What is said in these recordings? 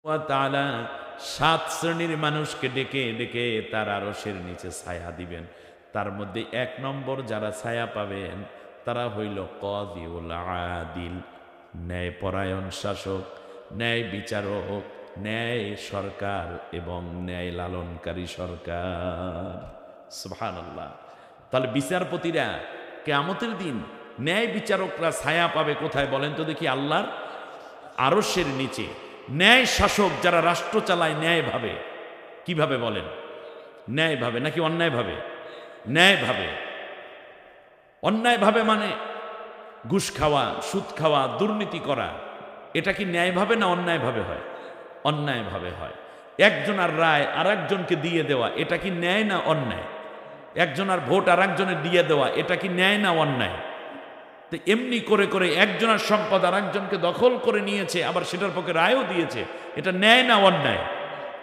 ওয়া তাআলা 7 শ্রেণীর মানুষকে ডেকে ডেকে তার আরশের নিচে ছায়া দিবেন। তার মধ্যে 1 নম্বর যারা ছায়া পাবেন তারা হইল কাযীউল আদিল, ন্যায়পরায়ণ শাসক, ন্যায় বিচারক, ন্যায় সরকার এবং ন্যায় লালনকারী সরকার। সুবহানাল্লাহ। তাহলে বিচারপতিরা কিয়ামতের দিন ন্যায় বিচারকরা ছায়া পাবে কোথায় বলেন তো দেখি? আল্লাহর আরশের নিচে। ন্যায় শাসক যারা রাষ্ট্র চালায় ন্যায়ভাবে, কিভাবে বলেন? ন্যায়ভাবে নাকি অন্যায়ভাবে? ন্যায়ভাবে। অন্যায়ভাবে মানে ঘুষ খাওয়া, সুদ খাওয়া, দুর্নীতি করা, এটা কি ন্যায়ভাবে না অন্যায়ভাবে হয়? অন্যায়ভাবে হয়। একজনের রায় আর একজনকে দিয়ে দেওয়া, এটা কি ন্যায় না অন্যায়? একজনের ভোট আর একজনের দিয়ে দেওয়া, এটা কি ন্যায় না অন্যায়? তো এমনি করে করে একজনের সম্পদ আর একজনকে দখল করে নিয়েছে, আবার সেটার পক্ষে রায়ও দিয়েছে, এটা ন্যায় না অন্যায়?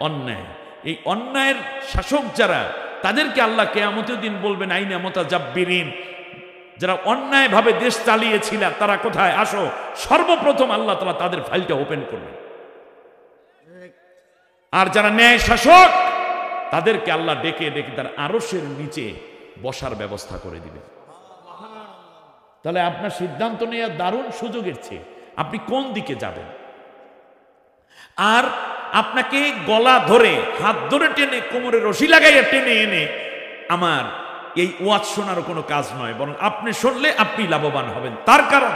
অন্যায়। এই অন্যায়ের শাসক যারা, তাদেরকে আল্লাহ কিয়ামতের দিন বলবেন আইনা মুতাজাব্বিরিন। যারা অন্যায়ভাবে দেশ চালিয়েছিল তারা কোথায়? আসো। সর্বপ্রথম আল্লাহ তাআলা তাদের ফাইলটা ওপেন করবেন। আর যারা ন্যায় শাসক তাদেরকে আল্লাহ ডেকে ডেকে তার আরশের নিচে বসার ব্যবস্থা করে দিবেন। তাহলে আপনার সিদ্ধান্ত নেওয়ার দারুণ সুযোগের চেয়ে আপনি কোন দিকে যাবেন। আর আপনাকে গলা ধরে, হাত ধরে টেনে, কোমরে রশি লাগাইয়া টেনে এনে আমার এই ওয়াজ শোনার কোনো কাজ নয়, বরং আপনি শুনলে আপনি লাভবান হবেন। তার কারণ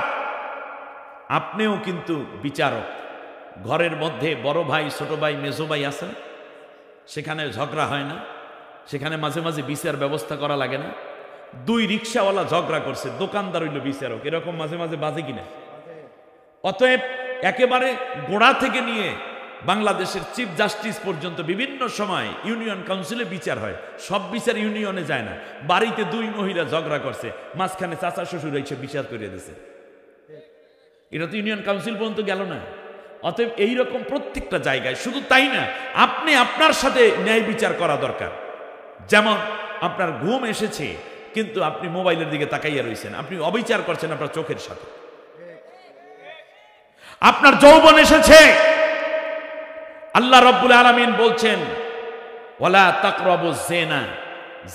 আপনিও কিন্তু বিচারক। ঘরের মধ্যে বড় ভাই, ছোট ভাই, মেজো ভাই আছে, সেখানে ঝগড়া হয় না? সেখানে মাঝে মাঝে বিচার ব্যবস্থা করা লাগে না? 2 রিক্সাওয়ালা ঝগড়া করছে, দোকানদার হইল বিচারক, এরকম মাঝে মাঝে বাজে কিনা? অতএব একেবারে গোড়া থেকে নিয়ে বাংলাদেশের চিফ জাস্টিস পর্যন্ত বিভিন্ন সময় ইউনিয়ন কাউন্সিলে বিচার হয়। সব বিচার ইউনিয়নে যায় না। বাড়িতে 2 মহিলা ঝগড়া করছে, মাঝখানে চাচা শ্বশুর এসে বিচার করে দিয়েছে, এটা তো ইউনিয়ন কাউন্সিল পর্যন্ত গেল না। অতএব এইরকম প্রত্যেকটা জায়গায়, শুধু তাই না, আপনি আপনার সাথে ন্যায় বিচার করা দরকার। যেমন আপনার ঘুম এসেছে কিন্তু আপনি মোবাইলের দিকে তাকাইয়া রয়েছেন, আপনি অবিচার করছেন আপনার চোখের সাথে। আপনার যৌবন এসেছে, আল্লাহ রাব্বুল আলামিন বলছেন ওয়ালা তাকরাবুজ জিনা,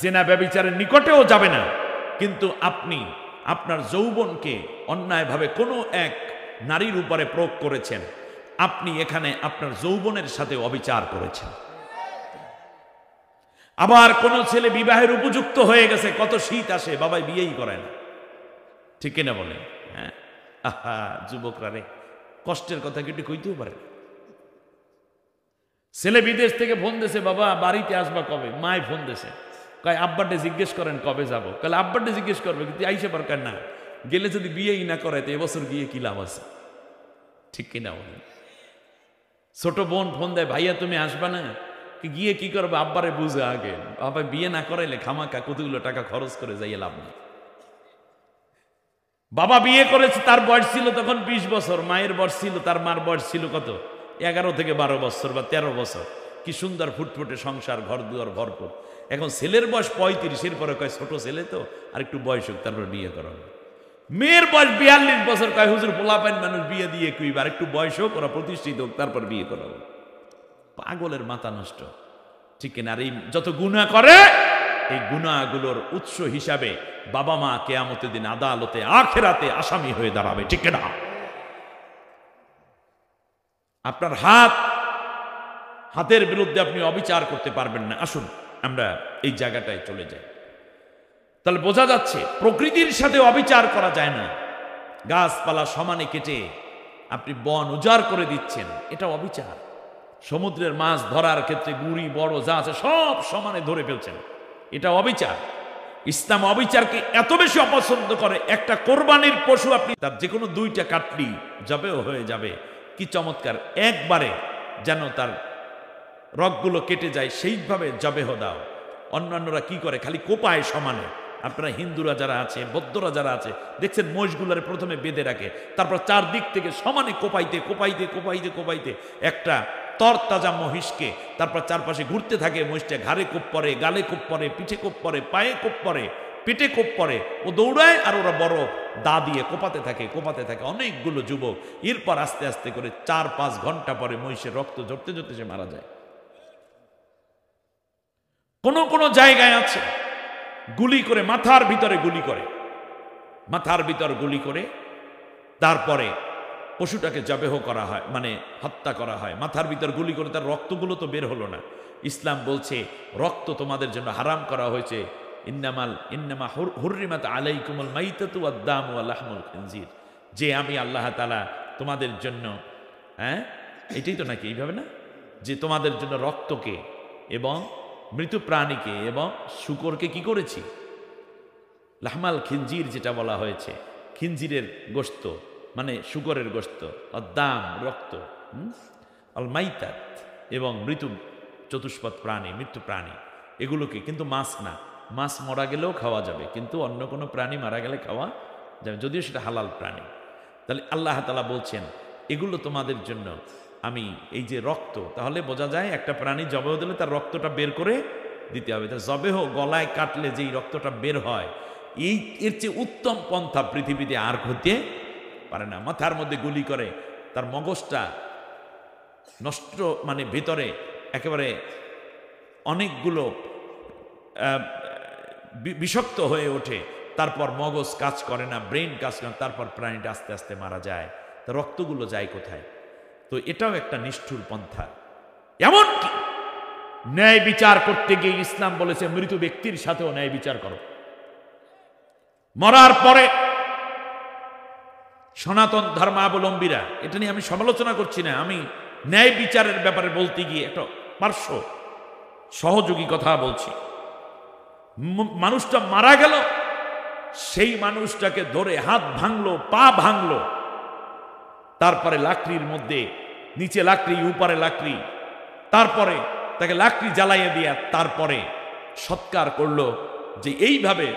জিনা ব্যভিচারের নিকটেও যাবে না। কিন্তু আপনি আপনার যৌবনকে অন্যায়ভাবে কোনো এক নারীর উপরে প্রয়োগ করেছেন, আপনি এখানে আপনার যৌবনের সাথে অবিচার করেছেন। আবার কোন ছেলে বিবাহের উপযুক্ত হয়ে গেছে, কত শীত আসে, বাবাই বিয়েই করে না, ঠিক কিনা বলেন? হ্যাঁ, আহা যুবকরা রে, কষ্টের কথা কি একটু কইতেও পারে। ছেলে বিদেশ থেকে ফোন দিয়েছে, বাবা বাড়িতে আসবা কবে? মায় ফোন দিয়েছে, কয় আব্বাডে জিজ্ঞেস করেন কবে যাবো। কালে আব্বাডে জিজ্ঞেস করবে, কিন্তু আইসে পারকার না, গেলে যদি বিয়েই না করে তো এবছর গিয়ে কি লাভ আছে, ঠিক কিনা বলেন? ছোট বোন ফোন দেয়, ভাইয়া তুমি আসবা না? গিয়ে কি করবে? আব্বারে বুঝে আগে, বাবা বিয়ে না করাইলে খামাকা কতগুলো টাকা খরচ করে যাইয়ে লাভ নেই। বাবা বিয়ে করেছে, তার বয়স ছিল তখন 20 বছর, মায়ের বয়স ছিল, তার মার বয়স ছিল কত? 11 থেকে 12 বছর বা 13 বছর। কি সুন্দর ফুটফুটে সংসার, ঘর দুয়ার ভরপুর। এখন ছেলের বয়স 35, এর পরে কয় ছোট ছেলে তো, আর একটু বয়স হোক তারপর বিয়ে করাবে। মেয়ের বয়স 42 বছর, কয় হুজুর পোলাপাইন মানুষ বিয়ে দিয়ে কুইব, আর একটু বয়স হোক, ওরা প্রতিষ্ঠিত হোক, তারপর বিয়ে করাবো। পাগলের মাথা নষ্ট, ঠিক কিনা? আর এই যত গুনাহ করে, এই গুনাহগুলোর উৎস হিসাবে বাবা মা কিয়ামতের দিন আদালতে আখিরাতে আসামি হয়ে দাঁড়াবে, ঠিক কিনা? আপনার হাতের বিরুদ্ধে আপনি অবিচার করতে পারবেন না। আসুন আমরা এই জায়গাটায় চলে যাই। তাহলে বোঝা যাচ্ছে প্রকৃতির সাথে অবিচার করা যায় না। গাছপালা সমানে কেটে আপনি বন উজাড় করে দিচ্ছেন, এটা অবিচার। সমুদ্রের মাছ ধরার ক্ষেত্রে গুড়ি বড় যা আছে সব সমানে ধরে ফেলছেন, এটা অবিচার। ইসলাম অবিচারকে এত বেশি অপছন্দ করে, একটা কোরবানির পশু আপনি তার যে কোনো 2টা কাটলি জবেও হয়ে যাবে, কি চমৎকার, একবারে যেন তার রগগুলো কেটে যায়, সেইভাবে জবেহ দাও। অন্যান্যরা কি করে? খালি কোপায় সমানে। আপনারা হিন্দুরা যারা আছে, বৌদ্ধরা যারা আছে, দেখছেন মহিষগুলারে প্রথমে বেঁধে রাখে, তারপর 4 দিক থেকে সমানে কোপাইতে কোপাইতে কোপাইতে কোপাইতে একটা তরতাজা মহিষকে, তারপর চারপাশে ঘুরতে থাকে। মহিষটা ঘাড়ে কোপ পরে, গালে কোপ পরে, পিঠে কোপ পরে, পায়ে কোপ পরে, পেটে কোপ পড়ে, ও দৌড়ায় আর ওরা বড় দা দিয়ে কোপাতে থাকে অনেকগুলো যুবক। এরপর আস্তে আস্তে করে 4-5 ঘন্টা পরে মহিষের রক্ত ঝরতে ঝরতে সে মারা যায়। কোন কোন জায়গায় আছে গুলি করে মাথার ভিতরে গুলি করে তারপরে পশুটাকে জবেহ করা হয়, মানে হত্যা করা হয়। মাথার ভিতর গুলি করে তার রক্তগুলো তো বের হলো না। ইসলাম বলছে রক্ত তোমাদের জন্য হারাম করা হয়েছে। ইন্নামা হুররিমাত আলাইকুমুল মাইতাতু ওয়াদ-দামু ওয়া লাহমুল খিনজির, যে আমি আল্লাহ তাআলা তোমাদের জন্য, এটাই তো নাকি এইভাবে না, যে তোমাদের জন্য রক্তকে এবং মৃত প্রাণীকে এবং শূকরকে কি করেছি, লাহমাল খিনজির যেটা বলা হয়েছে, খিনজিরের গোশত মানে শূকরের গোশত, দাম রক্ত, আল মাইতাত এবং মৃত্যু চতুষ্পদ প্রাণী, মৃত্যু প্রাণী, এগুলোকে, কিন্তু মাছ না, মাছ মরা গেলেও খাওয়া যাবে, কিন্তু অন্য কোনো প্রাণী মারা গেলে খাওয়া যাবে, যদিও সেটা হালাল প্রাণী। তাহলে আল্লাহ তাআলা বলছেন এগুলো তোমাদের জন্য আমি, এই যে রক্ত, তাহলে বোঝা যায় একটা প্রাণী জবেহ দিলে তার রক্তটা বের করে দিতে হবে। তা জবেহ গলায় কাটলে যেই রক্তটা বের হয়, এর চেয়ে উত্তম পন্থা পৃথিবীতে আর হতে পারে না। মাথার মধ্যে গুলি করে তার মগজটা নষ্ট, মানে ভেতরে একেবারে অনেকগুলো বিষাক্ত হয়ে ওঠে, তারপর মগজ কাজ করে না, ব্রেন কাজ করে না, তারপর প্রাণীটা আস্তে আস্তে মারা যায়। তা রক্তগুলো যায় কোথায়? তো এটাও একটা নিষ্ঠুর পন্থা। এমনকি ন্যায় বিচার করতে গিয়ে ইসলাম বলেছে মৃত ব্যক্তির সাথেও ন্যায় বিচার করো। মরার পরে সনাতন ধর্মাবলম্বীরা, এটা নিয়ে আমি সমালোচনা করছি না, আমি ন্যায় বিচারের ব্যাপারে বলতে গিয়ে একটা পার্শ্ব সহযোগী কথা বলছি। মানুষটা মারা গেল, সেই মানুষটাকে ধরে হাত ভাঙলো, পা ভাঙলো, তারপরে লাকড়ির মধ্যে, নিচে লাকড়ি উপরে লাকড়ি, তারপরে তাকে লাকড়ি জ্বালাইয়ে দিয়া তারপরে সৎকার করলো, যে এইভাবে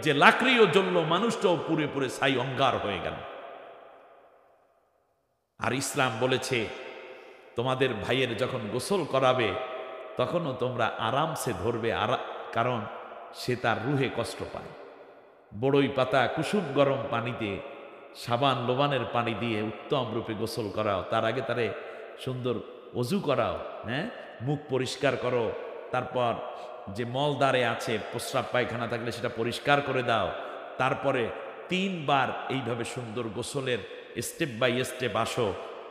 যে লাকড়িও জ্বললো, মানুষটাও পুরে পুরে ছাই অঙ্গার হয়ে গেল। আর ইসলাম বলেছে তোমাদের ভাইয়ের যখন গোসল করাবে তখনও তোমরা আরামসে ধরবে, কারণ সে তার রুহে কষ্ট পায়। বড়ই পাতা কুসুম গরম পানিতে সাবান লোবানের পানি দিয়ে উত্তম রূপে গোসল করাও, তার আগে তারে সুন্দর অজু করাও, মুখ পরিষ্কার করো, তারপর যে মলদারে আছে প্রস্রাব পায়খানা থাকলে সেটা পরিষ্কার করে দাও, তারপরে 3 বার এইভাবে সুন্দর গোসলের স্টেপ বাই স্টেপ আসো,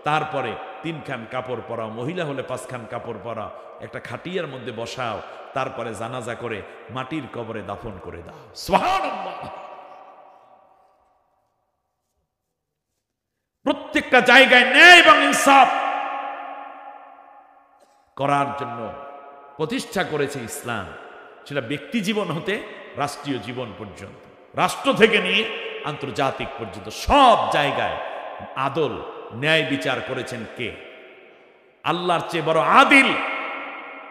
তারপরে 3 খান কাপড় পরাও, মহিলা হলে 5 খান কাপড় পরাও, একটা খাটিয়ার মধ্যে বসাও, তারপরে জানাজা করে মাটির কবরে দাফন করে দাও। সুবহানাল্লাহ। প্রত্যেকটা জায়গায় ন্যায় এবং ইনসাফ করার জন্য প্রতিষ্ঠা করেছে ইসলাম, সেটা ব্যক্তি জীবন হতে রাষ্ট্রীয় জীবন পর্যন্ত, রাষ্ট্র থেকে নিয়ে আন্তর্জাতিক পর্যন্ত সব জায়গায় আদল ন্যায় বিচার করেছেন কে? আল্লাহর চেয়ে বড় আদিল,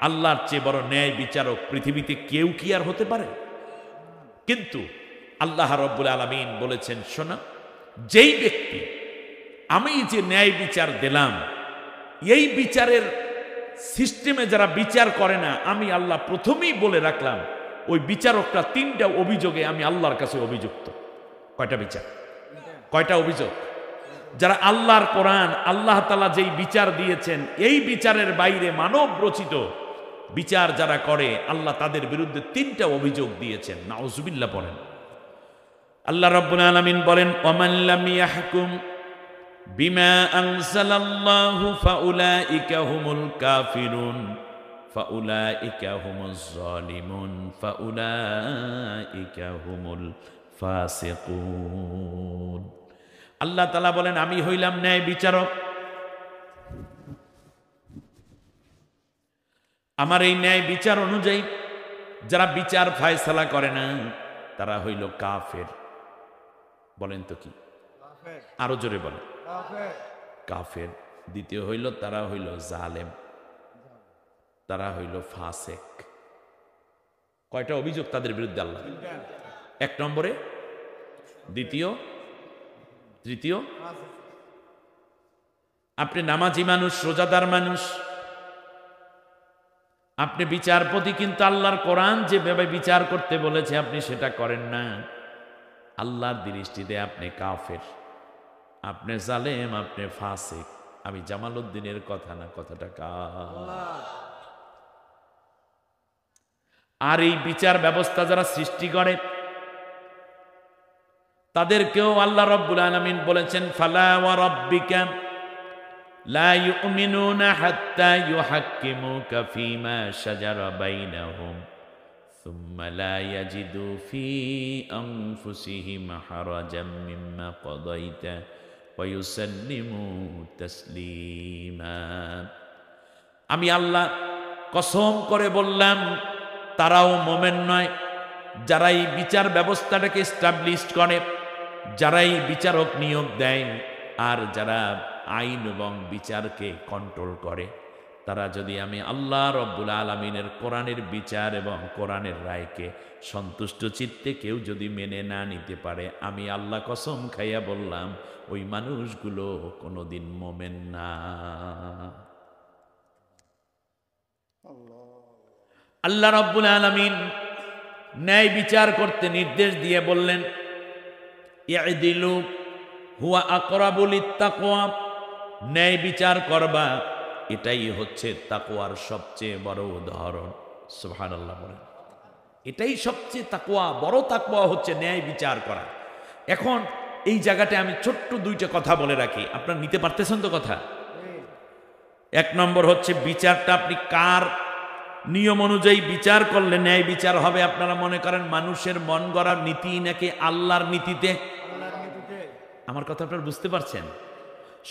আল্লাহর চেয়ে বড় ন্যায় বিচারক পৃথিবীতে কেউ কি আর হতে পারে? কিন্তু আল্লাহ রাব্বুল আলামিন বলেছেন, শোনো, যেই ব্যক্তি আমি যে ন্যায় বিচার দিলাম, এই বিচারের সিস্টেমে যারা বিচার করে না, আমি আল্লাহ প্রথমেই বলে রাখলাম ওই বিচারকটা 3টা অভিযোগে আমি আল্লাহর কাছে অভিযুক্ত। কয়টা বিচার? কয়টা অভিযোগ? যারা আল্লাহর কোরআন, আল্লাহ তাআলা যেই বিচার দিয়েছেন, এই বিচারের বাইরে মানব রচিত বিচার যারা করে, আল্লাহ তাদের বিরুদ্ধে 3টা অভিযোগ দিয়েছেন। নাউজুবিল্লাহ বলেন। আল্লাহ রাব্বুল আলামিন বলেন, ওয়ামান লাম ইয়াহকুম বিমা আনজালাল্লাহু ফাউলাইকা হুমুল কাফিরুন ফাউলাইকা হুমুজ জালিমুন ফাউলাইকা হুমুল ফাসিকুন। আল্লাহ তাআলা বলেন, আমি হইলাম ন্যায় বিচারক, আমার এই ন্যায় বিচার অনুযায়ী যারা বিচার ফায়সালা করে না তারা হইল কাফের। বলেন তো কি? আরো জোরে বলেন। কাফের। দ্বিতীয় হইল তারা হইল জালেম, তারা হইল ফাসেক। কয়টা অভিযোগ তাদের বিরুদ্ধে আল্লাহ? 1 নম্বরে, দ্বিতীয়, তৃতীয়। আপনি নামাজি মানুষ, রোজাদার মানুষ, আপনি বিচারপতি, কিন্তু আল্লাহর কোরআন যেভাবে বিচার করতে বলেছে আপনি সেটা করেন না। আল্লাহর দৃষ্টিতে আপনি কাফের, আপনি জালেম, আপনি ফাসিক। আমি জামালউদ্দিনের কথা না, কথাটা আর এই বিচার ব্যবস্থা যারা সৃষ্টি করে তাদেরকেও আল্লাহ রাব্বুল আলামিন বলেছেন, ফালা ওয়া রাব্বিকা লা ইউমিনুনা হাত্তা ইউহাক্কিমুকা ফীমা শাজারা বাইনাহুম সুম্মা লা ইয়াজিদু ফী আনফুসিহিম হারাজাম মিম্মা কাদাইতা ওয়া ইউসাল্লিমু তাসলিমা। আমি আল্লাহ কসম করে বললাম, তারাও মোমেন নয় যারা এই বিচার ব্যবস্থাটাকে এস্টাবলিশ করে, যারা এই বিচারক নিয়োগ দেয়, আর যারা আইন এবং বিচারকে কন্ট্রোল করে। তারা যদি আমি আল্লাহ রব্বুল আলামিনের কোরআনের বিচার এবং কোরআনের রায়কে সন্তুষ্ট চিত্তে কেউ যদি মেনে না নিতে পারে, আমি আল্লাহ কসম খাইয়া বললাম ওই মানুষগুলো কোনোদিন মোমেন না। আল্লাহ রব্বুল আলামিন ন্যায় বিচার করতে নির্দেশ দিয়ে বললেন, ইদিলু হুয়া আকরাবু লিত্তাকওয়া, ন্যায় বিচার করবা, এটাই হচ্ছে তাকওয়ার সবচেয়ে বড় উদাহরণ। সুবহানাল্লাহ বলেন, এটাই সবচেয়ে তাকওয়া, বড় তাকওয়া হচ্ছে ন্যায় বিচার করা। এখন এই জায়গাটা আমি ছোট্ট দুইটা কথা বলে রাখি, আপনারা নিতে পারতেছেন তো কথা? এক নম্বর হচ্ছে বিচারটা আপনি কার নিয়ম অনুযায়ী বিচার করলে ন্যায় বিচার হবে। আপনারা মনে করেন মানুষের মন গড়া নীতি নাকি আল্লাহর নীতিতে? আমার কথা আপনারা বুঝতে পারছেন?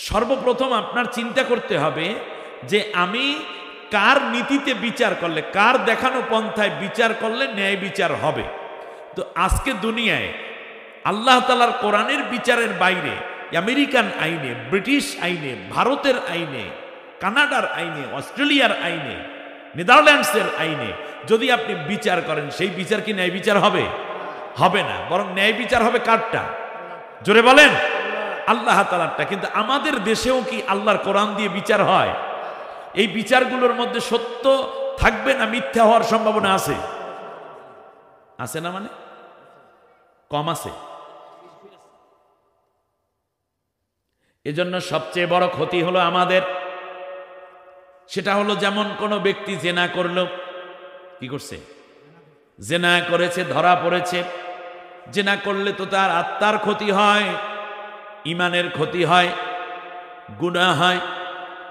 সর্বপ্রথম আপনার চিন্তা করতে হবে যে আমি কার নীতিতে বিচার করলে, কার দেখানো পন্থায় বিচার করলে ন্যায় বিচার হবে। তো আজকে দুনিয়ায় আল্লাহ তাআলার কোরআনের বিচারের বাইরে আমেরিকান আইনে, ব্রিটিশ আইনে, ভারতের আইনে, কানাডার আইনে, অস্ট্রেলিয়ার আইনে, নেদারল্যান্ডসের আইনে যদি আপনি বিচার করেন, সেই বিচার কি ন্যায় বিচার হবে? হবে না, বরং ন্যায় বিচার হবে কারটা? জোরে বলেন, আল্লাহ তাআলারটা। কিন্তু আমাদের দেশেও কি আল্লাহর কোরআন দিয়ে বিচার হয়? এই বিচারগুলোর মধ্যে সত্য থাকবে না মিথ্যা হওয়ার সম্ভাবনা আছে? আছে না? মানে কম আছে। এজন্য সবচেয়ে বড় ক্ষতি হলো আমাদের, সেটা হলো যেমন কোনো ব্যক্তি জেনা করলো, কি করছে? জেনা করেছে, ধরা পড়েছে। জেনা করলে তো তার আত্মার ক্ষতি হয়, ইমানের ক্ষতি হয়, গুনাহ হয়।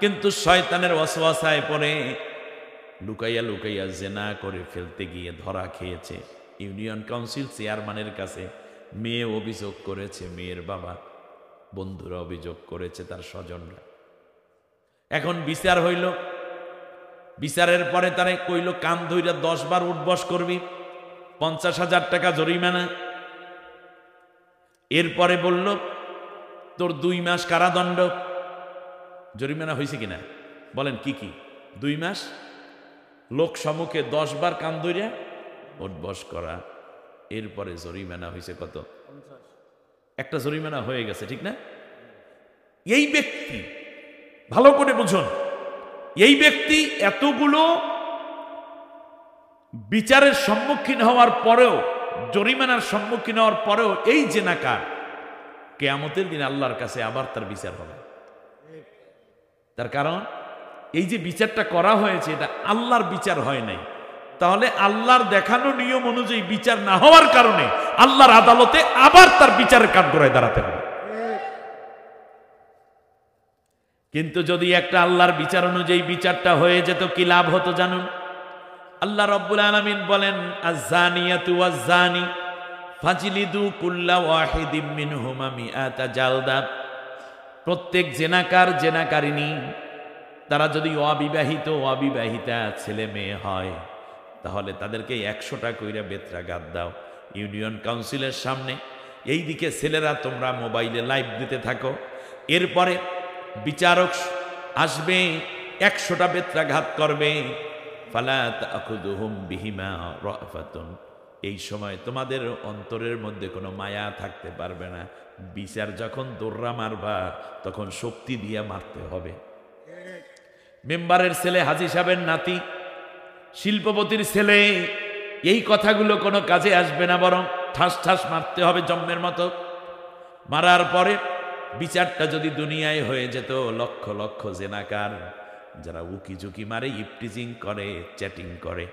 কিন্তু শয়তানের ওয়াসওয়াসায় পড়ে লুকাইয়া লুকাইয়া জেনা করে ফেলতে গিয়ে ধরা খেয়েছে। ইউনিয়ন কাউন্সিল চেয়ারম্যানের কাছে মেয়ে অভিযোগ করেছে, মেয়ের বাবা, বন্ধুরা অভিযোগ করেছে, তার স্বজনরা। এখন বিচার হইল, বিচারের পরে তারা কইল কান ধইরা 10 বার উঠবস করবি, 50,000 টাকা জরিমানা। এরপরে বলল তোর 2 মাস কারাদণ্ড। জরিমানা হয়েছে কিনা বলেন? কি কি? 2 মাস লোক সম্মুখে 10 বার কান ধইরা উঠবস করা। এরপরে জরিমানা হয়েছে কত? 50। একটা জরিমানা হয়ে গেছে, ঠিক না? এই ব্যক্তি, ভালো করে বুঝুন, এই ব্যক্তি এতগুলো বিচারের সম্মুখীন হওয়ার পরেও, জরিমানার সম্মুখীন হওয়ার পরেও এই জেনাকার কিয়ামতের দিন আল্লাহর কাছে আবার তার বিচার হবে। তার কারণ এই যে বিচারটা করা হয়েছে এটা আল্লাহর বিচার হয় নাই। তাহলে আল্লাহর দেখানো নিয়ম অনুযায়ী বিচার না হওয়ার কারণে আল্লাহর আদালতে আবার তার বিচারের কাঠগড়ায় দাঁড়াতে হবে। কিন্তু যদি একটা আল্লাহর বিচার অনুযায়ী বিচারটা হয়ে যেত, কি লাভ হতো জানুন? আল্লাহ রাব্বুল আলামিন বলেন, আয-যানিয়াতু ওয়াজ-যানি ফাজলিদু কুল্লা ওয়াহিদিম মিনহুমা মিআতা জালদা। প্রত্যেক জেনাকার, জেনাকারিনী, তারা যদি অবিবাহিতা ছেলে মেয়ে হয় তাহলে তাদেরকে 100টা কইরা বেত্রাঘাত দাও। ইউনিয়ন কাউন্সিলের সামনে এইদিকে ছেলেরা তোমরা মোবাইলে লাইভ দিতে থাকো, এরপরে বিচারক আসবে 100টা বেত্রাঘাত করবে। ফালা তাখুযুহুম বিহিমা রাফাতুন, এই সময় তোমাদের অন্তরের মধ্যে কোনো মায়া থাকতে পারবে না। বিচার যখন দৌড়া মারবা তখন শক্তি দিয়ে মারতে হবে। মেম্বারের ছেলে, হাজী সাহেবের নাতি, শিল্পপতির ছেলে, এই কথাগুলো কোনো কাজে আসবে না, বরং ঠাস ঠাস মারতে হবে জম্মের মতো। মারার পরে বিচারটা যদি দুনিয়ায় হয়ে যেত, লক্ষ লক্ষ জেনাকার যারা উকি ঝুঁকি মারে, ইপটিজিং করে, চ্যাটিং করে,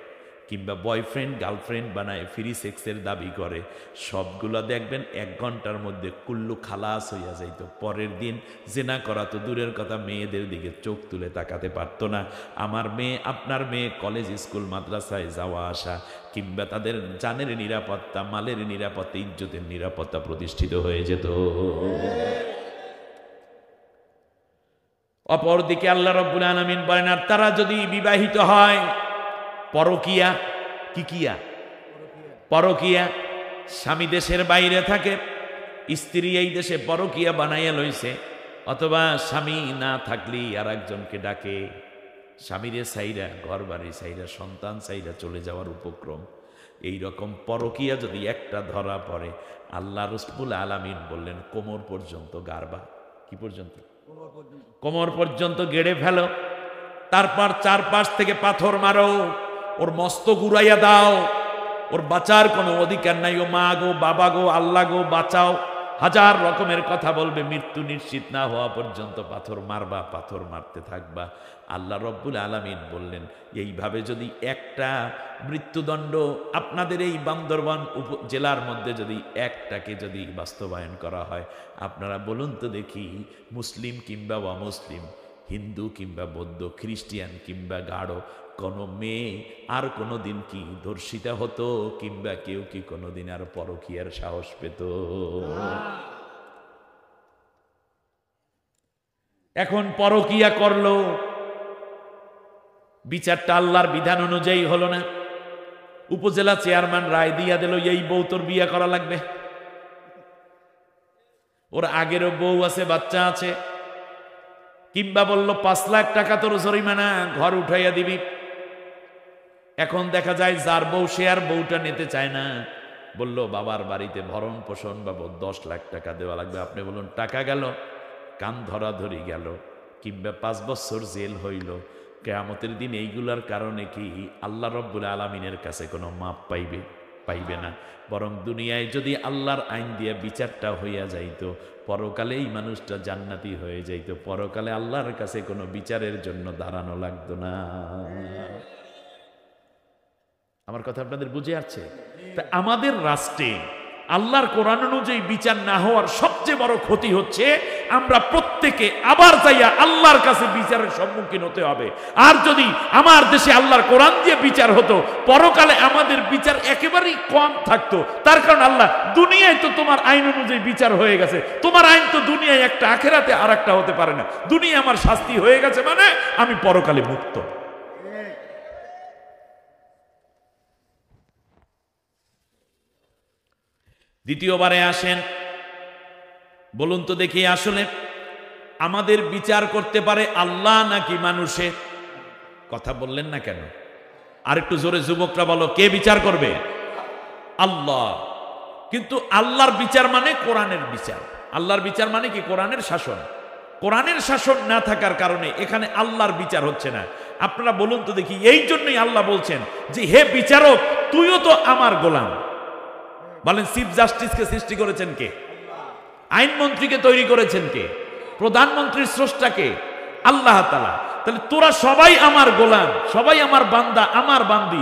কিংবা বয়ফ্রেন্ড গার্লফ্রেন্ড বানায়, ফ্রি সেক্সের দাবি করে, সবগুলো দেখবেন 1 ঘন্টার মধ্যে কুল্লু খালাস হইয়া যাইত। পরের দিন জেনা করা তো দূরের কথা, মেয়েদের দিকে চোখ তুলে তাকাতে পারতো না। আমার মেয়ে, আপনার মেয়ে কলেজ স্কুল মাদ্রাসায় যাওয়া আসা, কিংবা তাদের জানের নিরাপত্তা, মালের নিরাপত্তা, ইজ্জতের নিরাপত্তা প্রতিষ্ঠিত হয়ে যেত। অপরদিকে আল্লাহ রাব্বুল আলামিন বলেন, আর তারা যদি বিবাহিত হয়, পরকিয়া, কি কিয়া? পরকিয়া। স্বামী দেশের বাইরে থাকে, স্ত্রী এই দেশে পরকিয়া বানাইয়া লইছে, অথবা স্বামী না থাকলেই আর একজনকে ডাকে, স্বামীরে সাইরা, ঘর বাড়ি সাইরা, সন্তান সাইরা চলে যাওয়ার উপক্রম। এই রকম পরকিয়া যদি একটা ধরা পড়ে, আল্লাহ রাব্বুল আলামিন বললেন কোমর পর্যন্ত গারবা। কি পর্যন্ত? কোমর পর্যন্ত গেড়ে ফেলো, তারপর চারপাশ থেকে পাথর মারো, ওর মস্তক উড়াইয়া দাও, ওর বাঁচার কোনো অধিকার নাই। ও মা গো, বাবা গো, আল্লাহ গো বাঁচাও, হাজার রকমের কথা বলবে, মৃত্যু নিশ্চিত না হওয়া পর্যন্ত পাথর মারবা, পাথর মারতে থাকবা। আল্লাহ রব্বুল আলামিন বললেন, এইভাবে যদি একটা মৃত্যুদণ্ড আপনাদের এই বান্দরবান জেলার মধ্যে যদি একটাকে যদি বাস্তবায়ন করা হয়, আপনারা বলুন তো দেখি, মুসলিম কিংবা অমুসলিম, হিন্দু কিংবা বৌদ্ধ, খ্রিস্টিয়ান কিংবা গাঢ়, কোনো মেয়ে আর কোনো দিন কি ধর্ষিতা হতো, কিংবা কেউ কি কোনোদিন আর পরকীয়ার সাহস পেত? এখন পরকীয়া করলো, বিচারটা আল্লাহর বিধান অনুযায়ী হলো না। উপজেলা চেয়ারম্যান রায় দিয়া দিল, এই বউ তোর বিয়া করা লাগবে। ওর আগেরও বউ আছে, বাচ্চা আছে, কিংবা বলল 5 লাখ টাকা তোর জরিমানা, ঘর উঠাইয়া দিবি। এখন দেখা যায় যার বউ সে আর বউটা নিতে চায় না, বলল বাবার বাড়িতে ভরণ পোষণ বাবদ 10 লাখ টাকা দেওয়া লাগবে। আপনি বলুন টাকা গেল, কান ধরাধরি গেল, কিংবা 5 বছর জেল হইল। কিয়ামতের দিন এইগুলার কারণে কি আল্লাহ রাব্বুল আলামিনের কাছে কোনো মাপ পাইবে না। বরং দুনিয়ায় যদি আল্লাহর আইন দিয়ে বিচারটা হইয়া যাইতো, পরকালে এই মানুষটা জান্নাতি হয়ে যাইত, পরকালে আল্লাহর কাছে কোনো বিচারের জন্য দাঁড়ানো লাগতো না। আমার কথা আপনাদের বুঝে আসছে? তা আমাদের রাষ্ট্রে আল্লাহর কোরআন অনুযায়ী বিচার না হওয়ার সবচেয়ে বড় ক্ষতি হচ্ছে, আমরা প্রত্যেকে আবার যাইয়া আল্লাহর কাছে বিচারের সম্মুখীন হতে হবে। আর যদি আমার দেশে আল্লাহর কোরআন দিয়ে বিচার হতো, পরকালে আমাদের বিচার একেবারেই কম থাকতো। তার কারণ আল্লাহ, দুনিয়ায় তো তোমার আইন অনুযায়ী বিচার হয়ে গেছে, তোমার আইন তো দুনিয়ায় একটা, আখেরাতে আর একটা হতে পারে না। দুনিয়ায় আমার শাস্তি হয়ে গেছে মানে আমি পরকালে মুক্ত। দ্বিতীয়বারে আসেন, বলুন তো দেখি, আসলে আমাদের বিচার করতে পারে আল্লাহ নাকি মানুষে? কথা বললেন না কেন? আর একটু জোরে যুবকরা বলো, কে বিচার করবে? আল্লাহ। কিন্তু আল্লাহর বিচার মানে কোরআনের বিচার। আল্লাহর বিচার মানে কি? কোরআনের শাসন। কোরআনের শাসন না থাকার কারণে এখানে আল্লাহর বিচার হচ্ছে না। আপনারা বলুন তো দেখি, এই জন্যই আল্লাহ বলছেন যে হে বিচারক, তুইও তো আমার গোলাম। বলেন, চিফ জাস্টিসকে সৃষ্টি করেছেন কে? আইনমন্ত্রীকে তৈরি করেছেন কে? প্রধানমন্ত্রীর স্রষ্টাকে? আল্লাহ তাআলা। তাহলে তোরা সবাই আমার গোলাম, সবাই আমার বান্দা, আমার বান্দি।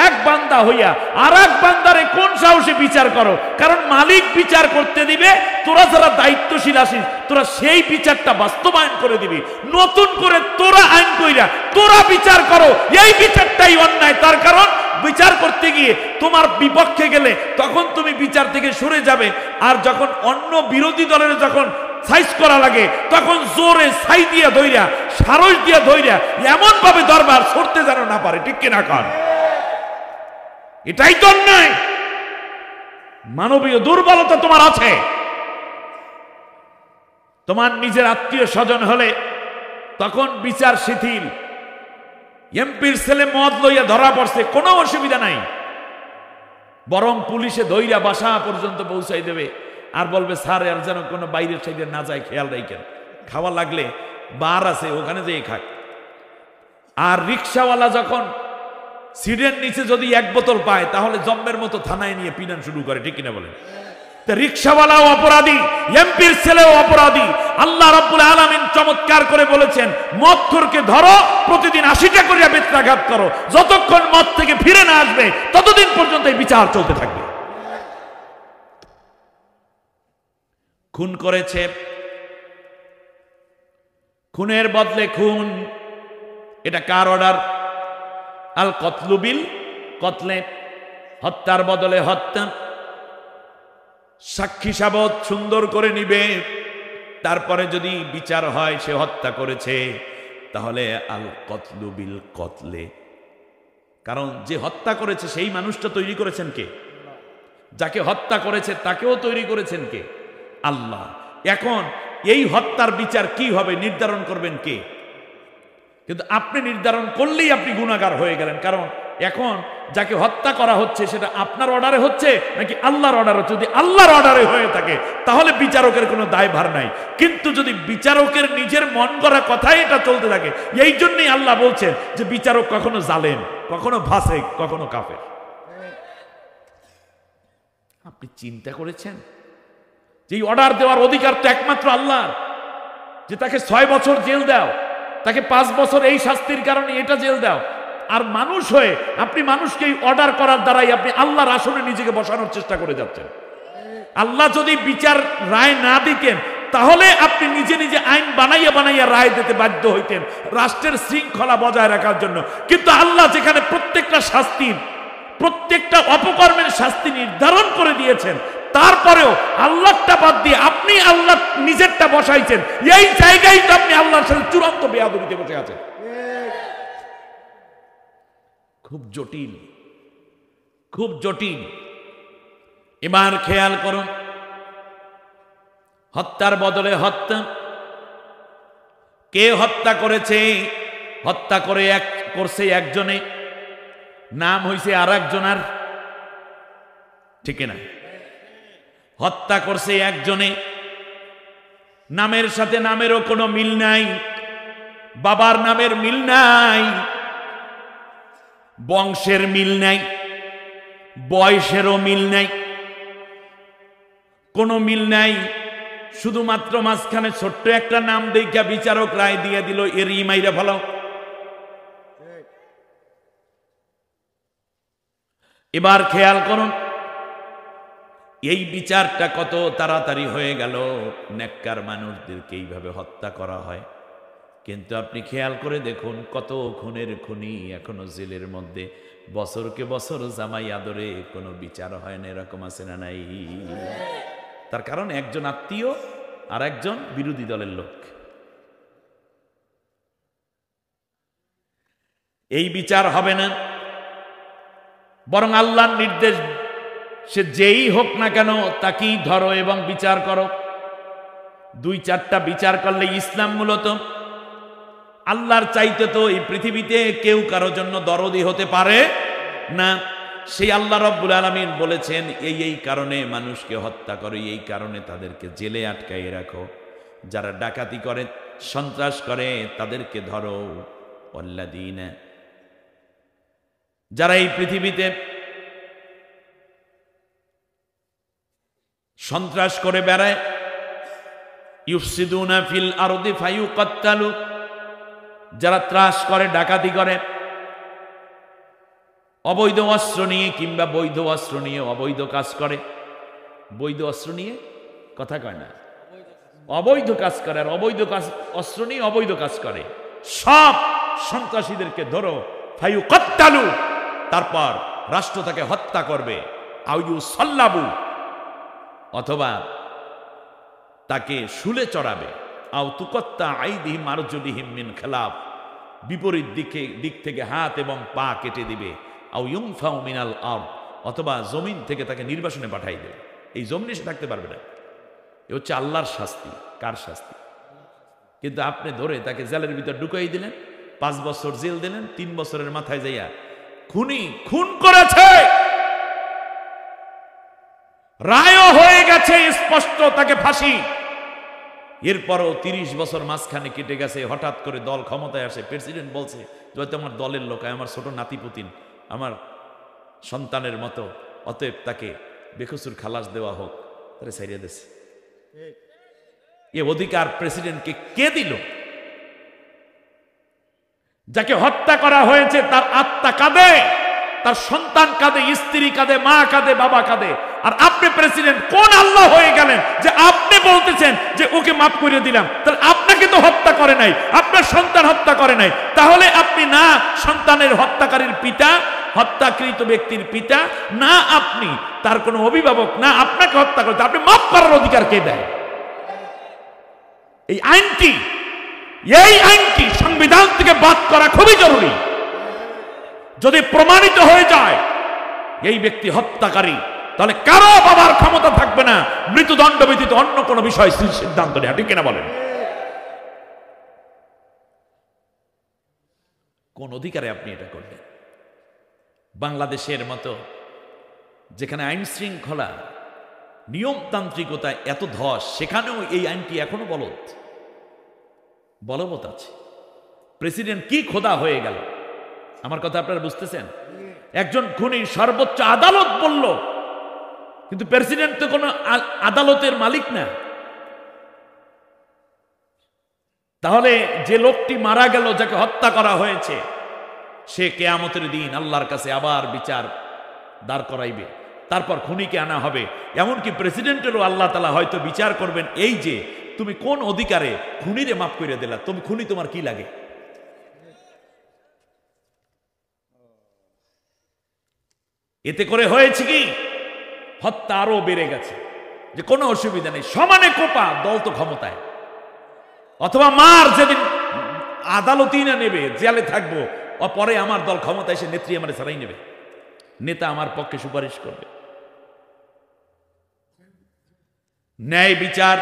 এক বান্দা হইয়া আর এক বান্দারে কোন সাহসে বিচার করো? কারণ মালিক বিচার করতে দিবে, তোরা যারা দায়িত্বশীল আসিস, তোরা সেই বিচারটা বাস্তবায়ন করে দিবি। নতুন করে তোরা আইন কইরা তোরা বিচার করো, এই বিচারটাই অন্যায়। তার কারণ বিচার করতে গিয়ে তোমার বিপক্ষে গেলে তখন তুমি বিচার থেকে সরে যাবে, আর যখন অন্য বিরোধী দলের যখন সাইজ করা লাগে তখন জোরে ছাই দিয়া ধইরা, সারস দিয়া ধইরা এমন ভাবে দরবার ছড়তে যেন না পারে। ঠিক কিনা কন? এটাই তো অন্যায়। মানবীয় দুর্বলতা তোমার আছে। তোমার নিজের আত্মীয় স্বজন হলে তখন বিচার শিথিল। এমপির ছেলে মদ লইয়া ধরা পড়ছে, কোনো অসুবিধা নাই, বরং পুলিশে ধইরা বাসা পর্যন্ত পৌঁছাই দেবে, আর বলবে স্যার আর যেন কোনো বাইরের সাইডে না যায়, খেয়াল রাখেন। খাওয়া লাগলে বার আছে, ওখানে যেয়ে খাক। আর রিক্সাওয়ালা যখন সিডের নিচে যদি 1 বোতল পায় তাহলে জম্মের মতো থানায় নিয়ে পিনান শুরু করে, ঠিক কিনা বলেন? রিকশাওয়ালাও অপরাধী, এমপির ছেলেও অপরাধী। আল্লাহ রাব্বুল আলামিন চমৎকার করে বলেছেন, মদখোরকে ধরো, প্রতিদিন 80টা করে বেত্রাঘাত করো, যতক্ষণ মদ থেকে ফিরে না আসবে ততদিন পর্যন্ত এই বিচার চলতে থাকবে। খুন করেছে, খুনের বদলে খুন, এটা কার অর্ডার? আল কতলু বিল কতলে, হত্যার বদলে হত্যা। সাক্ষী সাবত সুন্দর করে নিবে, তারপরে যদি বিচার হয় সে হত্যা করেছে, তাহলে আল কতলু বিল কতলে। কারণ যে হত্যা করেছে সেই মানুষটা তৈরি করেছেন কে? যাকে হত্যা করেছে তাকেও তৈরি করেছেন কে? আল্লাহ। এখন এই হত্যার বিচার কি হবে নির্ধারণ করবেন কে? কিন্তু আপনি নির্ধারণ করলেই আপনি গুনাহগার হয়ে গেলেন। কারণ এখন যাকে হত্যা করা হচ্ছে সেটা আপনার অর্ডারে হচ্ছে নাকি আল্লাহর অর্ডারে হচ্ছে? যদি আল্লাহর অর্ডারে হয়ে থাকে তাহলে বিচারকের কোনো দায়ভার নাই। কিন্তু যদি বিচারকের নিজের মন করা কথাই এটা চলতে থাকে, এই জন্যই আল্লাহ বলছেন যে বিচারক কখনো জালেম, কখনো ফাসিক, কখনো কাফের। আপনি চিন্তা করেছেন যে অর্ডার দেওয়ার অধিকার তো একমাত্র আল্লাহর, যে তাকে 6 বছর জেল দাও, তাকে 5 বছর এই শাস্তির কারণে এটা জেল দাও। আর মানুষ হয়ে আপনি মানুষকে অর্ডার করার দ্বারাই আপনি আল্লাহর আসনে নিজেকে বসানোর চেষ্টা করে যাচ্ছেন। আল্লাহ যদি বিচার রায় না দিতেন তাহলে আপনি নিজে নিজে আইন বানাইয়া বানাইয়া রায় দিতে বাধ্য হইতেন রাষ্ট্রের শৃঙ্খলা বজায় রাখার জন্য। কিন্তু আল্লাহ যেখানে প্রত্যেকটা শাস্তির, প্রত্যেকটা অপকর্মের শাস্তি নির্ধারণ করে দিয়েছেন, তারপরেও আল্লাহটা বাদ দিয়ে আপনি আল্লাহ নিজেরটা বসাইছেন, এই জায়গায় তো আপনি আল্লাহর সাথে চূড়ান্ত বেয়াদবিতে বসে আছেন। খুব জটিল, খুব জটিল। এবার খেয়াল করুন, হত্যার বদলে হত্যা। কে হত্যা করেছে? হত্যা করে করছে একজনে, নাম হইছে আর একজনের, ঠিক না? হত্যা করছে একজনে, নামের সাথে নামেরও কোনো মিল নাই, বাবার নামের মিল নাই, বংশের মিল নাই, বয়সেরও মিল নাই, কোনো মিল নাই। শুধুমাত্র মাঝখানে ছোট্ট একটা নাম দেখা বিচারক রায় দিয়ে দিল, এরই মাইরা ফেলো। এবার খেয়াল করুন, এই বিচারটা কত তাড়াতাড়ি হয়ে গেল। নেককার মানুষদেরকে এইভাবে হত্যা করা হয়, কিন্তু আপনি খেয়াল করে দেখুন কত খুনের খুনি এখনো জেলের মধ্যে, বছরকে বছর জামাই আদরে কোনো বিচার হয় না। এরকম আছে না নাই? তার কারণ একজন আত্মীয় আর একজন বিরোধী দলের লোক। এই বিচার হবে না, বরং আল্লাহর নির্দেশ, সে যেই হোক না কেন তাকেই ধরো এবং বিচার করো। 2-4টা বিচার করলে ইসলাম মূলত আল্লাহর চাইতে তো এই পৃথিবীতে কেউ কারো জন্য দরদি হতে পারে না। সেই আল্লাহ রাব্বুল আলামিন বলেছেন, এই কারণে মানুষকে হত্যা করে, এই কারণে তাদেরকে জেলে আটকায় রাখো। যারা ডাকাতি করে, সন্ত্রাস করে, তাদেরকে ধরো। ওয়াল্লাযীনা, যারা এই পৃথিবীতে সন্ত্রাস করে বেড়ায়, ইউফসিদুনা ফিল আরদি ফায়ুকাত্তালু, যারা ত্রাস করে, ডাকাতি করে, অবৈধ অস্ত্র নিয়ে কিংবা বৈধ অস্ত্র নিয়ে অবৈধ কাজ করে। বৈধ অস্ত্র নিয়ে কথা কয় না, অবৈধ কাজ করে, আর অবৈধ কাজ অস্ত্র নিয়ে অবৈধ কাজ করে। সব সন্ত্রাসীদেরকে ধরো, ফায়ুকাত্তালু, তারপর রাষ্ট্র তাকে হত্যা করবে। আও ইউসাল্লাবু, অথবা তাকে শুলে চড়াবে। আও তুকত্তা আইদিহিম আরজুলিহিম মিন খিলাফ, বিপরীত দিক থেকে হাত এবং পা কেটে দিবে। আও ইউনফাউ মিনাল আরদ, অথবা জমিন থেকে তাকে নির্বাসনে পাঠাই দেবে। এই জমিনে সে থাকতে পারবে না। এ হচ্ছে আল্লাহর শাস্তি। কার শাস্তি? কিন্তু আপনি ধরে তাকে জেলের ভিতর ঢুকাই দিলেন, 5 বছর জেল দিলেন, 3 বছরের মাথায় যাইয়া খুনি খুন করেছে, রায়ও হয়ে গেছে স্পষ্ট, তাকে ফাঁসি। এরপরও 30 বছর মাঝখানে কেটে গেছে, হঠাৎ করে দল ক্ষমতায় আসে, প্রেসিডেন্ট বলছে হয়তো আমার দলের লোক, আমার ছোট নাতিপুতিন, আমার সন্তানের মতো, অতএব তাকে বেকসুর খালাস দেওয়া হোক, তাহলে ছাইড়িয়া দিয়েছে। এ অধিকার প্রেসিডেন্টকে কে দিল? যাকে হত্যা করা হয়েছে তার আত্মা কাঁদে, তার সন্তান কাঁদে, স্ত্রী কাঁদে, মা কাঁদে, বাবা কাঁদে। আর আপনি প্রেসিডেন্ট কোন আল্লাহ হয়ে গেলেন যে আপনি বলতেছেন যে ওকে মাফ করে দিলাম? তাহলে আপনাকে তো হত্যা করে নাই, আপনার সন্তান হত্যা করে নাই। তাহলে আপনি না সন্তানের হত্যাকারীর পিতা, হত্যাকৃত ব্যক্তির পিতা, না আপনি তার কোনো অভিভাবক, না আপনাকে হত্যা করতে আপনি মাফ করার অধিকার কে দেয়? এই আইনটি সংবিধান থেকে বাদ করা খুবই জরুরি। যদি প্রমাণিত হয়ে যায় এই ব্যক্তি হত্যাকারী, তাহলে কারো বাবার ক্ষমতা থাকবে না মৃত্যুদণ্ড ব্যতীত অন্য কোনো বিষয় সিদ্ধান্ত নেওয়া। ঠিক কিনা বলেন? কোন অধিকারে আপনি এটা করলেন? বাংলাদেশের মতো যেখানে আইন শৃঙ্খলা, নিয়মতান্ত্রিকতা এত ধস, সেখানেও এই আইনটি এখনো বলবৎ আছে। প্রেসিডেন্ট কি খোদা হয়ে গেল? আমার কথা আপনারা বুঝতেছেন? একজন খুনি সর্বোচ্চ আদালত বলল, কিন্তু প্রেসিডেন্ট তো কোনো আদালতের মালিক না। তাহলে যে লোকটি মারা গেল, যাকে হত্যা করা হয়েছে, সে কিয়ামতের দিন আল্লাহর কাছে আবার বিচার দাঁড় করাইবে, তারপর খুনিকে আনা হবে। এমনকি প্রেসিডেন্টেরও আল্লাহ তাআলা হয়তো বিচার করবেন, এই যে তুমি কোন অধিকারে খুনিরে মাফ করে দিলা? তুমি খুনি, তোমার কি লাগে? এতে করে হয়েছে কি, হত্যা আরো বেড়ে গেছে। যে কোনো অসুবিধা নেই, সমানে কোপা, দল তো ক্ষমতায়। অথবা মার যেদিন আদালতই না নেবে, জেলে থাকবো, পরে আমার দল ক্ষমতায় এসে নেত্রী আমার ছাড়াই নেবে, নেতা আমার পক্ষে সুপারিশ করবে। ন্যায় বিচার,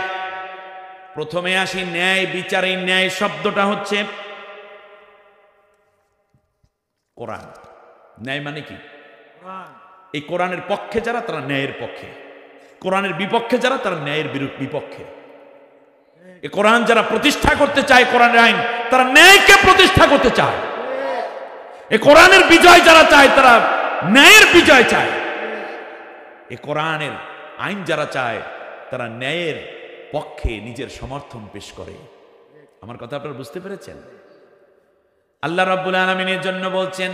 প্রথমে আসি ন্যায় বিচার। এই ন্যায় শব্দটা হচ্ছে কোরআন। ন্যায় মানে কি? এই কোরআনের পক্ষে যারা, তারা ন্যায়ের পক্ষে। কোরআনের বিপক্ষে যারা, তারা ন্যায়ের বিপক্ষে। এই কোরআন যারা প্রতিষ্ঠা করতে চায়, কোরআনের আইন, তারা ন্যায়কে প্রতিষ্ঠা করতে চায়। এই কোরআনের বিজয় যারা চায়, তারা ন্যায়ের বিজয় চায়। এই কোরআনের আইন যারা চায়, তারা ন্যায়ের পক্ষে নিজের সমর্থন পেশ করে। আমার কথা আপনারা বুঝতে পেরেছেন? আল্লাহ রাব্বুল আলামিনের জন্য বলছেন,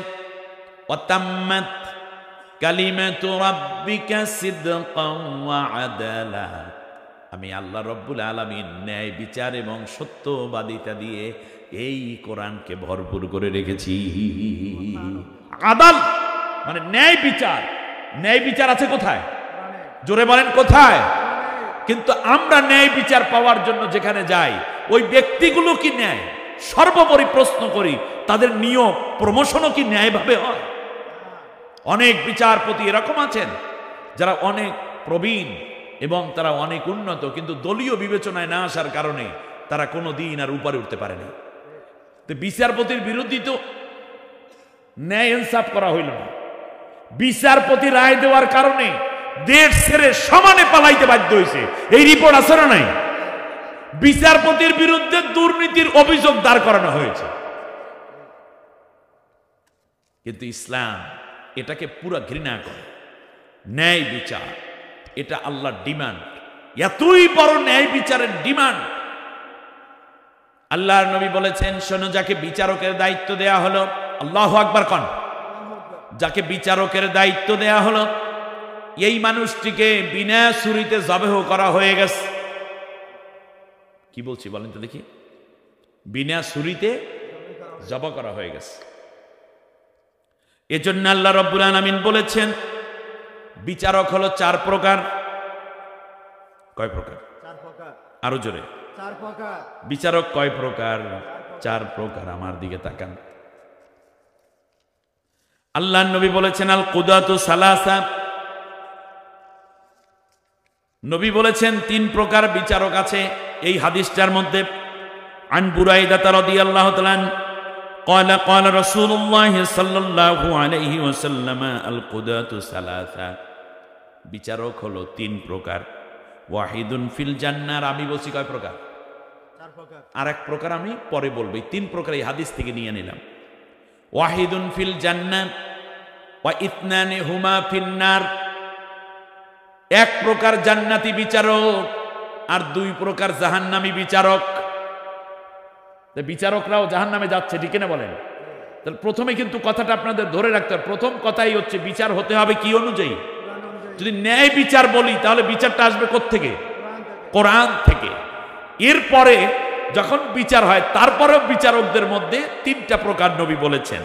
ওয়াতাম্মাত কালিমাতু রাব্বিকা সিদকান ওয়া আদালা। আমি আল্লাহ রাব্বুল আলামিন ন্যায় বিচার এবং সত্যবাদিতা দিয়ে এই কোরআনকে ভরপুর করে রেখেছি। আদাল মানে ন্যায় বিচার। ন্যায় বিচার আছে কোথায়? জোরে বলেন কোথায়? কিন্তু আমরা ন্যায় বিচার পাওয়ার জন্য যেখানে যাই, ওই ব্যক্তিগুলো কি ন্যায়? সর্বোপরি প্রশ্ন করি, তাদের নিয়োগ প্রমোশনও কি ন্যায়ভাবে হয়? অনেক বিচারপতি এরকম আছেন যারা অনেক প্রবীণ এবং তারা অনেক উন্নত, কিন্তু দলীয় বিবেচনায় না আসার কারণে তারা কোনো দিন আর উপরে উঠতে পারেনি। তো বিচারপতির বিরুদ্ধে তো ন্যায় ইনসাফ করা হইল না। বিচারপতি রায় দেওয়ার কারণে দেশ ছেড়ে সমানে পালাইতে বাধ্য হয়েছে। এই রিপোর্ট আছে না নাই? বিচারপতির বিরুদ্ধে দুর্নীতির অভিযোগ দাঁড় করানো হয়েছে। কিন্তু ইসলাম এটাকে পুরো ঘৃণা করে। ন্যায় বিচার এটা আল্লাহর ডিমান্ড। এতই বড় ন্যায় বিচারের ডিমান্ড, আল্লাহর নবী বলেছেন, শোনো, যাকে বিচারকের দায়িত্ব দেয়া হলো, আল্লাহু আকবার কন, যাকে বিচারকের দায়িত্ব দেয়া হলো, এই মানুষটিকে বিনা ছুরিতে জবেহ করা হয়ে গেছে। কি বলছি বলেন তো দেখি? বিনা ছুরিতে জবাহ করা হয়ে গেছে। এজন্য আল্লাহ রাব্বুল আলামিন বলেছেন, বিচারক হলো 4 প্রকার। কয় প্রকার? 4 প্রকার। আরো জোরে। 4 প্রকার। বিচারক কয় প্রকার? 4 প্রকার। আমার দিকে তাকান। আল্লাহর নবী বলেছেন, আল কুদাতু সালাসা। নবী বলেছেন 3 প্রকার বিচারক আছে এই হাদিসটার মধ্যে। আন বুরাইদা রাদিয়াল্লাহু তাআলা قال قال رسول الله صلى الله عليه وسلم القضاة ثلاثة। বিচারক হলো 3 প্রকার। ওয়াহিদুন ফিল জান্নাহ। আমি বলছি কয় প্রকার? 4 প্রকার। আর এক প্রকার আমি পরে বলবো। 3 প্রকার এই হাদিস থেকে নিয়ে নিলাম। ওয়াহিদুন ফিল জান্নাহ, ওয়া ইতনানি হুমা ফিন্নার, এক প্রকার জান্নাতি বিচারক আর দুই প্রকার জাহান্নামী বিচারক। বিচারকরাও জাহান্নামে যাচ্ছে, ঠিক না বলেন? তাহলে প্রথমে কিন্তু কথাটা আপনাদের ধরে রাখতে হবে, প্রথম কথাই হচ্ছে বিচার হতে হবে কি অনুযায়ী? যদি ন্যায় বিচার বলি তাহলে বিচারটা আসবে কোত্থেকে? কোরআন থেকে। এরপরে যখন বিচার হয় তারপরেও বিচারকদের মধ্যে তিনটা প্রকার নবী বলেছেন।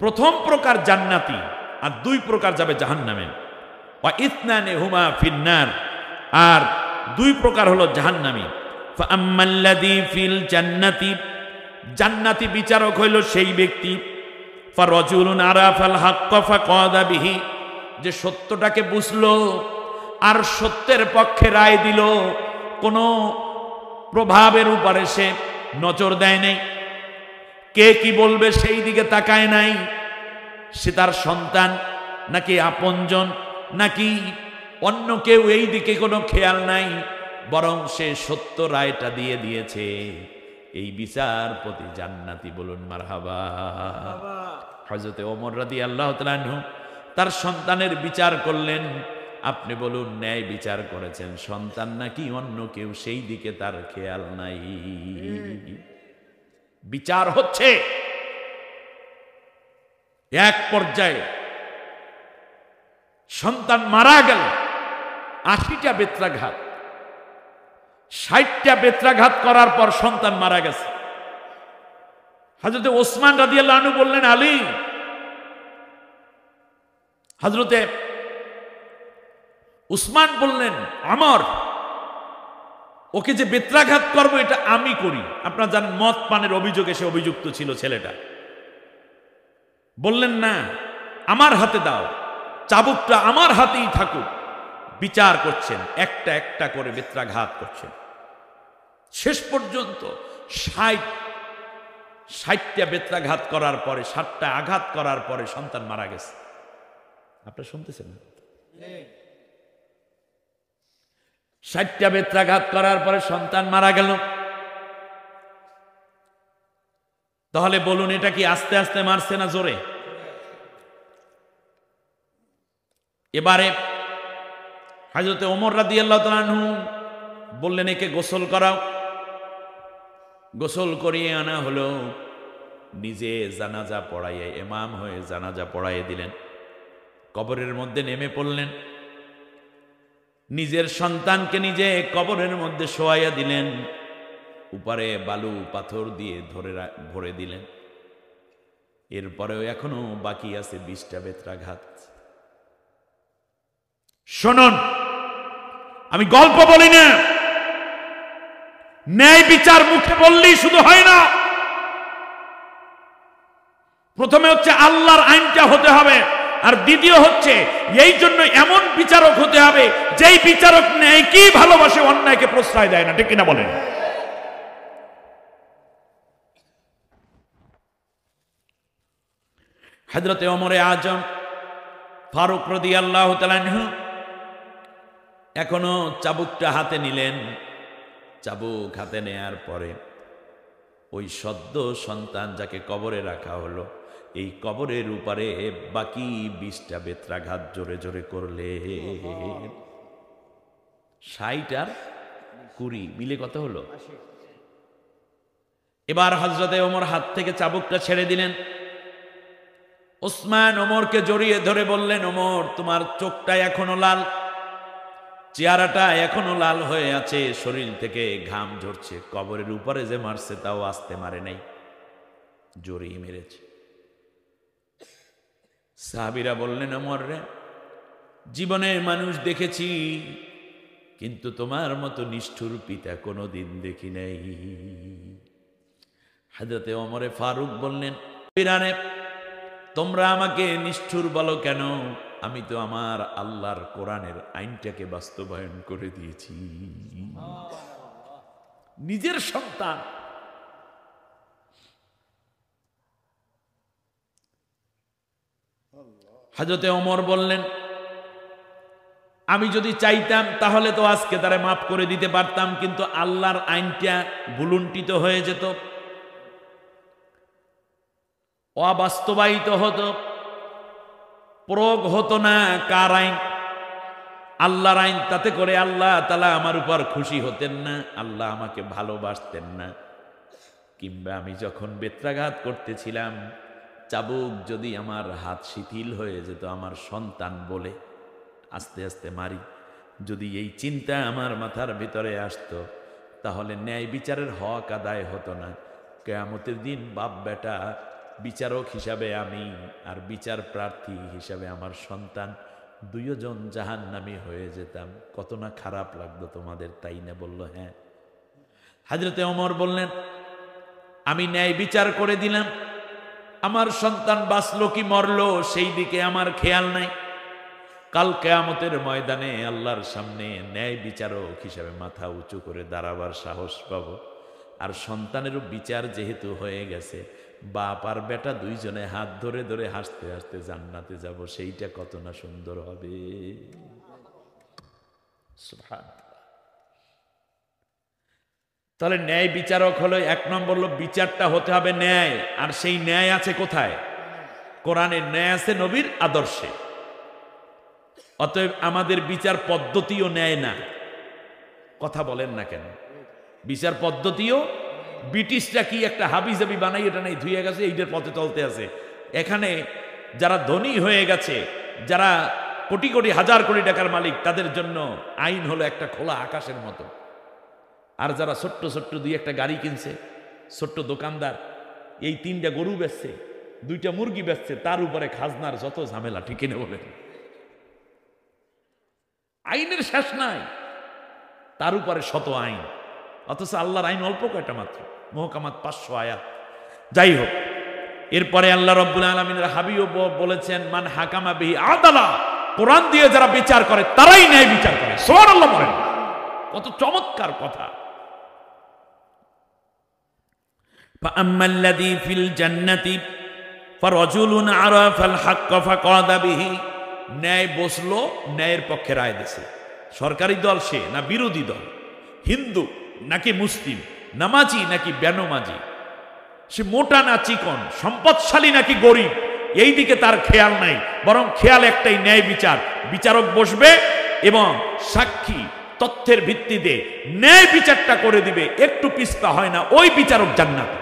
প্রথম প্রকার জান্নাতি আর দুই প্রকার যাবে জাহান্নামে। ওয়া ইতনানি হুমা ফিন্নার, আর দুই প্রকার হলো জাহান্নামী। ফাআম্মাল্লাযী ফিল জান্নাতি, জান্নাতি বিচারক হইল সেই ব্যক্তি, ফারাজুলুন আরাফাল হাক্কা ফাকাদা বিহি, যে সত্যটাকে বুঝলো আর সত্যের পক্ষে রায় দিল, কোনো প্রভাবের উপরে সে নজর দেয় নাই, কে কি বলবে সেই দিকে তাকায় নাই, সে তার সন্তান নাকি আপনজন নাকি অন্য কেউ এই দিকে কোনো খেয়াল নাই, বরং সে সত্য রায়টা দিয়ে দিয়েছে। এই বিচারপতি জান্নাতি, বলুন মারহাবা। হযরত ওমর রাদিয়াল্লাহু তাআলা আনহু তার সন্তানের বিচার করলেন, আপনি বলুন ন্যায় বিচার করেছেন, সন্তান নাকি অন্য কেউ সেই দিকে তার খেয়াল নাই। বিচার হচ্ছে এক পর্যায়ে সন্তান মারা গেল, ৮০টা বেত্রাঘাত, ৬০টা বেত্রাঘাত করার পর সন্তান মারা গেছে। হযরতে ওসমান রাদিয়াল্লাহু আনহু বললেন আলী, হযরতে উসমান বললেন আমর, ওকে যে বেত্রাঘাত করবো এটা আমি করি। আপনারা জানেন মদ পানের অভিযোগে সে অভিযুক্ত ছিল ছেলেটা। বললেন না, আমার হাতে দাও, চাবুকটা আমার হাতেই থাকুক। বিচার করছেন, একটা একটা করে বেত্রাঘাত করছেন। শেষ পর্যন্ত ৬০টা বেত্রাঘাত করার পরে, ৬০টা আঘাত করার পরে সন্তান মারা গেছে। আপনারা শুনতেছেন না? ৬০টা বেত্রাঘাত করার পরে সন্তান মারা গেল। তাহলে বলুন এটা কি আস্তে আস্তে মারছে না জোরে? এবারে হযরত ওমর রাদিয়াল্লাহু তাআলা আনহু বললেন একে গোসল করাও। গোসল করিয়ে আনা হলো, নিজে জানাজা পড়াইয়ে ইমাম হয়ে জানাজা পড়াইয়ে দিলেন। কবরের মধ্যে নেমে পড়লেন, নিজের সন্তানকে নিজে কবরের মধ্যে শোয়াইয়া দিলেন, উপরে বালু পাথর দিয়ে ভরে দিলেন। এরপরেও এখনো বাকি আছে ২০টা বেত্রাঘাত। শুনুন, আমি গল্প বলি না, ন্যায় বিচার মুখে বললেই শুধু হয় না, প্রথমে হচ্ছে আল্লাহর আইনটা হতে হবে, আর দ্বিতীয় হচ্ছে এই জন্য এমন বিচারক হতে হবে যেই বিচারক ন্যায়কেই ভালোবাসে, অন্যায়কে প্রশ্রয় দেয় না, ঠিক কিনা বলেন? হযরতে ওমরে আজম ফারুক রাদিয়াল্লাহু তাআলা আনহু এখনো চাবুকটা হাতে নিলেন। চাবুক হাতে নেয়ার পরে ওই সদ্য সন্তান যাকে কবরে রাখা হলো, এই কবরের উপরে বাকি ২০টা বেত্রাঘাত জোরে জোরে করলে ৬০ আর ২০ মিলে কত হলো? এবার হযরতে ওমর হাত থেকে চাবুকটা ছেড়ে দিলেন। ওসমান ওমরকে জড়িয়ে ধরে বললেন, ওমর তোমার চোখটা এখনো লাল, চেহারাটা এখনো লাল হয়ে আছে, শরীর থেকে ঘাম ঝরছে। কবরের উপরে যে মারছে তাও আস্তে মারে নাই, জোরেই মেরেছে। সাহাবীরা বললেন, ওমর রে, জীবনে মানুষ দেখেছি কিন্তু তোমার মতো নিষ্ঠুর পিতা কোনোদিন দেখি নাই। হযরতে ওমরে ফারুক বললেন, তোমরা আমাকে নিষ্ঠুর বলো কেন? আমি তো আমার আল্লাহর কোরআনের আইনটাকে বাস্তবায়ন করে দিয়েছি। নিজের সন্তান হযরতে ওমর বললেন, আমি যদি চাইতাম তাহলে তো আজকে তারে মাফ করে দিতে পারতাম, কিন্তু আল্লাহর আইনটা ভুলুণ্ঠিত হয়ে যেত, অবাস্তবায়িত হতো। প্রয়োগ হতো না কার আইন? আল্লাহর আইন। তাতে করে আল্লাহ তাআলা আমার উপর খুশি হতেন না, আল্লাহ আমাকে ভালোবাসতেন না। কিংবা আমি যখন বেত্রাঘাত করতেছিলাম, চাবুক যদি আমার হাত শিথিল হয়ে যেত আমার সন্তান বলে আস্তে আস্তে মারি, যদি এই চিন্তা আমার মাথার ভিতরে আসতো, তাহলে ন্যায় বিচারের হক আদায় হতো না। কিয়ামতের দিন বাপ বেটা বিচারক হিসাবে আমি আর বিচার প্রার্থী হিসাবে আমার সন্তান, দুইজন জাহান্নামী হয়ে যেতাম। কত না খারাপ লাগতো তোমাদের, তাই না? বলল হ্যাঁ। হযরতে ওমর বললেন, আমি ন্যায় বিচার করে দিলাম, আমার সন্তান বাঁচলো কি মরলো সেই দিকে আমার খেয়াল নাই। কাল কিয়ামতের ময়দানে আল্লাহর সামনে ন্যায় বিচারক হিসাবে মাথা উঁচু করে দাঁড়াবার সাহস পাবো। আর সন্তানেরও বিচার যেহেতু হয়ে গেছে, বাপ আর বেটা দুইজনে হাত ধরে ধরে হাসতে হাসতে জান্নাতে যাব, সেইটা কত না সুন্দর হবে। সুবহানাল্লাহ। তাহলে ন্যায় বিচারক হলো এক নম্বর, হলো বিচারটা হতে হবে ন্যায়। আর সেই ন্যায় আছে কোথায়? কোরআনের ন্যায় আছে নবীর আদর্শে। অতএব আমাদের বিচার পদ্ধতিও ন্যায় না। কথা বলেন না কেন? বিচার পদ্ধতিও, ব্রিটিশরা কি একটা হাবিজাবি বানাই এটা নেই, ধুয়ে গেছে, এইটার পথে চলতে আছে। এখানে যারা ধনী হয়ে গেছে, যারা কোটি কোটি হাজার কোটি টাকার মালিক, তাদের জন্য আইন হলো একটা খোলা আকাশের মতো। আর যারা ছোট্ট ছোট্ট দুই একটা গাড়ি কিনছে, ছোট্ট দোকানদার এই 3টা গরু বেচছে, 2টা মুরগি বেচছে, তার উপরে খাজনার যত ঝামেলা, ঠিক কিনা বলেন? আইনের শেষ নাই, তার উপরে শত আইন। অথচ আল্লাহর আইন অল্প কয়টা মাত্র, মুহকামাত 500 আয়াত। যাই হোক, এরপরে আল্লাহ রাব্বুল আলামিনের হাবিব বলেছেন, মান হাকামা বিহি আদালা, কোরআন দিয়ে যারা বিচার করে তারাই ন্যায় বিচার করে। সুবহানাল্লাহ বলেন। কত চমৎকার কথা। ফাআম্মাল্লাযী ফিল জান্নাতি ফারাজুলুন আরাফাল হাক্ক ফাকাদা বিহি, ন্যায় বসলো, ন্যায়ের পক্ষে রায় দিয়েছে। সরকারি দল সে না বিরোধী দল, হিন্দু নাকি মুসলিম, নামাজি নাকি বেনমাজি, সে মোটা না চিকন, সম্পদশালী নাকি গরিব, এই দিকে তার খেয়াল নাই। বরং খেয়াল একটাই, ন্যায় বিচার। বিচারক বসবে এবং সাক্ষী তথ্যের ভিত্তিতে ন্যায় বিচারটা করে দিবে, একটু পিছপা হয় না, ওই বিচারক জান্নাত।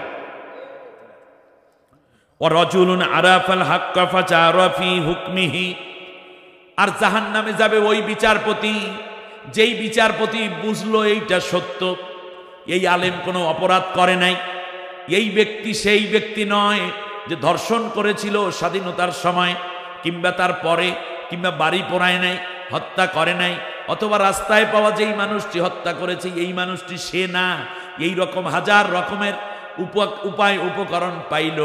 ওয়ারাজুলুন আরাফাল হাক্কা ফাজারা ফি হুকমিহি, আর জাহান্নামে যাবে ওই বিচারপতি, যেই বিচারপতি বুঝলো এইটা সত্য, এই আলেম কোনো অপরাধ করে নাই, এই ব্যক্তি সেই ব্যক্তি নয় যে ধর্ষণ করেছিল স্বাধীনতার সময়, কিংবা তার পরে, কিংবা বাড়ি পোড়ায় নাই, হত্যা করে নাই, অথবা রাস্তায় পাওয়া যেই মানুষটি হত্যা করেছে এই মানুষটি সে না। এই রকম হাজার রকমের উপায় উপকরণ পাইল,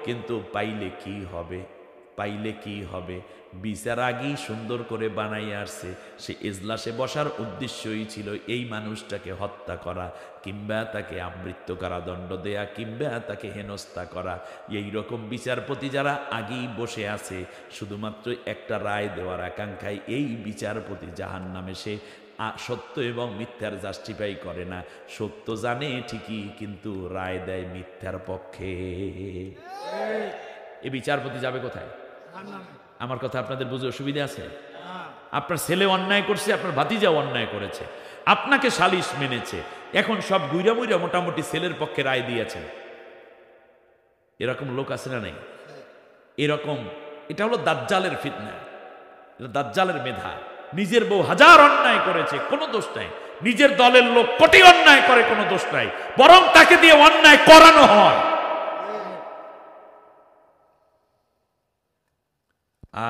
কিন্তু পাইলে কি হবে? পাইলে কি হবে? বিচার আগেই সুন্দর করে বানাইয়া আসছে। সে এজলাসে বসার উদ্দেশ্যই ছিল এই মানুষটাকে হত্যা করা, কিংবা তাকে আমৃত্যু কারাদণ্ড দেয়া, কিংবা তাকে হেনস্থা করা। এই রকম বিচারপতি যারা আগেই বসে আছে শুধুমাত্র একটা রায় দেওয়ার আকাঙ্ক্ষায়, এই বিচারপতি জাহান্নামে সে সত্য এবং মিথ্যার জাস্টিফাই করে না। সত্য জানে ঠিকই, কিন্তু রায় দেয় মিথ্যার পক্ষে। এই বিচারপতি যাবে কোথায়? আমার কথা আপনাদের বুঝে অসুবিধা আছে? আপনার ছেলে অন্যায় করছে, আপনার ভাতিজাও অন্যায় করেছে, আপনাকে সালিশ মেনেছে, এখন সব গুইরা মুইরা মোটামুটি ছেলের পক্ষে রায় দিয়েছেন। এরকম লোক আছে না নাই? এরকম, এটা হলো দাজ্জালের ফিতনা, দাজ্জালের মেধা। নিজের বউ হাজার অন্যায় করেছে, কোনো দোষ নাই। নিজের দলের লোক কোটি অন্যায় করে, কোনো দোষ নাই, বরং তাকে দিয়ে অন্যায় করানো হয়।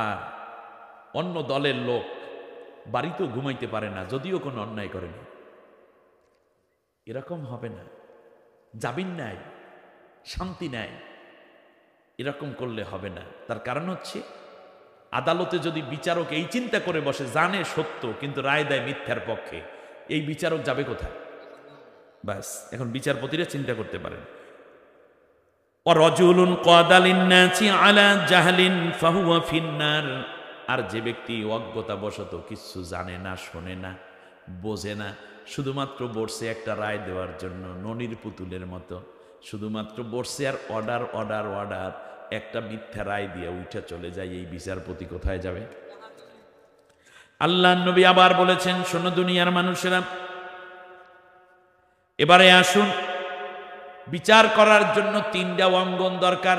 আর অন্য দলের লোক বাড়িতেও ঘুমাইতে পারে না যদিও কোনো অন্যায় করেনি। এরকম হবে না। জামিন নাই, শান্তি নাই, এরকম করলে হবে না। তার কারণ হচ্ছে, আদালতে যদি বিচারক এই চিন্তা করে বসে, জানে সত্য কিন্তু রায় দেয় মিথ্যার পক্ষে, এই বিচারক যাবে কোথায়? ব্যাস, এখন বিচারপতিরা চিন্তা করতে পারেন। ওয়ারাজুলুন ক্বাদা লিন-নাসি আলা জাহলিন ফাহুয়া ফিন-নার, আর যে ব্যক্তি অজ্ঞতাবশত কিছু জানে না, শোনে না, বোঝে না, শুধুমাত্র বসে একটা রায় দেওয়ার জন্য ননির পুতুলের মতো শুধুমাত্র বসে আর অর্ডার অর্ডার অর্ডার, একটা মিথ্যা রায় দিয়ে উঠে চলে যায়, এই বিচারপতি কোথায় যাবে? আল্লাহ নবী আবার বলেছেন, শোনো দুনিয়ার মানুষেরা, এবারে আসুন, বিচার করার জন্য 3টা অঙ্গন দরকার।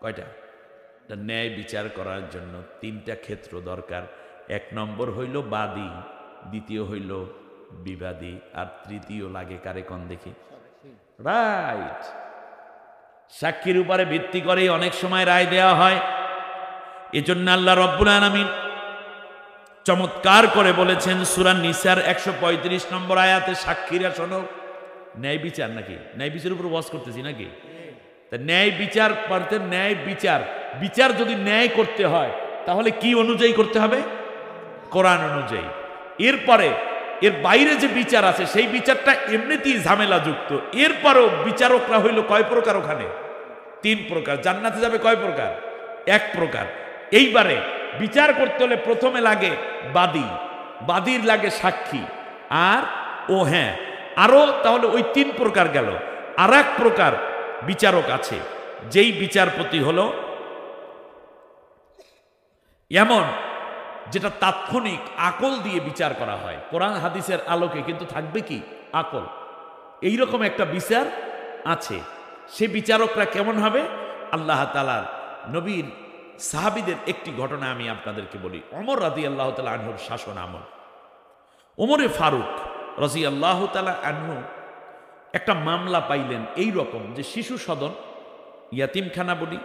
কয়টা? ন্যায় বিচার করার জন্য 3টা ক্ষেত্র দরকার। 1 নম্বর হইল বাদী, দ্বিতীয় হইল বিবাদী, আর তৃতীয় লাগে কারে কোন দেখি? রাইট। সাক্ষীর উপরে ভিত্তি করে অনেক সময় রায় দেওয়া হয়। এজন্য আল্লাহ রব্বুল আলামিন চমৎকার করে বলেছেন সূরা নিসার 135 নম্বর আয়াতে, সাক্ষীরা শোনো। ন্যায় বিচার নাকি? ন্যায় বিচারের উপর ওয়াজ করতেছি নাকি? তা ন্যায় বিচার করতে, ন্যায় বিচার, বিচার যদি ন্যায় করতে হয় তাহলে কি অনুযায়ী করতে হবে? কোরআন অনুযায়ী। এরপরে এর বাইরে যে বিচার আছে সেই বিচারটা এমনিতেই ঝামেলাযুক্ত। এরপরও বিচারকরা হইল কয় প্রকার? ওখানে 3 প্রকার। জান্নাতে যাবে কয় প্রকার? 1 প্রকার। এইবারে বিচার করতে হলে প্রথমে লাগে বাদী, বাদীর লাগে সাক্ষী, আর হ্যাঁ আরো, তাহলে ওই 3 প্রকার গেল। আর 1 প্রকার বিচারক আছে, যেই বিচারপতি হলো এমন যেটা তাৎক্ষণিক আকল দিয়ে বিচার করা হয়, কোরআন হাদিসের আলোকে, কিন্তু থাকবে কি? আকল। এইরকম একটা বিচার আছে। সে বিচারকরা কেমন হবে? আল্লাহ তাআলার নবীর সাহাবীদের একটি ঘটনা আমি আপনাদেরকে বলি। ওমর রাদিয়াল্লাহু তাআলা আনহুর শাসন আমল। ওমরে ফারুক রাদিয়াল্লাহু তাআলা আনহু একটা মামলা পাইলেন এই রকম, যে শিশু সদন, ইয়াতিমখানা বলি,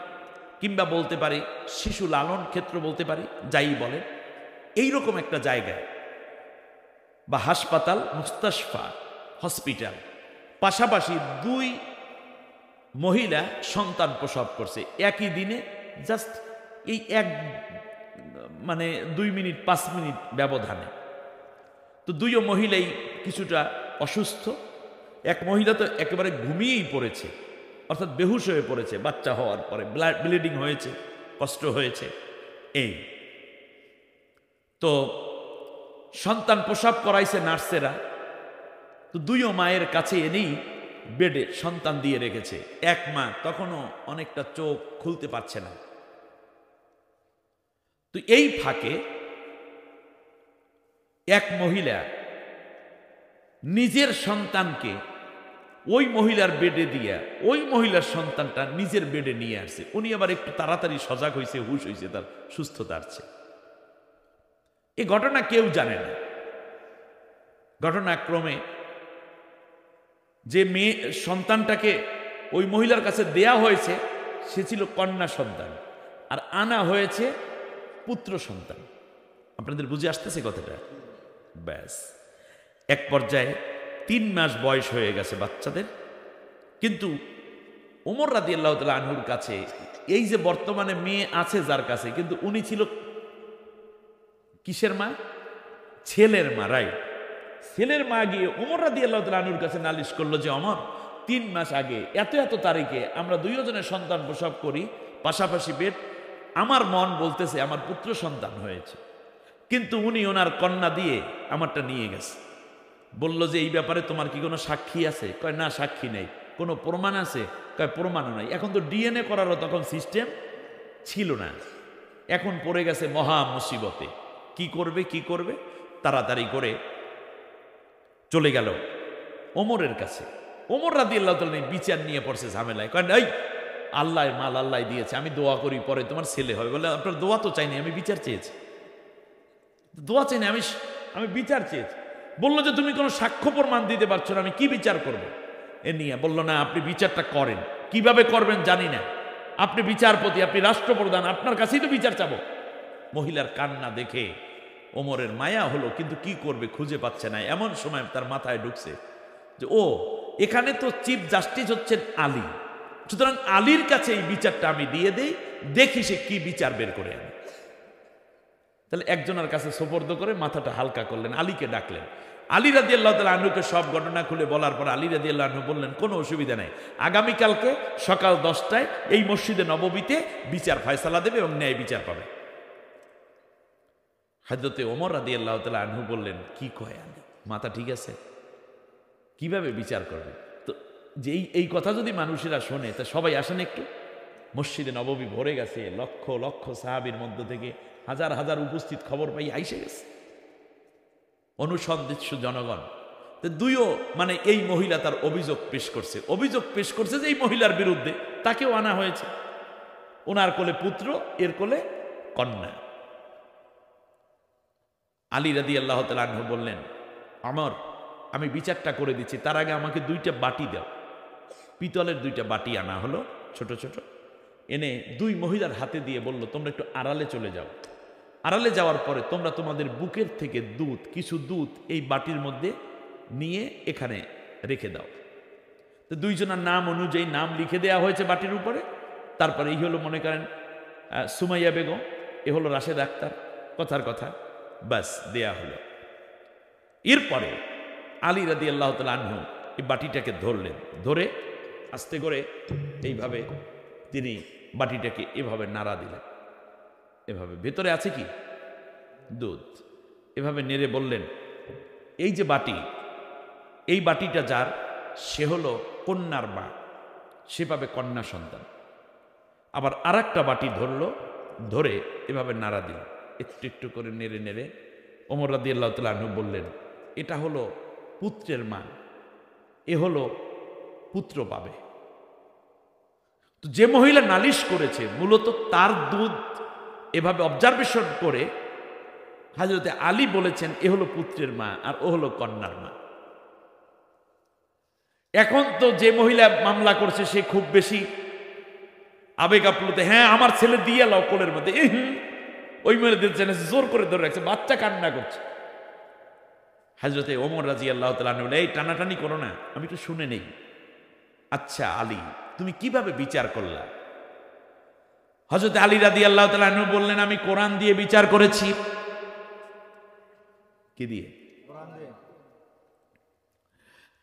কিংবা বলতে পারি শিশু লালন ক্ষেত্র বলতে পারি, যাই বলে, এইরকম একটা জায়গায় বা হাসপাতাল, মুস্তাশফা, হসপিটাল, পাশাপাশি 2 মহিলা সন্তান প্রসব করছে একই দিনে, জাস্ট এই 2 মিনিট 5 মিনিট ব্যবধানে। তো 2 মহিলাই কিছুটা অসুস্থ। এক মহিলা তো একেবারে ঘুমিয়েই পড়েছে, অর্থাৎ বেহুশ হয়ে পড়েছে বাচ্চা হওয়ার পরে, ব্লিডিং হয়েছে, কষ্ট হয়েছে। এই তো সন্তান প্রসব করাইছে নার্সেরা, তো 2 মায়ের কাছে এনেই বেডে সন্তান দিয়ে রেখেছে। এক মা তখনও অনেকটা চোখ খুলতে পারছে না। তো এই ফাঁকে এক মহিলা নিজের সন্তানকে ওই মহিলার বেডে দিয়া ওই মহিলার সন্তানটা নিজের বেডে নিয়ে আসছে। উনি আবার একটু তাড়াতাড়ি সজাগ হয়েছে, হুশ হয়েছে, তার সুস্থতার চেয়ে। এই ঘটনা কেউ জানে না। ঘটনাক্রমে যে মেয়ে সন্তানটাকে ওই মহিলার কাছে দেয়া হয়েছে সে ছিল কন্যা সন্তান, আর আনা হয়েছে পুত্র সন্তান। আপনাদের বুঝে আসতেছে কথাটা? ব্যাস, এক পর্যায়ে 3 মাস বয়স হয়ে গেছে বাচ্চাদের। কিন্তু ওমর রাদিয়াল্লাহু তাআলা আনহুর কাছে এই যে বর্তমানে মেয়ে আছে যার কাছে, কিন্তু উনি ছিল কিসের মা? ছেলের মা। রাইট। ছেলের মা গিয়ে ওমর রাদিয়াল্লাহু তাআলা আনহুর কাছে নালিশ করলো যে ওমর, 3 মাস আগে এত এত তারিখে আমরা 2 জনের সন্তান প্রসব করি, পাশাপাশি বেড, আমার মন বলতেছে আমার পুত্র সন্তান হয়েছে, কিন্তু উনি ওনার কন্যা দিয়ে আমারটা নিয়ে গেছে। বলল যে এই ব্যাপারে তোমার কি কোনো সাক্ষী আছে? কয় না, সাক্ষী নেই। কোনো প্রমাণ আছে? কয় প্রমাণও নাই। এখন তো ডিএনএ করারও তখন সিস্টেম ছিল না। এখন পড়ে গেছে মহা মুসিবতে। কি করবে? তাড়াতাড়ি করে চলে গেল ওমরের কাছে। ওমর রাদিয়াল্লাহু তাআলা বিচার নিয়ে পড়ছে ঝামেলায়। কয় এই আল্লাহ মাল আল্লাহ দিয়েছে, আমি দোয়া করি পরে তোমার ছেলে হবে। বলে আপনার দোয়া তো চাইনি, আমি বিচার চেয়েছি। দোয়া চাইনি, আমি বিচার চেয়েছি। বললো যে তুমি কোনো সাক্ষ্য প্রমাণ দিতে পারছো না, আমি কি বিচার করব? এ নিয়ে বললো না, আপনি বিচারটা করেন। কিভাবে করবেন জানি না, আপনি বিচারপতি, আপনি রাষ্ট্রপ্রধান, আপনার কাছেই তো বিচার চাবো। মহিলার কান্না দেখে ওমরের মায়া হলো, কিন্তু কি করবে খুঁজে পাচ্ছে না। এমন সময় তার মাথায় ঢুকছে যে এখানে তো চিফ জাস্টিস হচ্ছেন আলী, সুতরাং আলীর কাছে এই বিচারটা আমি দিয়ে দেই, দেখি সে কি বিচার বের করে আনে। তাহলে একজনের কাছে সোপর্দ করে মাথাটা হালকা করলেন, আলীকে ডাকলেন। আলী রাদিয়াল্লাহু তাআলা আনহুকে সব ঘটনা খুলে বলার পর আলী রাদিয়াল্লাহু আনহু বললেন, কোনো অসুবিধা নাই, আগামীকালকে সকাল 10টায় এই মসজিদে নববীতে বিচার ফয়সালা দেবে এবং ন্যায় বিচার পাবে। হযরতে ওমর রাদিয়াল্লাহু তাআলা আনহু বললেন, কি কয় আলী, মাথা ঠিক আছে? কিভাবে বিচার করবে? তো যে এই কথা যদি মানুষেরা শোনে তা সবাই আসেন একটু, মসজিদে নববী ভরে গেছে, লক্ষ লক্ষ সাহাবীর মধ্য থেকে হাজার হাজার উপস্থিত খবর পাই আইসে গেছে অনুসন্ধিৎসু জনগণ। তো দুইও মানে এই মহিলা তার অভিযোগ পেশ করছে যে এই মহিলার বিরুদ্ধে তাকেও আনা হয়েছে। ওনার কোলে পুত্র, এর কোলে কন্যা। আলী রাদিয়াল্লাহু তাআলা আনহু বললেন, আমর আমি বিচারটা করে দিচ্ছি, তার আগে আমাকে 2টা বাটি দাও। পিতলের 2টা বাটি আনা হলো, ছোট ছোট, এনে 2 মহিলার হাতে দিয়ে বলল, তোমরা একটু আড়ালে চলে যাও। আড়ালে যাওয়ার পরে তোমরা তোমাদের বুকের থেকে দুধ, কিছু দুধ এই বাটির মধ্যে নিয়ে এখানে রেখে দাও। তো 2 জনের নাম অনুযায়ী নাম লিখে দেওয়া হয়েছে বাটির উপরে। তারপরে এই হলো মনে করেন সুমাইয়া বেগম, এ হলো রাশেদ আক্তার, কথার কথা, বাস দেয়া হলো। এরপরে আলী রাদিয়াল্লাহু তাআলা আনহু এই বাটিটাকে ধরলেন, ধরে আস্তে করে এইভাবে তিনি বাটিটাকে এভাবে নাড়া দিলেন, এভাবে ভেতরে আছে কি দুধ, এভাবে নেড়ে বললেন, এই যে বাটি, এই বাটিটা যার, সে হলো কন্যার মা, সে পাবে কন্যা সন্তান। আবার আরেকটা বাটি ধরলো, ধরে এভাবে নাড়া দিল, একটু একটু করে নেড়ে নেড়ে ওমর রাদিয়াল্লাহু তাআলা আনহু বললেন, এটা হলো পুত্রের মা, এ হলো পুত্র পাবে। তো যে মহিলা নালিশ করেছে মূলত তার দুধ এভাবে অবজারভেশন করে হযরতে আলী বলেছেন এ হলো পুত্রের মা আর ও হলো কন্যার মা। এখন তো যে মহিলা মামলা করছে সে খুব বেশি আবেগ আপ্লুত, হ্যাঁ আমার ছেলে দিয়ে লাও কোলের মধ্যে, ওই মহিলা দিচ্ছেন জোর করে ধরে রাখছে, বাচ্চা কান্না করছে। হযরতে ওমর রাদিয়াল্লাহু তাআলা আনহু বললেন, এই টানাটানি করো না, আমি একটু শুনে নেই। আচ্ছা আলী, তুমি কিভাবে বিচার করলা? হযরতে আলী রাদিয়াল্লাহু তাআলা আনহু বললেন, আমি কোরআন দিয়ে বিচার করেছি। কি দিয়ে? কোরআন দিয়ে।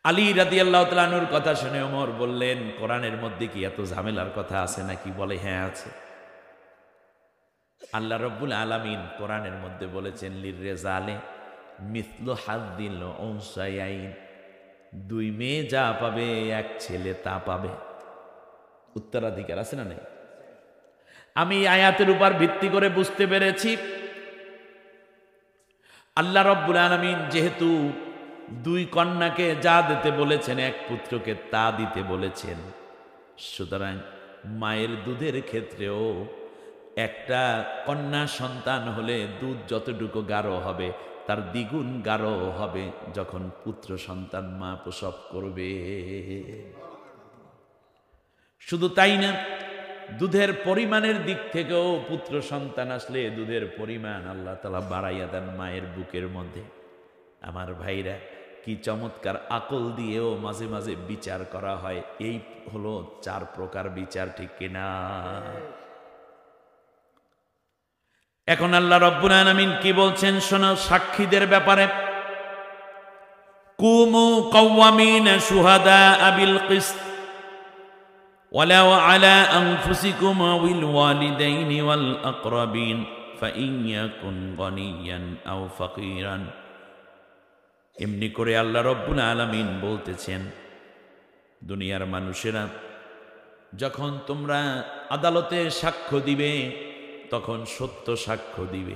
আলী রাদিয়াল্লাহু তাআলা আনহুর কথা শুনে ওমর বললেন, কোরআনের মধ্যে কি এত ঝামেলার কথা আছে নাকি? বলে, হ্যাঁ আছে। আল্লাহ রাব্বুল আলামিন কোরআনের মধ্যে বলেছেন, লিররিজালে মিসলু হাযযিল উনসায়াইন, 2 মেয়ে যা পাবে 1 ছেলে তা পাবে। উত্তরাধিকার আছে না নেই? আমি আয়াতের উপর ভিত্তি করে বুঝতে পেরেছি আল্লাহ রাব্বুল আলামিন যেহেতু 2 কন্যাকে যা দিতে বলেছেন, 1 পুত্রকে তা দিতে বলেছেন, সুতরাং মায়ের দুধের ক্ষেত্রেও একটা কন্যা সন্তান হলে দুধ যতটুকু গাঢ় হবে তার দ্বিগুণ গাঢ় হবে যখন পুত্র সন্তান মা প্রসব করবে। শুধু তাই না, দুধের পরিমাণের দিক থেকেও পুত্র সন্তান আসলে দুধের পরিমাণ আল্লাহ তাআলা বাড়াইয়া দেন মায়ের বুকের মধ্যে। আমার ভাইরা, কি চমৎকার আকল দিয়েও মাঝে মাঝে বিচার করা হয়। এই হলো 4 প্রকার বিচার, ঠিক কিনা? এখন আল্লাহ রাব্বুল আলামিন কি বলছেন শোনো সাক্ষীদের ব্যাপারে। কুমু কাওয়ামিনা শুহাদা বিল কিসত ওয়ালাউ আলা আনফুসিকুম ওয়াল ওয়ালিদাইনি ওয়াল আকরাবিন ফাইন ইয়াকুন গানিয়ান আও ফাকিরান। এমনি করে আল্লাহ রাব্বুল আলামিন বলতেছেন, দুনিয়ার মানুষেরা যখন তোমরা আদালতে সাক্ষ্য দিবে তখন সত্য সাক্ষ্য দিবে।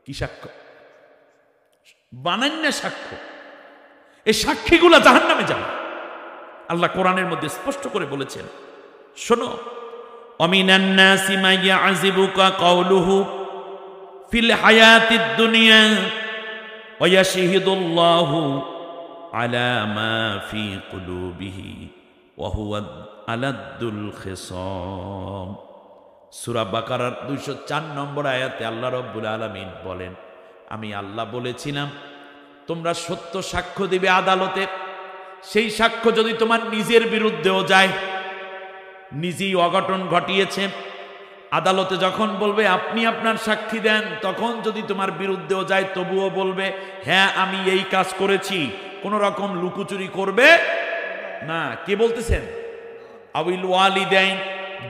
কি সাক্ষ্য? বানান্য সাক্ষ্য। এই সাক্ষীগুলা জাহান্নামে যাবে। আল্লাহ কোরআনের মধ্যে স্পষ্ট করে বলেছেন, শোনো, অমিনান নাসি মা ইয়াযিবুকা কাওলুহু ফিল হায়াতিদ দুনিয়া ওয়া ইয়াশহিদুল্লাহু আলা মা ফি কুলুবিহি ওয়া হুয়া আলাদ্দুল খিসাম। সূরা বাকারার 204 নম্বর আয়াতে আল্লাহ রাব্বুল আলামিন বলেন, আমি আল্লাহ বলেছিলাম তোমরা সত্য সাক্ষ্য দিবে আদালতে। সেই সাক্ষ্য যদি তোমার নিজের বিরুদ্ধেও যায়, নিজেই অঘটন ঘটিয়েছে, আদালতে যখন বলবে আপনি আপনার সাক্ষী দেন, তখন যদি তোমার বিরুদ্ধেও যায় তবুও বলবে হ্যাঁ আমি এই কাজ করেছি, কোন রকম লুকোচুরি করবে না। কে বলতেছেন? আউল ওয়ালিদাইন,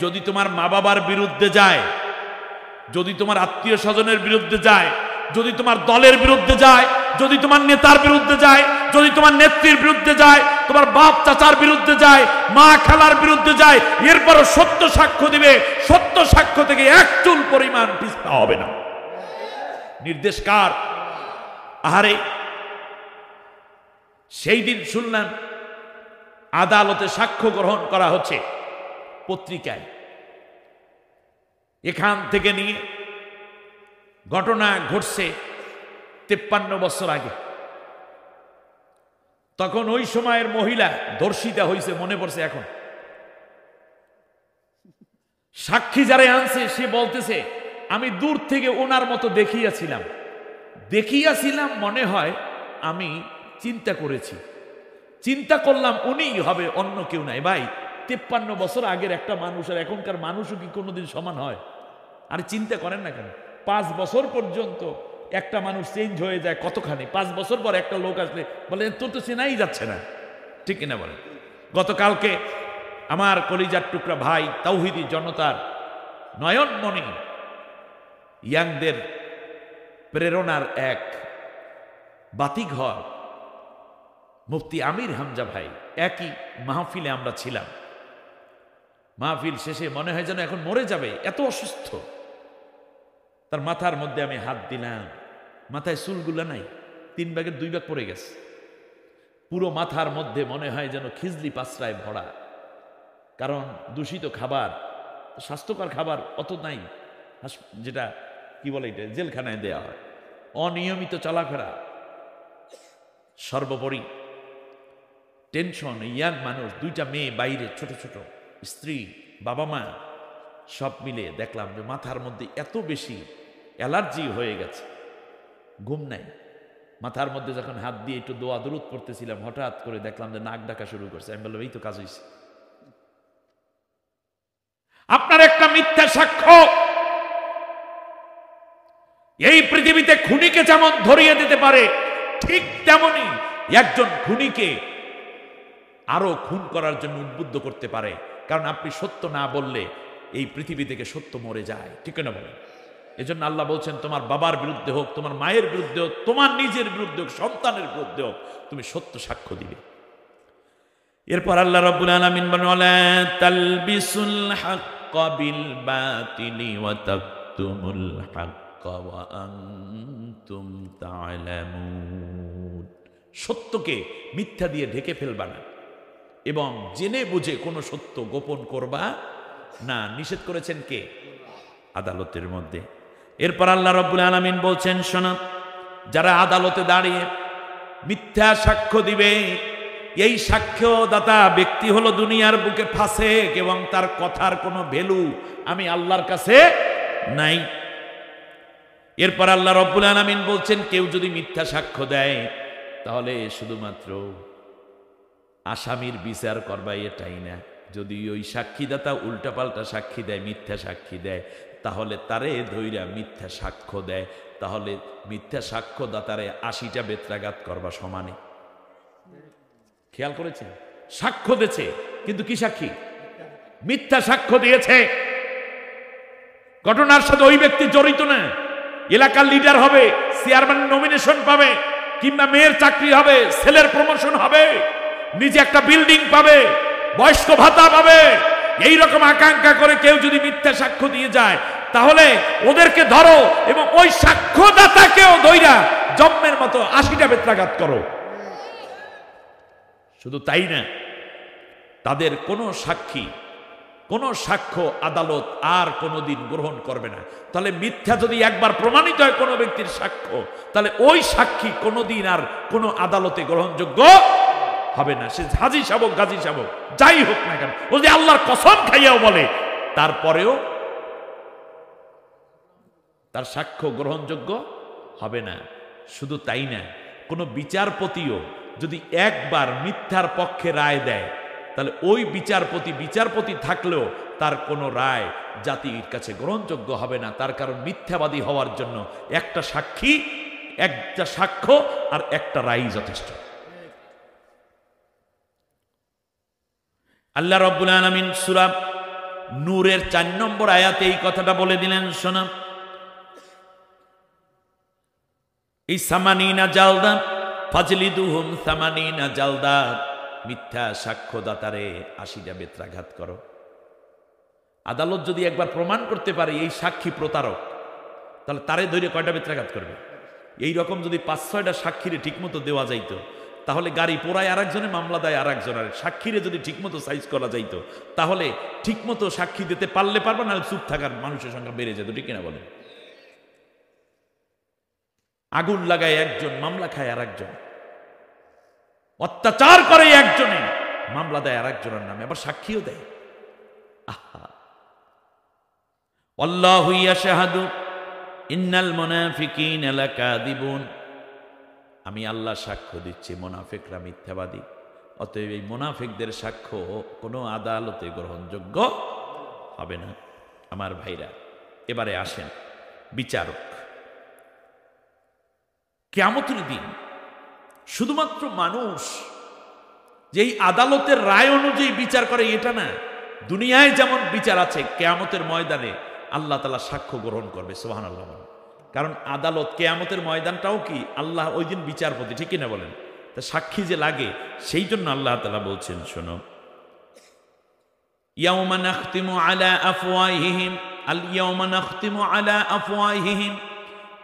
যদি তোমার মা বাবার বিরুদ্ধে যায়, যদি তোমার আত্মীয় স্বজনের বিরুদ্ধে যায়, যদি তোমার দলের বিরুদ্ধে যায়, যদি তোমার নেতার বিরুদ্ধে যায়, যদি তোমার নেত্রীর বিরুদ্ধে যায়, তোমার বাপ চাচার বিরুদ্ধে যায়, মা খালার বিরুদ্ধে যায়, এরপরও সত্য সাক্ষ্য দিবে। সত্য সাক্ষ্য থেকে এক চুল পরিমাণ পিছপা হবে না। নির্দেশ কার? আহারে, সেই দিন শুনলাম আদালতে সাক্ষ্য গ্রহণ করা হচ্ছে পত্রিকায়। এখান থেকে নিয়ে ঘটনা ঘটছে 53 বছর আগে। তখন ওই সময়ের মহিলা ধর্ষিতা হয়েছে, মনে পড়ছে এখন। সাক্ষী যারা আনছে সে বলতেছে, আমি দূর থেকে ওনার মতো দেখিয়াছিলাম মনে হয়, আমি চিন্তা করেছি, চিন্তা করলাম উনিই হবে, অন্য কেউ নাই। ভাই, 53 বছর আগের একটা মানুষ আর এখনকার মানুষও কি কোনোদিন সমান হয়? আরে চিন্তা করেন না কেন, 5 বছর পর্যন্ত একটা মানুষ চেঞ্জ হয়ে যায় কতখানি। 5 বছর পর একটা লোক আসলে বলে তোর তো চেনাই যাচ্ছে না, ঠিক কিনা বলেন? গতকালকে আমার কলিজার টুকরা ভাই তাওহীদি জনতার নয়নমণি ইয়াংদের প্রেরণার এক বাতিঘর মুফতি আমির হামজা ভাই, একই মাহফিলে আমরা ছিলাম। মাহফিল শেষে মনে হয় যেন এখন মরে যাবে, এত অসুস্থ। তার মাথার মধ্যে আমি হাত দিলাম, মাথায় চুলগুলা নাই, 3 ভাগের 2 ভাগ পড়ে গেছে। পুরো মাথার মধ্যে মনে হয় যেন খিজলি পাঁচড়ায় ভরা। কারণ দূষিত খাবার, স্বাস্থ্যকর খাবার অত নাই, যেটা কি বলে এটা জেলখানায় দেওয়া হয়, অনিয়মিত চলাফেরা, সর্বোপরি টেনশন। ইয়াং মানুষ, 2টা মেয়ে বাইরে, ছোট ছোট স্ত্রী, বাবা মা, সব মিলে দেখলাম যে মাথার মধ্যে এত বেশি অ্যালার্জি হয়ে গেছে, ঘুম নাই। মাথার মধ্যে যখন হাত দিয়ে একটু দোয়া দরুদ পড়তেছিলাম, হঠাৎ করে দেখলাম যে নাক ডাকা শুরু করছে। আমি বললাম এই তো কাজ হয়েছে। আপনার একটা মিথ্যা সাক্ষ্য এই পৃথিবীতে খুনিকে যেমন ধরিয়ে দিতে পারে, ঠিক তেমনি একজন খুনিকে আরো খুন করার জন্য উদ্বুদ্ধ করতে পারে। কারণ আপনি সত্য না বললে এই পৃথিবী থেকে সত্য মরে যায়, ঠিক না বলেন? এজন্য আল্লাহ বলছেন, তোমার বাবার বিরুদ্ধে হোক, তোমার মায়ের বিরুদ্ধে হোক, তোমার নিজের বিরুদ্ধে হোক, সন্তানের বিরুদ্ধে হোক, তুমি সত্য সাক্ষ্য দিবে। এরপর আল্লাহ রাব্বুল আলামিন বলেন, ওয়ালা তালবিসুল হাক্কা বিল বাতিলি ওয়া তাকতুমুল হাক্কা ওয়া আনতুম তা'লামুন। সত্যকে মিথ্যা দিয়ে ঢেকে ফেলবা না এবং জেনে বুঝে কোনো সত্য গোপন করবা না। নিষেধ করেছেন কে? আদালতের মধ্যে। এরপর আল্লাহ রাব্বুল আলামিন বলছেন, শোনো, যারা আদালতে দাঁড়িয়ে মিথ্যা সাক্ষ্য দিবে, এই সাক্ষ্যদাতা ব্যক্তি হলো দুনিয়ার বুকে ফাসেক এবং তার কথার কোনো ভ্যালু আমি আল্লাহর কাছে নাই। এরপর আল্লাহ রাব্বুল আলামিন বলছেন, কেউ যদি মিথ্যা সাক্ষ্য দেয় তাহলে শুধুমাত্র আসামির বিচার করবা এটাই না। যদি ওই সাক্ষীদাতা উল্টাপাল্টা সাক্ষী দেয়, মিথ্যা সাক্ষী দেয়, তাহলে তারে ধইরা মিথ্যা সাক্ষ্য দেয়, তাহলে মিথ্যা সাক্ষ্যদাতারে 80টা বেত্রাঘাত করবা সমানে। খেয়াল করেছেন? সাক্ষ্য দিয়েছে কিন্তু কি সাক্ষী? মিথ্যা সাক্ষ্য দিয়েছে। ঘটনার সাথে ওই ব্যক্তি জড়িত না। এলাকার লিডার হবে, চেয়ারম্যান নমিনেশন পাবে, কিংবা মেয়ের চাকরি হবে, ছেলের প্রমোশন হবে, নিজে একটা বিল্ডিং পাবে, বয়স্ক ভাতা পাবে, এইরকম আকাঙ্ক্ষা করে কেউ যদি মিথ্যা সাক্ষ্য দিয়ে যায়, তাহলে ওদেরকে ধরো এবং ওই সাক্ষ্যদাতাকেও ধইরা জম্মের মতো 80টা বেত্রাঘাত করো। শুধু তাই না, তাদের কোনো সাক্ষী, কোনো সাক্ষ্য আদালত আর কোনোদিন গ্রহণ করবে না। তাহলে মিথ্যা যদি একবার প্রমাণিত হয় কোনো ব্যক্তির সাক্ষ্য, তাহলে ওই সাক্ষী কোনোদিন আর কোনো আদালতে গ্রহণযোগ্য হবে না। সে হাজী সাবক, গাজী সাবক, যাই হোক না কেন, ও যদি আল্লাহর কসম খাইয়াও বলে, তারপরেও তার সাক্ষ্য গ্রহণযোগ্য হবে না। শুধু তাই না, কোনো বিচারপতিও যদি একবার মিথ্যার পক্ষে রায় দেয়, তাহলে ওই বিচারপতি থাকলেও তার কোনো রায় জাতির কাছে গ্রহণযোগ্য হবে না। তার কারণ মিথ্যাবাদী হওয়ার জন্য একটা সাক্ষী, একটা সাক্ষ্য আর একটা রায় যথেষ্ট। আল্লাহ রাব্বুল আলামিন সূরা নূরের 4 নম্বর আয়াতে এই কথাটা বলে দিলেন, শোনা, এই সামানিনা জালদা ফাজলিদুহুম সামানিনা জালদা, মিথ্যা সাক্ষ্যদাতারে 80টা বেত্রাঘাত করো। আদালত যদি একবার প্রমাণ করতে পারে এই সাক্ষী প্রতারক, তাহলে তারে ধরে কয়টা বেত্রাঘাত করবে? এই রকম যদি 5-6টা সাক্ষীরে ঠিকমতো দেওয়া যাইতো, তাহলে গাড়ি পোড়ায় আরেকজনে, মামলা দেয় আরেকজনের। সাক্ষীরে যদি ঠিকমতো সাইজ করা যাইতো, তাহলে ঠিকমতো সাক্ষী দিতে পারলে পারবে, না চুপ থাকার মানুষের সংখ্যা বেড়ে যেত। ঠিক কিনা বলেন? আগুন লাগায় একজন, মামলা খায় আরেকজন, অত্যাচার করে একজনে, মামলা দেয় আরেকজনের নামে, আবার সাক্ষীও দেয়। আহা, আল্লাহু ইয়াশহাদু ইন্নাল মুনাফিকিনা লাকাযিবুন, আমি আল্লাহ সাক্ষ্য দিচ্ছি মুনাফিকরা মিথ্যাবাদী। অতএব এই মুনাফিকদের সাক্ষ্য কোনো আদালতে গ্রহণযোগ্য হবে না। আমার ভাইরা, এবারে আসেন বিচারক। কিয়ামতের দিন শুধুমাত্র মানুষ যেই আদালতের রায় অনুযায়ী বিচার করে এটা না, দুনিয়ায় যেমন বিচার আছে, কিয়ামতের ময়দানে আল্লাহ তাআলা সাক্ষ্য গ্রহণ করবে। সুবহানাল্লাহ। কারণ আদালত, কিয়ামতের ময়দানটাও কি আল্লাহ ওই দিন বিচারপতি। ঠিক কিনা বলেন? তা সাক্ষী যে লাগে, সেই জন্য আল্লাহ তাআলা বলছেন, শোনো, ইয়াউমা নাখতিমু আলা আফওয়াহিহিম, আল ইয়াউমা নাখতিমু আলা আফওয়াহিহিম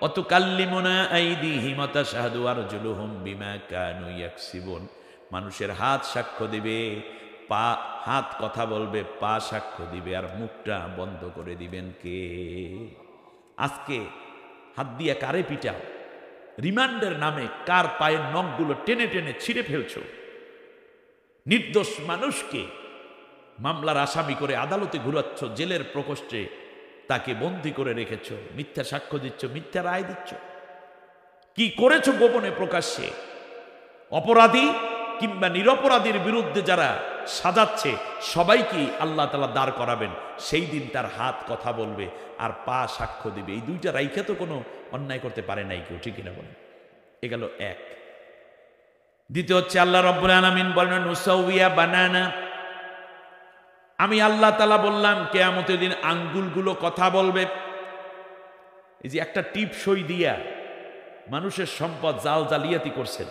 ওয়া তুকাল্লিমুনা আইদিহিম ওয়া তাশহাদু আরজুলুহুম বিমা কানু ইয়াকসিবুন। মানুষের হাত সাক্ষ্য দিবে, পা, হাত কথা বলবে, পা সাক্ষ্য দিবে, আর মুখটা বন্ধ করে দিবেন কে? আজকে হাত দিয়ে কারে পিটাও? রিমান্ডের নামে কার পায়ের নখগুলো টেনে টেনে ছিঁড়ে ফেলছো? নির্দোষ মানুষকে মামলার আসামি করে আদালতে ঘুরাচ্ছ, জেলের প্রকোষ্ঠে তাকে বন্দী করে রেখেছ, মিথ্যা সাক্ষ্য দিচ্ছ, মিথ্যা রায় দিচ্ছ। কি করেছো গোপনে প্রকাশ্যে? অপরাধী কিংবা নিরপরাধীর বিরুদ্ধে যারা সাজাচ্ছে সবাইকে আল্লাহ তাআলা দাঁড় করাবেন। সেই দিন তার হাত কথা বলবে আর পা সাক্ষ্য দিবে। এই দুইটা রাইখে তো কোনো অন্যায় করতে পারে নাই কেউ। ঠিক কিনা বলেন? এ গেল এক। দ্বিতীয় হচ্ছে, আল্লাহ রাব্বুল আলামিন বলেন নুসাউইয়া বানানা, আমি আল্লাহ তাআলা বললাম কিয়ামতের দিন আঙ্গুলগুলো কথা বলবে। এই যে একটা টিপ সই দিয়া মানুষের সম্পদ জাল জালিয়াতি করছেন,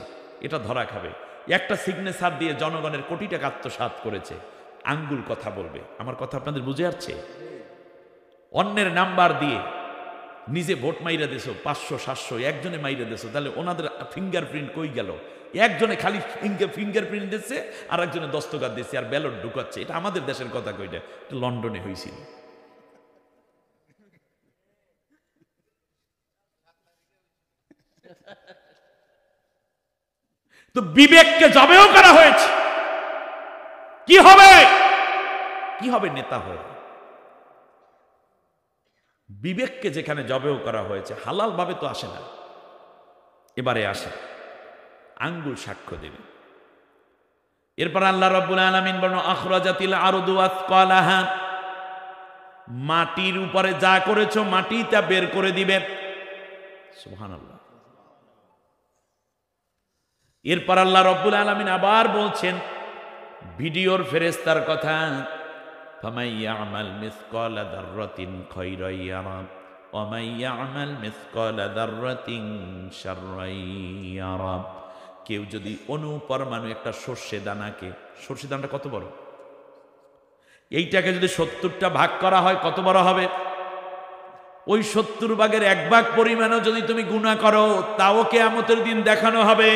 এটা ধরা খাবে। একটা সিগনেচার দিয়ে জনগণের কোটি টাকা আত্মসাৎ করেছে, আঙ্গুল কথা বলবে। আমার কথা আপনাদের বুঝে আসছে? অন্যের নাম্বার দিয়ে নিজে ভোট মাইরা দিছো 500-700, একজনে মাইরা দিছো, তাহলে ওনাদের ফিঙ্গারপ্রিন্ট কই গেল? একজনে খালি ফিঙ্গারপ্রিন্ট দিচ্ছে, আর একজনে দস্তখত দিচ্ছে, আর ব্যালট ঢুকাচ্ছে। এটা আমাদের দেশের কথা কইটা, লন্ডনে হয়েছিল। তো বিবেককে জবেও করা হয়েছে। কি হবে? কি হবে নেতা হয়ে? বিবেককে যেখানে জবেও করা হয়েছে, হালাল ভাবে তো আসে না। এবারে আসে আঙ্গুল সাক্ষ্য দেবে। এরপর আল্লাহ রাব্বুল আলামিন বলেন আখরাজাতিল আরদু আসকালাহা, মাটির উপরে যা করেছো মাটি তা বের করে দিবে। সুবহানাল্লাহ। এরপর আল্লাহ রাব্বুল আলামিন আবার বলছেন ভিডিওর ফেরেশতার কথা, ফামান ইয়ামাল মিসকালা যাররাতিন খায়রান ইয়ারা ওয়া মান ইয়ামাল মিসকালা যাররাতিন শাররান ইয়ারা। কেউ যদি অনুপরমাণু একটা সর্ষে দানাকে, সর্ষে দানাটা কত বড়, এইটাকে যদি 70টা ভাগ করা হয় কত বড় হবে? ওই 70 ভাগের 1 ভাগ পরিমাণও যদি তুমি গুনাহ করো তাও কিয়ামতের দিন দেখানো হবে।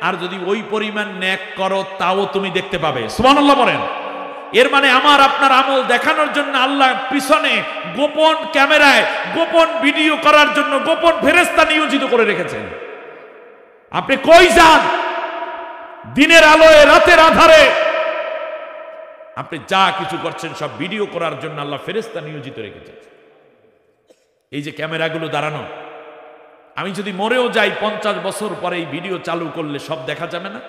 আর যদি ওই পরিমাণ নেক করো তাও তুমি দেখতে পাবে। সুবহানাল্লাহ বলেন। এর মানে আমার আপনার আমল দেখানোর জন্য আল্লাহ পিছনে গোপন ক্যামেরায় গোপন ভিডিও করার জন্য গোপন ফেরেশতা নিয়োজিত করে রেখেছেন। আপনি কই যান, দিনের আলোয় রাতের আধারে আপনি যা কিছু করছেন সব ভিডিও করার জন্য আল্লাহ ফেরেশতা নিয়োজিত রেখেছেন। এই যে ক্যামেরাগুলো দাঁড়ানো, আমি যদি মরেও যাই 50 বছর পরে এই ভিডিও চালু করলে সব দেখা যাবে না?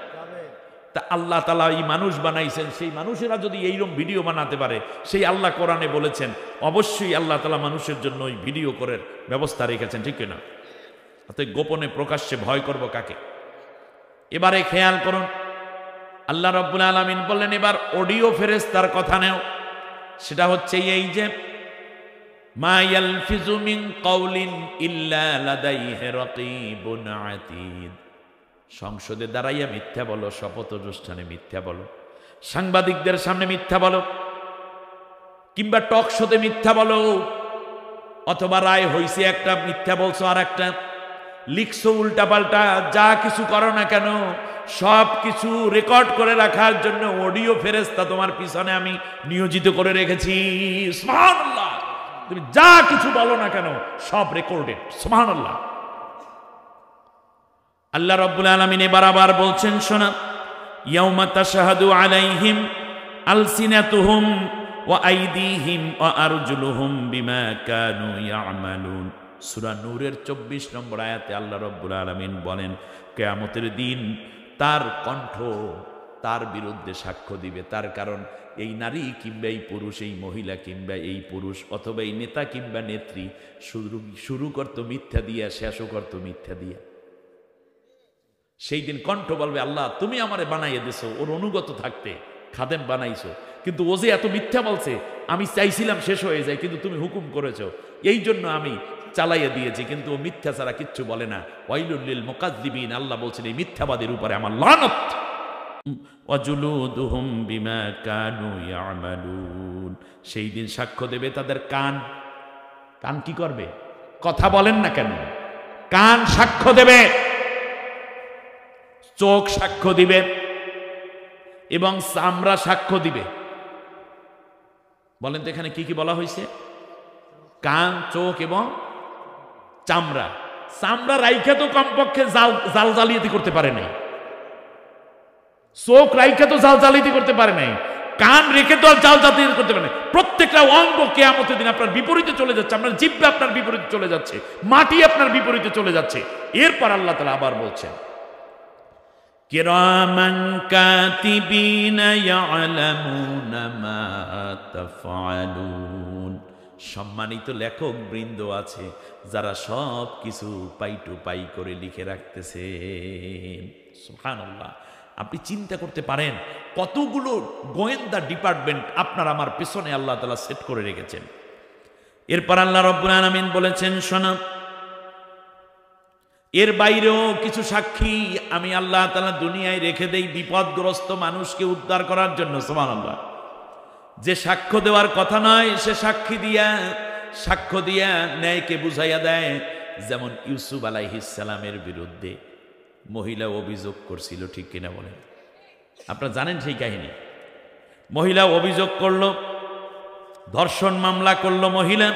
তা আল্লাহ তাআলা এই মানুষ বানাইছেন, সেই মানুষেরা যদি এইরকম ভিডিও বানাতে পারে, সেই আল্লাহ কোরআনে বলেছেন অবশ্যই আল্লাহ তাআলা মানুষের জন্য ওই ভিডিও করার ব্যবস্থা রেখেছেন। ঠিক না? অতএব গোপনে প্রকাশ্যে ভয় করব কাকে? এবারে খেয়াল করুন, আল্লাহ রাব্বুল আলামিন বললেন এবার অডিও ফেরেশতার কথা নেও। সেটা হচ্ছে এই যে মা ইয়ালফিজু মিন কাউলিন ইল্লা লাদাইহি রাকীবুন আতীদ। সংসদে দাঁড়াইয়া মিথ্যা বলো, শপথ অনুষ্ঠানে মিথ্যা বলো, সাংবাদিকদের সামনে মিথ্যা বলো, কিংবা টক শোতে মিথ্যা বলো, অথবা রায় হইছে একটা মিথ্যা বলছো, আর একটা লিখছো উল্টাপাল্টা, যা কিছু করো না কেন সব কিছু রেকর্ড করে রাখার জন্য অডিও ফেরেশতা তোমার পিছনে আমি নিয়োজিত করে রেখেছি। সুবহানাল্লাহ। তুমি যা কিছু বলো না কেন সব রেকর্ডেড। সুবহানাল্লাহ। আল্লাহ রাব্বুল আলামিন এবার আবার বলছেন, শোনা, ইয়াউমা তাশহাদু আলাইহিম আলসিনাতুহুম ওয়া আইদিহিম ওয়া আরজুলুহুম বিমা কানু ইয়ামালুন। সূরা নূরের 24 নম্বর আয়াতে আল্লাহ রাব্বুল আলামিন বলেন, কিয়ামতের দিন তার কণ্ঠ তার বিরুদ্ধে সাক্ষ্য দিবে। তার কারণ এই নারী কিংবা এই পুরুষ, এই মহিলা কিংবা এই পুরুষ, অথবা এই নেতা কিংবা নেত্রী শুরু করতো মিথ্যা দিয়া, শেষও করতো মিথ্যা দিয়া। সেই দিন কণ্ঠ বলবে, আল্লাহ তুমি আমারে বানাইয়ে দিছো, ওর অনুগত থাকতে খাদেম বানাইছো, কিন্তু ও যে এত মিথ্যা বলছে, আমি চাইছিলাম শেষ হয়ে যায়, কিন্তু তুমি হুকুম করেছো, এই জন্য আমি চালাইয়া দিয়েছি, কিন্তু ও মিথ্যা ছাড়া কিচ্ছু বলে না। ওয়াইলুল লিল মুকাজ্জিবিন। আল্লাহ বলছেন এই মিথ্যাবাদীর উপরে আমার লানত। ওয়াজুলুদুহুম বিমা কানু ইয়ামালুন। সেই দিন সাক্ষ্য দেবে তাদের কান। কান কি করবে? কথা বলেন না কেন? কান সাক্ষ্য দেবে, চোখ সাক্ষ্য দিবে এবং চামড়া সাক্ষ্য দিবে। বলেন তো এখানে কি কি বলা হয়েছে? কান, চোখ এবং চামড়া। চামড়া রাইখা তো কমপক্ষে জাল জালিয়াতি করতে পারে নাই, চোখ রাইখা তো জাল জালিয়াতি করতে পারে নাই, কান রেখে তো জাল জালিয়াতি করতে পারে নাই। প্রত্যেকটা অঙ্গ কিয়ামতের দিন আপনার বিপরীতে চলে যাচ্ছে, আপনার জিহ্বা আপনার বিপরীতে চলে যাচ্ছে, মাটি আপনার বিপরীতে চলে যাচ্ছে। এরপর আল্লাহ তাআলা আবার বলছেন, কিরামান কাতিবিনা ইয়ালামুনা মা তাফআলুন। সম্মানিত লেখক বৃন্দ আছে যারা সব কিছু পাই টু পাই করে লিখে রাখতেছে। সুবহানাল্লাহ। আপনি চিন্তা করতে পারেন কতগুলো গোয়েন্দা ডিপার্টমেন্ট আপনার আমার পেছনে আল্লাহ তাআলা সেট করে রেখেছেন। এরপর আল্লাহ রাব্বুল আলামিন বলেছেন, শোনো, এর বাইরেও কিছু সাক্ষী আমি আল্লাহ তাআলা দুনিয়ায় রেখে দেই বিপদগ্রস্ত মানুষকে উদ্ধার করার জন্য। সুবহানাল্লাহ। যে সাক্ষ্য দেওয়ার কথা নয় সে সাক্ষ্য দিয়া ন্যায়কে বুঝাইয়া দেয়। যেমন ইউসুফ আলাইহিস সালামের বিরুদ্ধে মহিলা অভিযোগ করছিল, ঠিক কিনা বলেন? আপনারা জানেন সেই কাহিনী। মহিলা অভিযোগ করলো, ধর্ষণ মামলা করলো। মহিলা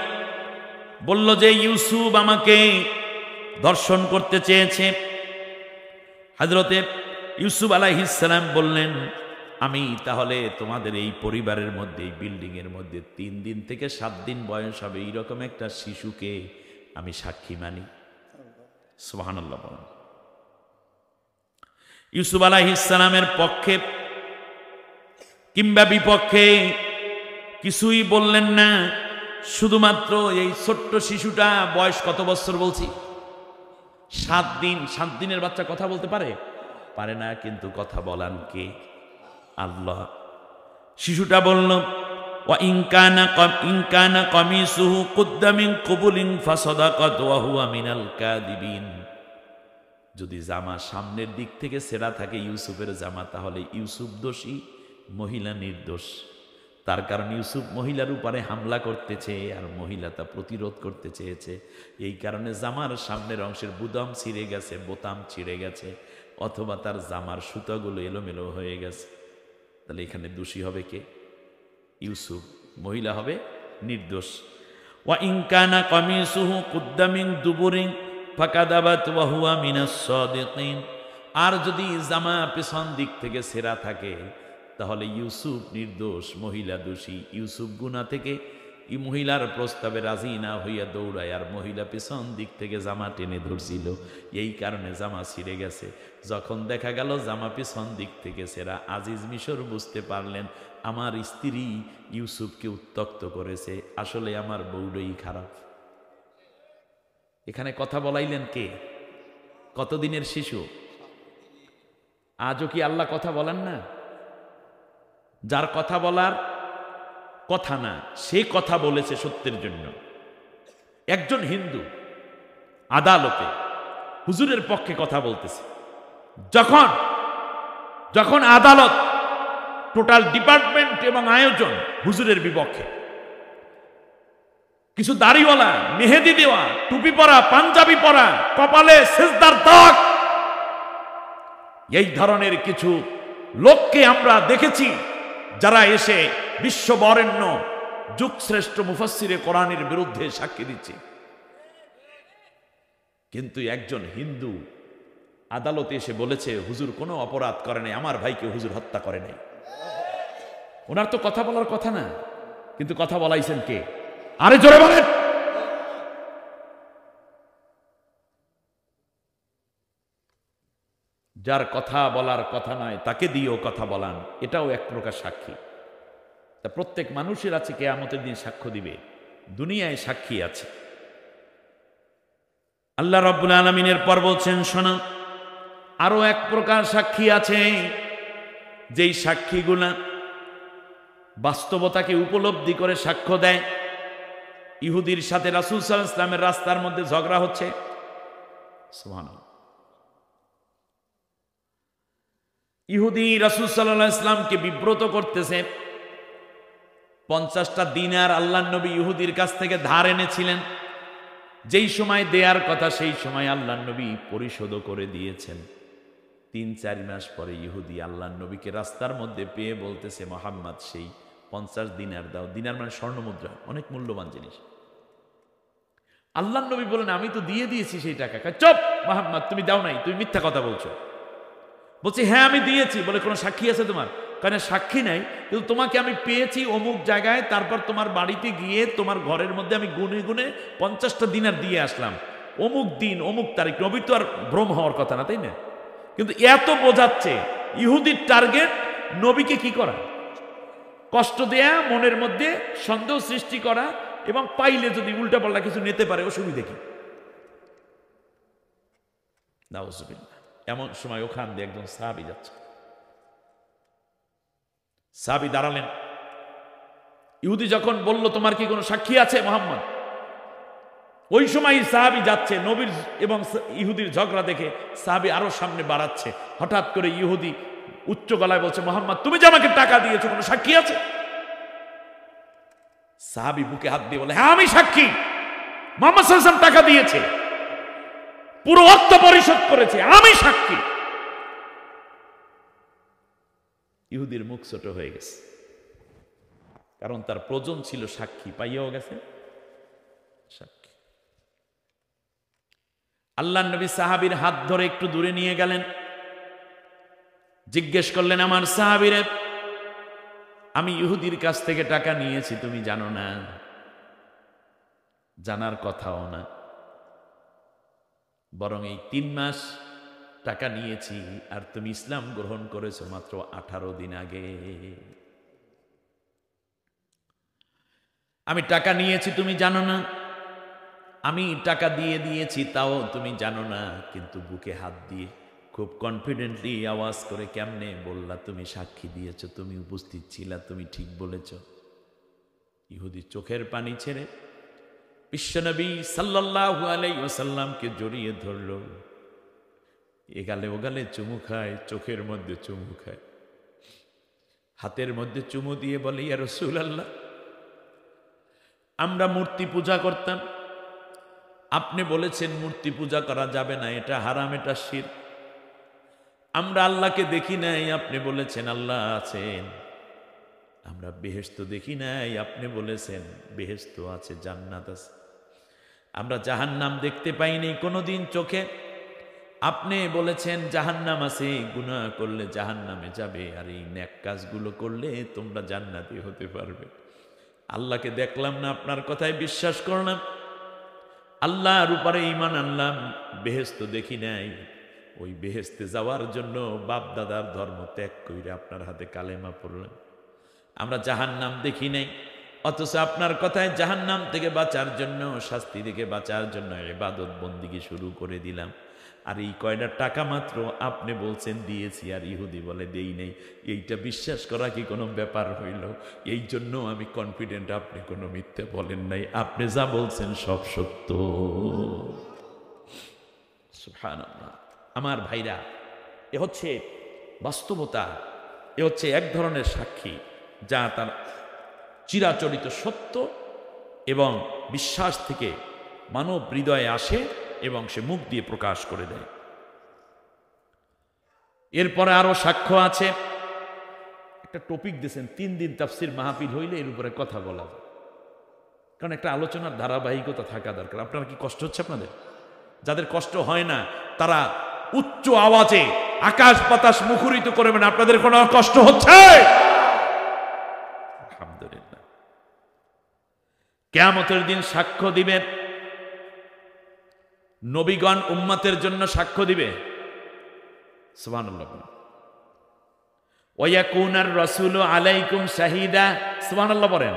বলল যে ইউসুফ আমাকে ধর্ষণ করতে চেয়েছে। হযরতে ইউসুফ আলাইহিস সালাম বললেন, আমি তাহলে তোমাদের এই পরিবারের মধ্যে, এই বিল্ডিং এর মধ্যে 3 দিন থেকে 7 দিন বয়স হবে এইরকম একটা শিশুকে আমি সাক্ষী মানি। সুবহানাল্লাহ। বলেন। ইউসুফ আলাইহিস সালামের পক্ষে কিংবা বিপক্ষে কিছুই বললেন না। শুধুমাত্র এই ছোট্ট শিশুটা বয়স কত বছর বলছি? 7 দিন। 7 দিনের বাচ্চা কথা বলতে পারে না, কিন্তু কথা বলান কে? আল্লাহ। শিশুটা বলল, ওয়া ইনকানা কামিসুহু কুদ্দা মিন কুবুলিন ফাসাদাকাত ওয়া হুয়া মিনাল কাযিবিন। যদি জামা সামনের দিক থেকে ছেঁড়া থাকে ইউসুফের জামা, তাহলে ইউসুফ দোষী, মহিলা নির্দোষ। তার কারণ ইউসুফ মহিলার উপরে হামলা করতেছে আর মহিলা তা প্রতিরোধ করতে চেয়েছে। এই কারণে জামার সামনের অংশের বোতাম ছিঁড়ে গেছে, অথবা তার জামার সুতাগুলো এলোমেলো হয়ে গেছে। তাহলে এখানে দোষী হবে কে? ইউসুফ। মহিলা হবে নির্দোষ। ওয়া ইনকানা কামিসুহু কুদ্দা মিন দুবুরিন ফাকাদাবাত ওয়া হুয়া মিনাস সাদিকিন। আর যদি জামা পেছন দিক থেকে ছেঁড়া থাকে তাহলে ইউসুফ নির্দোষ, মহিলা দোষী। ইউসুফ গুনাহ থেকে এই মহিলার প্রস্তাবে রাজি না হইয়া দৌড়ায়, আর মহিলা পেছন দিক থেকে জামা টেনে ধরছিল, এই কারণে জামা ছিঁড়ে গেছে। যখন দেখা গেল জামা পেছন দিক থেকে ছেঁড়া, আজিজ মিশর বুঝতে পারলেন আমার স্ত্রী ইউসুফকে উত্ত্যক্ত করেছে, আসলে আমার বউটাই খারাপ। এখানে কথা বলাইলেন কে? কতদিনের শিশু? আজও কি আল্লাহ কথা বলেন না? যার কথা বলার কথা না, সে কথা বলেছে সত্যের জন্য। একজন হিন্দু আদালতে হুজুরের পক্ষে কথা বলতেছে, যখন যখন আদালত টোটাল ডিপার্টমেন্ট এবং আয়োজন হুজুরের বিপক্ষে, কিছু দাড়িওয়ালা, মেহেদি দেওয়া, টুপি পরা, পাঞ্জাবি পরা, কপালে সেজদার দাগ, এই ধরনের কিছু লোককে আমরা দেখেছি যারা এসে বিশ্ববরেণ্য যুগশ্রেষ্ঠ মুফাসসিরে কোরআনের বিরুদ্ধে সাক্ষী দিচ্ছে। কিন্তু একজন হিন্দু আদালতে এসে বলেছে হুজুর কোনো অপরাধ করে নাই, আমার ভাইকে হুজুর হত্যা করে নাই। ওনার তো কথা বলার কথা না, কিন্তু কথা বলাইছেন কে? আরে জোরে বলেন। যার কথা বলার কথা নয় তাকে দিয়েও কথা বলান, এটাও এক প্রকার সাক্ষী। তা প্রত্যেক মানুষের আছে কিয়ামতের দিন সাক্ষ্য দিবে, দুনিয়ায় সাক্ষী আছে। আল্লাহ রাব্বুল আলামিনের পর বলছেন, শোনো আরো এক প্রকার সাক্ষী আছে, যেই সাক্ষীগুলা বাস্তবতাকে উপলব্ধি করে সাক্ষ্য দেয়। ইহুদির সাথে রাসূল সাল্লাল্লাহু আলাইহি ওয়াসাল্লামের রাস্তার মধ্যে ঝগড়া হচ্ছে, সুবহানাল্লাহ। ইহুদি রাসূল সাল্লাল্লাহু আলাইহি ওয়াসাল্লামকে বিব্রত করতেছে। 50টা দিনার আল্লাহর নবী ইহুদির কাছ থেকে ধার এনেছিলেন, যেই সময় দেয়ার কথা সেই সময় আল্লাহর নবী পরিশোধ করে দিয়েছেন। 3-4 মাস পরে ইহুদি আল্লাহর নবীকে রাস্তার মধ্যে পেয়ে বলতেছে, মুহাম্মদ সেই 50 দিনার দাও। দিনার মানে স্বর্ণ মুদ্রা, অনেক মূল্যবান জিনিস। আল্লাহর নবী বলেন, আমি তো দিয়ে দিয়েছি সেই টাকা। চুপ মুহাম্মদ, তুমি দাও নাই, তুমি মিথ্যা কথা বলছো। বলছি হ্যাঁ আমি দিয়েছি। বলে কোনো সাক্ষী আছে তোমার? কারণ সাক্ষী নাই, কিন্তু তোমাকে আমি পেয়েছি অমুক জায়গায়, তারপর তোমার বাড়িতে গিয়ে তোমার ঘরের মধ্যে আমি গুনে গুনে 50টা দিনার দিয়ে আসলাম, অমুক দিন অমুক তারিখ। নবী তো আর ভ্রম হওয়ার কথা না, তাই না? কিন্তু এত বোঝাচ্ছে, ইহুদির টার্গেট নবীকে কি করা? কষ্ট দেয়া, মনের মধ্যে সন্দেহ সৃষ্টি করা, এবং পাইলে যদি উল্টাপাল্টা কিছু নিতে পারে অসুবিধা কি? নাউজুবিল্লাহ। এমন সময় ওখান দিয়ে একজন সাহাবী যাচ্ছে। সাহাবী দাঁড়ালেন। ইহুদি যখন বলল তোমার কি কোনো সাক্ষী আছে মুহাম্মদ, ওই সময় সাহাবী যাচ্ছে। নবীর এবং ইহুদির ঝগড়া দেখে সাহাবী আরো সামনে বাড়াচ্ছে। হঠাৎ করে ইহুদি উচ্চ গলায় বলছে, মুহাম্মদ তুমি যে আমাকে টাকা দিয়েছো, কোনো সাক্ষী আছে? সাহাবী বুকে হাত দিয়ে বলে, হ্যাঁ আমি সাক্ষী, মুহাম্মদ সাল্লাল্লাহু আলাইহি ওয়াসাল্লাম টাকা দিয়েছে, পুরো অর্থ পরিশোধ করেছে, আমি সাক্ষী। ইহুদির মুখ ছোট হয়ে গেছে, কারণ তার প্রয়োজন ছিল সাক্ষী, পাইয়াও গেছে সাক্ষী। আল্লাহর নবী সাহাবীর হাত ধরে একটু দূরে নিয়ে গেলেন, জিজ্ঞেস করলেন, আমার সাহাবীরে, আমি ইহুদির কাছ থেকে টাকা নিয়েছি, তুমি জানো না? জানার কথাও না, বরং এই 3 মাস টাকা নিয়েছি, আর তুমি ইসলাম গ্রহণ করেছো মাত্র 18 দিন আগে। আমি টাকা নিয়েছি তুমি জানো না? আমি টাকা দিয়ে দিয়েছি তাও তুমি জানো না? কিন্তু বুকে হাত দিয়ে খুব কনফিডেন্টলি আওয়াজ করে কেমনে বললা তুমি সাক্ষী দিয়েছো, তুমি উপস্থিত ছিলা, তুমি ঠিক বলেছ। ইহুদি চোখের পানি ছেড়ে বিশ্বনবী সাল্লাল্লাহু আলাইহি ওয়াসাল্লামকে জড়িয়ে ধরল, এগালে ওগালে চুমু খায়, চোখের মধ্যে চুমু খায়, হাতের মধ্যে চুমু দিয়ে বলে, ইয়া রাসূলুল্লাহ, আমরা মূর্তি পূজা করতাম, আপনি বলেছেন মূর্তি পূজা করা যাবে না, এটা হারাম, এটা শিরক। আমরা আল্লাহকে দেখি নাই, আপনি বলেছেন আল্লাহ আছেন। আমরা বেহেশত দেখি নাই, আপনি বলেছেন বেহেশত আছে, জান্নাত আছে। আমরা জাহান্নাম দেখতে পাইনি কোনোদিন চোখে, আপনি বলেছেন জাহান্নাম আছে, গুনাহ করলে জাহান্নামে যাবে, আর এই নেক কাজগুলো করলে তোমরা জান্নাতি হতে পারবে। আল্লাহকে দেখলাম না, আপনার কথায় বিশ্বাস করলাম, আল্লাহর উপরে ঈমান আনলাম, বেহেশত দেখি নাই। ওই বেহেশতে যাওয়ার জন্য বাপ দাদার ধর্ম ত্যাগ করে আপনার হাতে কালেমা পড়লাম। আমরা জাহান্নাম দেখি নাই, অথচ আপনার কথায় জাহান্নাম থেকে বাঁচার জন্য, শাস্তি থেকে বাঁচার জন্য ইবাদত বন্দিগি শুরু করে দিলাম। আর এই কয়টা টাকা মাত্র আপনি বলছেন দিয়েছি, আর ইহুদি বলে দেই নেই। এইটা বিশ্বাস করা কি কোনো ব্যাপার হইল? এই জন্য আমি কনফিডেন্ট আপনি কোনো মিথ্যে বলেন নাই, আপনি যা বলছেন সব সত্য। সুবহানাল্লাহ। আমার ভাইরা, এ হচ্ছে বাস্তবতা, এ হচ্ছে এক ধরনের সাক্ষী যা তার চিরাচরিত সত্য এবং বিশ্বাস থেকে মানব হৃদয়ে আসে এবং সে মুখ দিয়ে প্রকাশ করে দেয়। এরপরে আরো সাক্ষ্য আছে। একটা টপিক দিয়েছেন, 3 দিন তাফসীর মাহফিল হইলে এর উপরে কথা বলা যায়, কারণ একটা আলোচনার ধারাবাহিকতা থাকা দরকার। আপনারা কি কষ্ট হচ্ছে আপনাদের? যাদের কষ্ট হয় না তারা উচ্চ আওয়াজে আকাশ বাতাস মুখরিত করবেন। আপনাদের কোনো কষ্ট হচ্ছে? আলহামদুলিল্লাহ। কিয়ামতের দিন সাক্ষ্য দিবেন নবীগণ, উম্মতের জন্য সাক্ষ্য দিবে। সুবহানাল্লাহ। ওয়া ইয়াকুনার রাসূলু আলাইকুম শাহিদা। সুবহানাল্লাহ বলেন।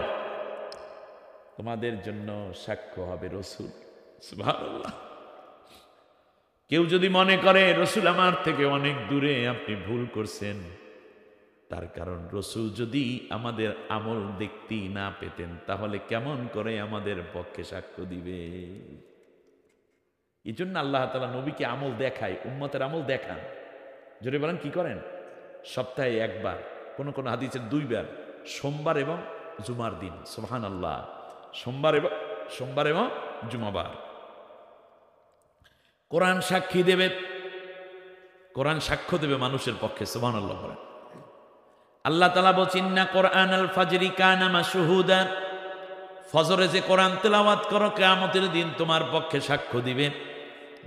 তোমাদের জন্য সাক্ষ্য হবে রাসূল। সুবহানাল্লাহ। কেউ যদি মনে করে রাসূল আমার থেকে অনেক দূরে, আপনি ভুল করছেন। তার কারণ রাসূল যদি আমাদের আমল দেখতেই না পেতেন তাহলে কেমন করে আমাদের পক্ষে সাক্ষ্য দিবে? এই জন্য আল্লাহ তাআলা নবীকে আমল দেখায়, উম্মতের আমল দেখান। জোরে বলেন, কি করেন? সপ্তাহে একবার, কোন কোন হাদিসে 2 বার, সোমবার এবং জুমার দিন। সুবহানাল্লাহ। সোমবার এবং জুমাবার কোরআন সাক্ষী দেবে, কোরআন সাক্ষ্য দেবে মানুষের পক্ষে। সুবহানাল্লাহ বলেন। আল্লাহ তাআলা বলেন, ইন্না কোরআনাল ফাজরি কানা মাশহুদা। ফজরে যে কোরআন তেলাওয়াত করো কিয়ামতের দিন তোমার পক্ষে সাক্ষ্য দিবে।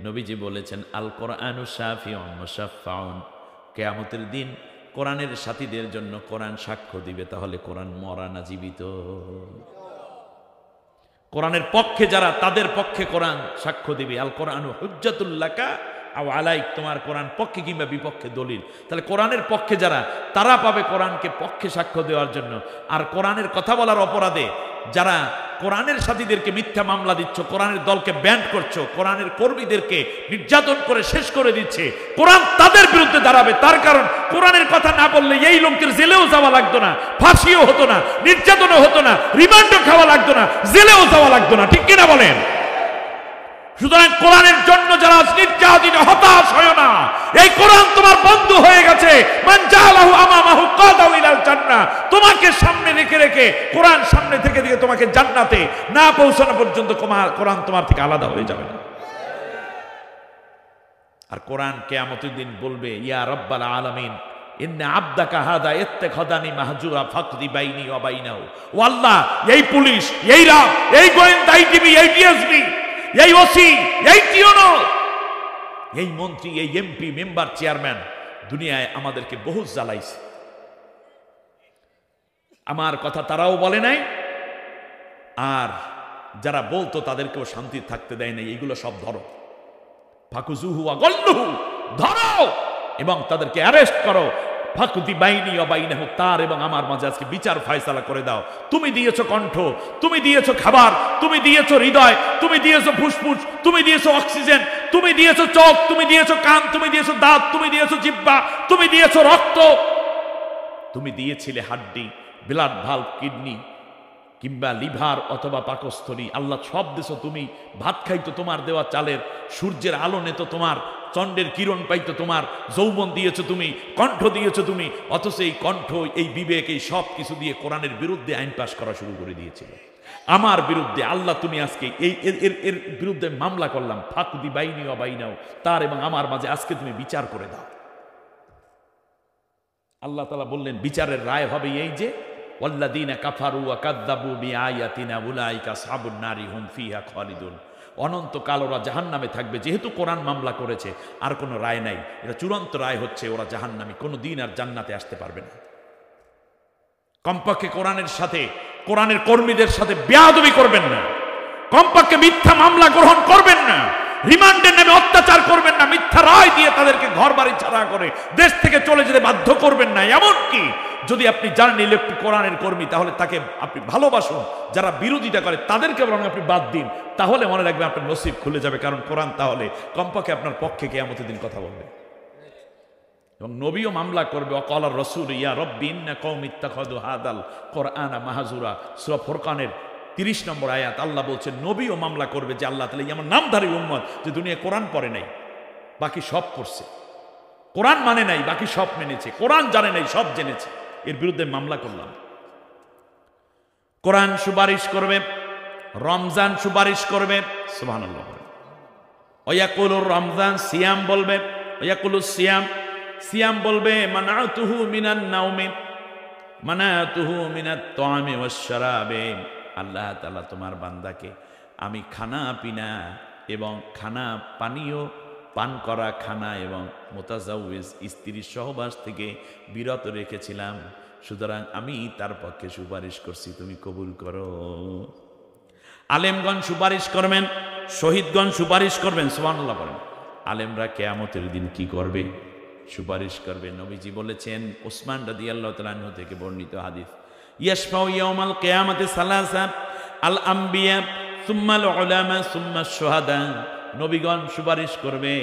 নবীজি বলেছেন, আল কোরআনু শাফিউন মুশাফফাউন। কিয়ামতের দিন কোরআনের সাথীদের জন্য কোরআন সাক্ষ্য দিবে। তাহলে কোরআন মরা না জীবিত? কোরআনের পক্ষে যারা, তাদের পক্ষে কোরআন সাক্ষ্য দিবে। আল কোরআনু হুজ্জাতুল লাকা আও আলাইক। তোমার কোরআন পক্ষে কিংবা বিপক্ষে দলিল। তাহলে কোরআনের পক্ষে যারা, তারা পাবে কোরআনকে পক্ষে সাক্ষ্য দেওয়ার জন্য। আর কোরআনের কথা বলার অপরাধে যারা কোরআনের সাথীদেরকে মিথ্যা মামলা দিচ্ছ, কোরআনের দলকে ব্যান্ড করছো, কোরআনের কর্মীদেরকে নির্যাতন করে শেষ করে দিচ্ছে, কোরআন তাদের বিরুদ্ধে দাঁড়াবে। তার কারণ কোরআনের কথা না বললে এই লোকদের জেলেও যাওয়া লাগতো না, ফাঁসিও হতো না, নির্যাতনও হতো না, রিমান্ডও খাওয়া লাগতো না, জেলেও যাওয়া লাগতো না। ঠিক কিনা বলেন? সুতরাং কোরআনের জন্য যারা নির্যাতিত, হতাশ হয় না। এই কোরআন তোমার বন্ধু হয়ে গেছে। মান জালাহু আমামাহু কাদাউ ইলাল জান্নাহ। তোমাকে সামনে রেখে রেখে, কোরআন সামনে থেকে দিয়ে তোমাকে জান্নাতে না পৌঁছানো পর্যন্ত কোরআন তোমার থেকে আলাদা হয়ে যাবে না। আর কোরআন কিয়ামতের দিন বলবে, ইয়া রাব্বাল আলামিন ইন্না আবদাকা হাদা ইত্তাখাদানি মাহজুরা ফাকদি বাইনি ওয়া বাইনাহু। ও আল্লাহ, এই পুলিশ, এই র্যাব, এই গোয়েন্দা, এই টিভি, এই টিএসবি, এই ওসি, এই টিওনো, এই মন্ত্রী, এই এমপি, মেম্বার, চেয়ারম্যান দুনিয়ায় আমাদেরকে বহু জ্বালাইছে। আমার কথা তারাও বলে নাই, আর যারা বলতো তাদেরকেও শান্তি থাকতে দেয় নাই। এইগুলো সব ধরো, ফাকুজুহু ওয়া গল্লুহু, ধরো এবং তাদেরকে অ্যারেস্ট করো। ফাকুদি বাইনি ওয়া বাইনাহু, তার এবং আমার মাঝে আজকে বিচার ফয়সালা করে দাও। তুমি দিয়েছো কণ্ঠ, তুমি দিয়েছো খাবার, তুমি দিয়েছো হৃদয়, তুমি দিয়েছো ফুসফুস, তুমি দিয়েছো অক্সিজেন, তুমি দিয়েছো চোখ, তুমি দিয়েছো কান, তুমি দিয়েছো দাঁত, তুমি দিয়েছো জিহ্বা, তুমি দিয়েছো রক্ত, তুমি দিয়েছিলে হাড্ডি, ব্লাড ভাল্ব, কিডনি কিংবা লিভার অথবা পাকস্থলী। আল্লাহ সব দিয়েছো তুমি। ভাত খাইতো তোমার দেওয়া চালের, সূর্যের আলো নিত তোমার, চন্দ্রের কিরণ পাইতো তোমার, যৌবন দিয়েছো তুমি, কণ্ঠ দিয়েছো তুমি। অথচ এই কণ্ঠ, এই বিবেক, এই সব কিছু দিয়ে কোরআনের বিরুদ্ধে আইন পাশ করা শুরু করে দিয়েছিল আমার বিরুদ্ধে। আল্লাহ তুমি আজকে এর বিরুদ্ধে মামলা করলাম, ফাকদি বাইনি ওয়া বাইনাহু, তার এবং আমার মাঝে আজকে তুমি বিচার করে দাও। আল্লাহ তাআলা বললেন, বিচারের রায় হবে এই যে, ওয়াল্লাযীনা কাফারু ওয়া কাযযাবু বিআয়াতিনা উলাইকা আসহাবুন নারি হুম ফিহা খালিদুন। অনন্তকাল ওরা জাহান্নামে থাকবে। যেহেতু কোরআন মামলা করেছে, আর কোনো রায় নাই, এটা চূড়ান্ত রায় হচ্ছে ওরা জাহান্নামী, কোনো দিন আর জান্নাতে আসতে পারবে না। কমপক্ষে কোরআনের সাথে, কোরআনের কর্মীদের সাথে বেয়াদবি করবেন না, কমপক্ষে মিথ্যা মামলা গ্রহণ করবেন না। রিমান্ডের নামে অত্যাচার করবেন না, মিথ্যা রায় দিয়ে তাদেরকে ঘর বাড়ি ছাড়া করে দেশ থেকে চলে যেতে বাধ্য করবেন না। এমনকি যদি আপনি জানেন ইলেকট্রিক কোরআনের কর্মী, তাহলে তাকে আপনি ভালোবাসুন, যারা বিরোধিতা করে তাদেরকে বরং আপনি বাদ দিন, তাহলে মনে রাখবেন আপনার নসিব খুলে যাবে, কারণ কোরআন তাহলে কমপক্ষে আপনার পক্ষে কিয়ামতের দিন কথা বলবে। এবং নবীও মামলা করবে, অকাল রসুল ইয়া রব্বি ইন্না কওমি ইত্তাখাযু হাদাল কোরআনা মাহজুরা, সূরা ফুরকানের 30 নম্বর আয়াত। আল্লাহ বলছেন নবীও মামলা করবে যে আল্লাহ তাআলা আমার নামধারী উম্মত যে দুনিয়া কোরআন পড়ে নাই, বাকি সব করছে, কোরআন মানে নাই, বাকি সব মেনেছে, কোরআন জানে নাই, সব জেনেছে, এর বিরুদ্ধে মামলা করলাম। কোরআন সুপারিশ করবে, রমজান সুপারিশ করবে, সুবহানাল্লাহ। ওয়ায়াকুলুর রমজান, সিয়াম বলবে, ওয়ায়াকুলুস সিয়াম, সিয়াম বলবে মানাতুহু মিনান নাওমি, মানাতুহু মিনাত তাআমি ওয়াস শারাবে। আল্লাহ তাআলা তোমার বান্দাকে আমি খানা পিনা এবং খানা পানীয় পান করা, খানা এবং মুতাজাউইজ স্ত্রীর সহবাস থেকে বিরত রেখেছিলাম, সুতরাং আমি তার পক্ষে সুপারিশ করছি, তুমি কবুল করো। আলেমগণ সুপারিশ করবেন, শহীদগণ সুপারিশ করবেন, সুবহানাল্লাহ বলেন। আলেমরা কিয়ামতের দিন কি করবে? সুপারিশ করবে। নবীজি বলেছেন, উসমান রাদিয়াল্লাহু তাআলা আনহু থেকে বর্ণিত হাদিস, ইয়াশফাউ ইয়াউমাল কিয়ামাতি সালাসা, আল আম্বিয়া সুম্মা আল উলামা সুম্মা শুহাদা। নবীগণ সুপারিশ করবে,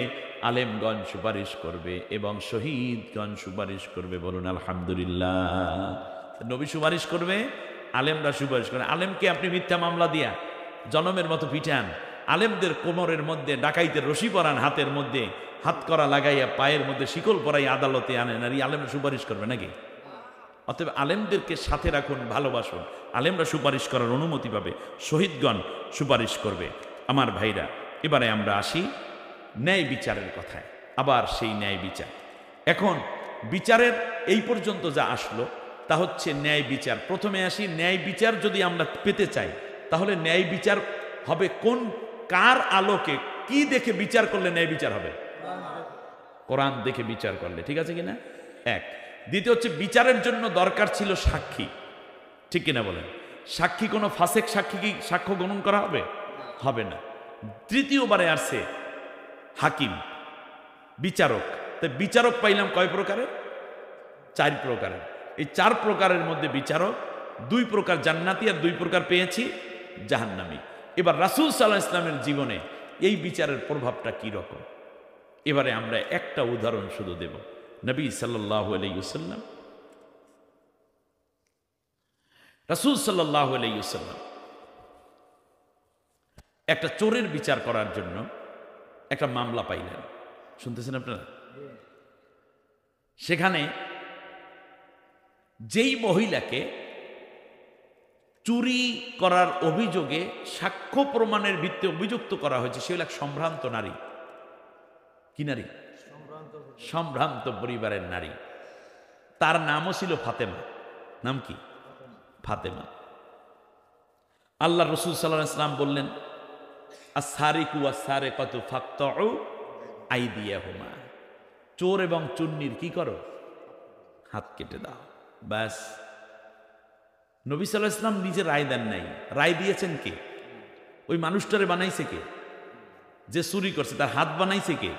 আলেমগণ সুপারিশ করবে এবং শহীদগণ সুপারিশ করবে। বলুন আলহামদুলিল্লাহ। নবী সুপারিশ করবে, আলেমরা সুপারিশ করবে। আলেমকে আপনি মিথ্যা মামলা দিয়া জনমের মতো পিটান, আলেমদের কোমরের মধ্যে ডাকাইতের রশি পরান, হাতের মধ্যে হাত করা লাগাইয়া পায়ের মধ্যে শিকল পরাই আদালতে আনেন, আর এই আলেমরা সুপারিশ করবে নাকি? অতএব আলেমদেরকে সাথে রাখুন, ভালোবাসুন, আলেমরা সুপারিশ করার অনুমতি পাবে, শহীদগণ সুপারিশ করবে। আমার ভাইরা, এবারে আমরা আসি ন্যায় বিচারের কথায়। আবার সেই ন্যায় বিচার, এখন বিচারের এই পর্যন্ত যা আসলো তা হচ্ছে ন্যায় বিচার। প্রথমে আসি, ন্যায় বিচার যদি আমরা পেতে চাই তাহলে ন্যায় বিচার হবে কোন, কার আলোকে, কি দেখে বিচার করলে ন্যায় বিচার হবে? কোরআন দেখে বিচার করলে, ঠিক আছে কিনা? এক। দ্বিতীয় হচ্ছে, বিচারের জন্য দরকার ছিল সাক্ষী, ঠিক কিনা বলেন? সাক্ষী কোনো ফাসেক সাক্ষী কি সাক্ষ্য গ্রহণ করা হবে? হবে না। তৃতীয়বারে আসছে হাকিম, বিচারক। তাই বিচারক পাইলাম কয় প্রকারের? 4 প্রকারের। এই 4 প্রকারের মধ্যে বিচারক 2 প্রকার জান্নাতি আর 2 প্রকার পেয়েছি জাহান্নামী। এবার রাসূল সাল্লাল্লাহু আলাইহি ওয়াসাল্লামের জীবনে এই বিচারের প্রভাবটা কি রকম, এবারে আমরা একটা উদাহরণ শুধু দেব। নবী সাল্লাল্লাহু আলাইহি ওয়াসাল্লাম, রাসূল সাল্লাল্লাহু আলাইহি ওয়াসাল্লাম একটা চোরের বিচার করার জন্য একটা মামলা পাইলেন। শুনতেছেন আপনারা? সেখানে যেই মহিলাকে চুরি করার অভিযোগে সাক্ষ্য প্রমাণের ভিত্তিতে অভিযুক্ত করা হয়েছে, সে হল এক সম্ভ্রান্ত নারী। কি নারী? সম্ভ্রান্ত পরিবারের নারী। তার নামও ছিল ফাতেমা। নাম কি? ফাতেমা। আল্লাহ রসুল সাল্লাল্লাহু আলাইহি ওয়াসাল্লাম বললেন, আস-সারিকু ওয়াস-সারিকাতু ফাকতাউ আইদিয়াহুমা, চোর এবং চুন্নির কি করো? হাত কেটে দাও। ব্যাস। নবী সাল্লাল্লাহু আলাইহি ওয়াসাল্লাম নিজে রায় দেন নাই, রায় দিয়েছেন কে? ওই মানুষটারে বানাইছে কে? যে চুরি করছে তার হাত বানাইছে কে?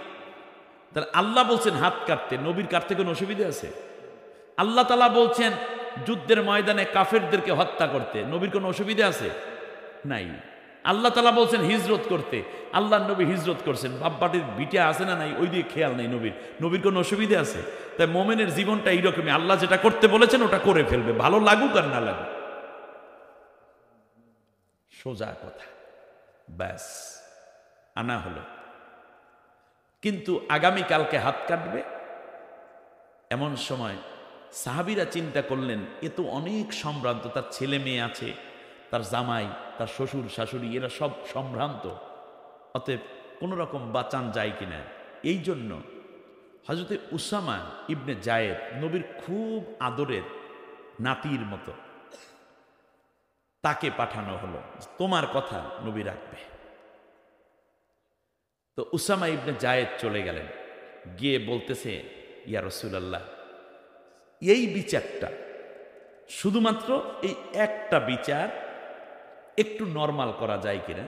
তার আল্লাহ বলছেন হাত কাটতে, নবীর কাটতে কোনো অসুবিধা আছে? আল্লাহ তাআলা বলছেন যুদ্ধের ময়দানে কাফেরদেরকে হত্যা করতে, নবীর কোনো অসুবিধা আছে? নাই। আল্লাহ তাআলা বলছেন হিজরত করতে, আল্লাহ নবী হিজরত করছেন। বাপবাটির বিটা আছে না নাই, ওই দিকে খেয়াল নাই নবীর। নবীর কোনো অসুবিধা আছে? তাই মোমেনের জীবনটা এইরকমই, আল্লাহ যেটা করতে বলেছেন ওটা করে ফেলবে, ভালো লাগুক আর না লাগুক। সোজা কথা। ব্যাস, আনা হলো। কিন্তু আগামীকালকে হাত কাটবে, এমন সময় সাহাবীরা চিন্তা করলেন এ তো অনেক সম্ভ্রান্ত, তার ছেলে মেয়ে আছে, তার জামাই, তার শ্বশুর শাশুড়ি, এরা সব সম্ভ্রান্ত, অতএব কোনো রকম বাঁচান যায় কিনা। এই জন্য হযরতে উসামা ইবনে জায়েদ, নবীর খুব আদরের নাতির মতো, তাকে পাঠানো হলো, তোমার কথা নবী রাখবে। তো উসামা ইবনে জায়েদ চলে গেলেন, গিয়ে বলতেছে, ইয়া রাসূলুল্লাহ, এই বিচারটা শুধুমাত্র এই একটা বিচার একটু নরমাল করা যায় কিনা,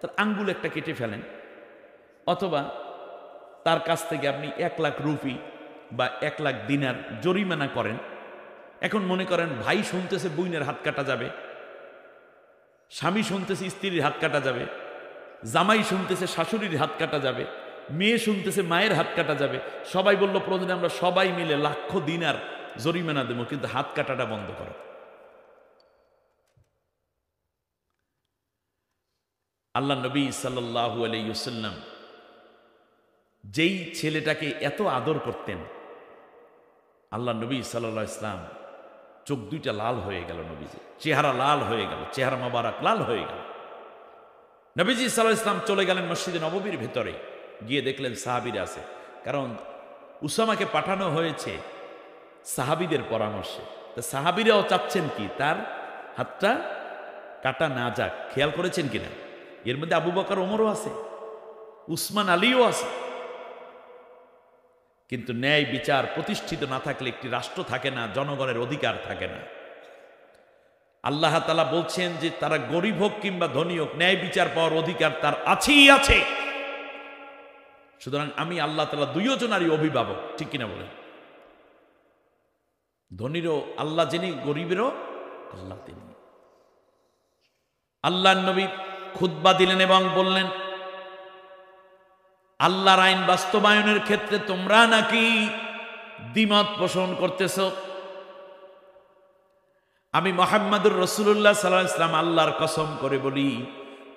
তার আঙ্গুল একটা কেটে ফেলেন, অথবা তার কাছ থেকে আপনি 1,00,000 রুপি বা 1,00,000 দিনার জরিমানা করেন। এখন মনে করেন ভাই শুনতেছে বইনের হাত কাটা যাবে, স্বামী শুনতেছে স্ত্রীর হাত কাটা যাবে, জামাই শুনতেছে শাশুড়ির হাত কাটা যাবে, মেয়ে শুনতেছে মায়ের হাত কাটা যাবে। সবাই বলল প্রয়োজনে আমরা সবাই মিলে লাখ দিনার জরিমানা দেবো, কিন্তু হাত কাটাটা বন্ধ করো। আল্লাহ নবী সাল্লাল্লাহু আলাইহি ওয়াসাল্লাম যেই ছেলেটাকে এত আদর করতেন, আল্লাহ নবী সাল্লাল্লাহু আলাইহি ওয়াসাল্লাম চোখ দুইটা লাল হয়ে গেল, নবীজি চেহারা লাল হয়ে গেল, চেহারা মোবারক লাল হয়ে গেল। নবীজি সাল্লাল্লাহু আলাইহি ওয়াসাল্লাম চলে গেলেন মসজিদে নববীর ভেতরে, গিয়ে দেখলেন সাহাবীরা আছে, কারণ উসামাকে পাঠানো হয়েছে সাহাবীদের পরামর্শে। তা সাহাবীরাও চাচ্ছেন কি তার হাতটা কাটা না যাক। খেয়াল করেছেন কিনা? এর মধ্যে আবু বকর ওমরও আছে, উসমান আলীও আছে। কিন্তু ন্যায় বিচার প্রতিষ্ঠিত না থাকলে একটি রাষ্ট্র থাকে না, জনগণের অধিকার থাকে না। আল্লাহ তাআলা বলছেন যে তারা গরিব হোক কিংবা ধনী হোক, ন্যায় বিচার পাওয়ার অধিকার তার আছেই আছে। সুতরাং আমি আল্লাহ তাআলা দুইজনারই অভিভাবক, ঠিক কিনা বলেন? ধনীরও আল্লাহ যিনি, গরিবেরও আল্লাহ তিনি। আল্লাহর নবী খুতবা দিলেন এবং বললেন, আল্লাহর আইন বাস্তবায়নের ক্ষেত্রে তোমরা নাকি দ্বিমত পোষণ করতেছ। আমি মুহাম্মদুর রাসূলুল্লাহ সাল্লাল্লাহু আলাইহি ওয়াসাল্লাম আল্লাহর কসম করে বলি,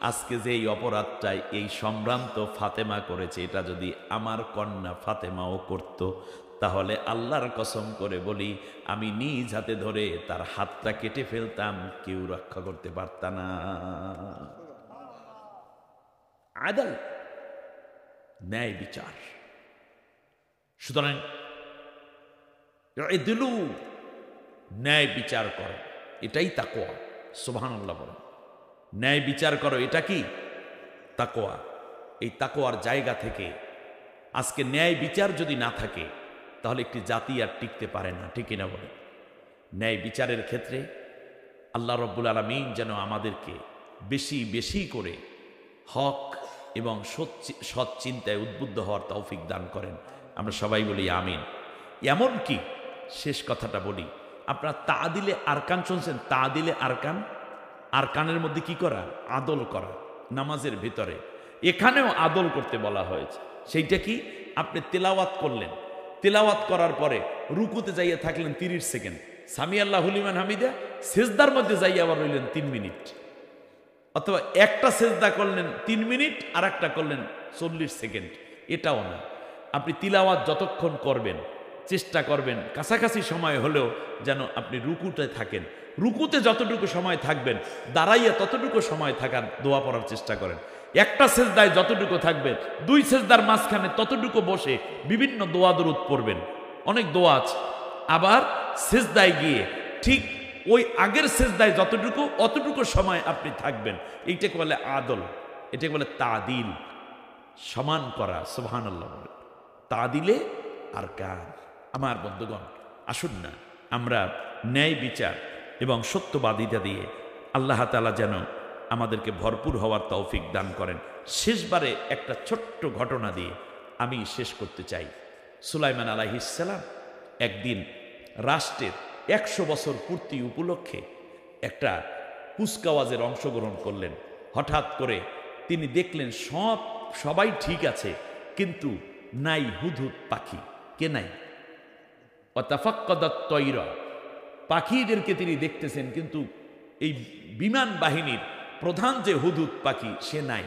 আজকে যে এই অপরাধটাই এই সম্ভ্রান্ত ফাতেমা করেছে, এটা যদি আমার কন্যা ফাতেমাও করত, তাহলে আল্লাহর কসম করে বলি আমি নিজ হাতে ধরে তার হাতটা কেটে ফেলতাম, কেউ রক্ষা করতে পারত না। আদল, ন্যায় বিচার। সুতরাং দিলু, ন্যায় বিচার করো, এটাই তাকওয়া। সুবহানাল্লাহ বলেন, ন্যায় বিচার করো, এটা কি তাকওয়া। এই তাকওয়ার জায়গা থেকে আজকে ন্যায় বিচার যদি না থাকে তাহলে একটি জাতি আর টিকতে পারে না, ঠিক কিনা বলে? ন্যায় বিচারের ক্ষেত্রে আল্লাহ রব্বুল আলামিন যেন আমাদেরকে বেশি বেশি করে হক এবং সৎ চিন্তায় উদ্বুদ্ধ হওয়ার তৌফিক দান করেন। আমরা সবাই বলি আমিন। এমন কি শেষ কথাটা বলি, আপনারা তাআদিলে আরকান শুনছেন? তাআদিলে আরকান, আরকানের মধ্যে কি করা? আদল করা। নামাজের ভিতরে এখানেও আদল করতে বলা হয়েছে। সেইটা কি? আপনি তেলাওয়াত করলেন, তেলাওয়াত করার পরে রুকুতে যাইয়া থাকলেন 30 সেকেন্ড, সামি আল্লাহু লিমান হামিদা, সেজদার মধ্যে যাইয়া আবার রইলেন 3 মিনিট, অথবা একটা সেজদা করলেন 3 মিনিট আর একটা করলেন 40 সেকেন্ড, এটাও না। আপনি তিলাওয়াত যতক্ষণ করবেন চেষ্টা করবেন কাছাকাছি সময় হলেও যেন আপনি রুকুতে থাকেন। রুকুতে যতটুকু সময় থাকবেন, দাঁড়াইয়া ততটুকু সময় থাকার দোয়া পড়ার চেষ্টা করেন। একটা সেজদায় যতটুকু থাকবেন, 2 সেজদার মাঝখানে ততটুকু বসে বিভিন্ন দোয়া দরুদ পড়বেন। অনেক দোয়া আছে। আবার সেজদায় গিয়ে ঠিক ওই আগের সেজদায় যতটুকু অতটুকু সময় আপনি থাকবেন। এইটাকে বলে আদল, এটাকে বলে তাদিল, সমান করা। সুবহানাল্লাহ বলে তাদিলে আরকান। আমার বন্ধুগণ, আসুন না আমরা ন্যায় বিচার এবং সত্যবাদিতা দিয়ে আল্লাহ তাআলা যেন আমাদেরকে ভরপুর হওয়ার তৌফিক দান করেন। শেষবারে একটা ছোট্ট ঘটনা দিয়ে আমি শেষ করতে চাই। সুলাইমান আলাইহিস সালাম একদিন রাষ্ট্রের 100 বছর পূর্তি উপলক্ষে একটা কুচকাওয়াজের অংশগ্রহণ করলেন। হঠাৎ করে তিনি দেখলেন সবাই ঠিক আছে, কিন্তু নাই হুদহুদ পাখি। কে নাই? ওয়াতাফাক্কাদাত তয়রা, পাখিদেরকে তিনি দেখতেছেন, কিন্তু এই বিমান বাহিনীর প্রধান যে হুদহুদ পাখি সে নাই।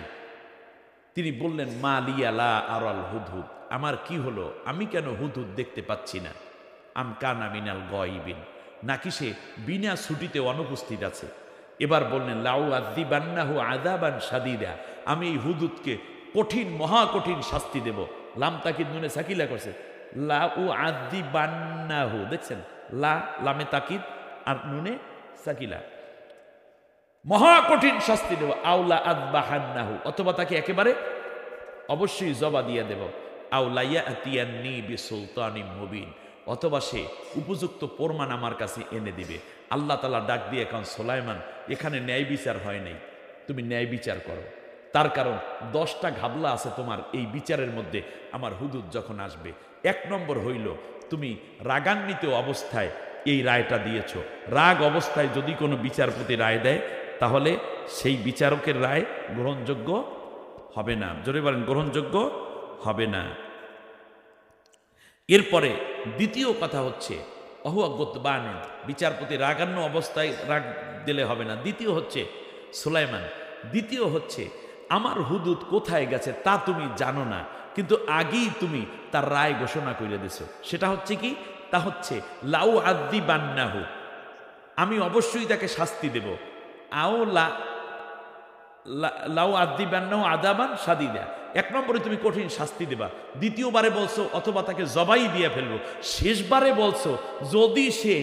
তিনি বললেন, মা লিয়া লা আরাল হুদহুদ, আমার কি হলো, আমি কেন হুদহুদ দেখতে পাচ্ছি না? আম কানা মিনাল গায়বিন, নাকি সে বিনা ছুটিতে অনুপস্থিত আছে? এবার বললেন, লাউ আযিবান্নাহু আযাবান শাদীদা, আমি এই হুদহুদকে কঠিন মহাকঠিন শাস্তি দেব। লাম তাকিদ নুনে সাকিলা করছে, লাউ আযিবান্নাহু, দেখছেন লা লামে তাকিদ আর নুনে সাকিলা, মহাকঠিন শাস্তি দেব। আউলা আযবাহান্নাহু, অথবা তাকে একেবারে অবশ্যই জবা দিয়ে দেব। আউলা ইয়াতিয়ান্নি বিসুলতানিম মুবিন, অথবা সে উপযুক্ত প্রমাণ আমার কাছে এনে দিবে। আল্লাহ তাআলা ডাক দিয়ে এখন, সুলাইমান, এখানে ন্যায় বিচার হয় নাই, তুমি ন্যায় বিচার করো। তার কারণ 10টা ঘাবলা আছে তোমার এই বিচারের মধ্যে আমার হুদুদ যখন আসবে। 1 নম্বর হইল তুমি রাগান্বিত অবস্থায় এই রায়টা দিয়েছ। রাগ অবস্থায় যদি কোনো বিচারপতি রায় দেয় তাহলে সেই বিচারকের রায় গ্রহণযোগ্য হবে না। জোরে বলেন, গ্রহণযোগ্য হবে না। এরপরে দ্বিতীয় কথা হচ্ছে অহুয়াগতবানে, বিচারপতি রাগান্য অবস্থায় রাগ দিলে হবে না। দ্বিতীয় হচ্ছে সুলাইমান, দ্বিতীয় হচ্ছে আমার হুদুদ কোথায় গেছে তা তুমি জানো না, কিন্তু আগেই তুমি তার রায় ঘোষণা করে দিছো। সেটা হচ্ছে কি? তা হচ্ছে লাউ আদ্দি বান্নাহু, আমি অবশ্যই তাকে শাস্তি দেব। আও লাউ আদ্দি বান্নাহু আদাবান সাদিদা, 1 নম্বরে তুমি কঠিন শাস্তি দেবা। দ্বিতীয়বারে বলছো অথবা তাকে জবাই দিয়ে ফেলবো। শেষবারে বলছো যদি সে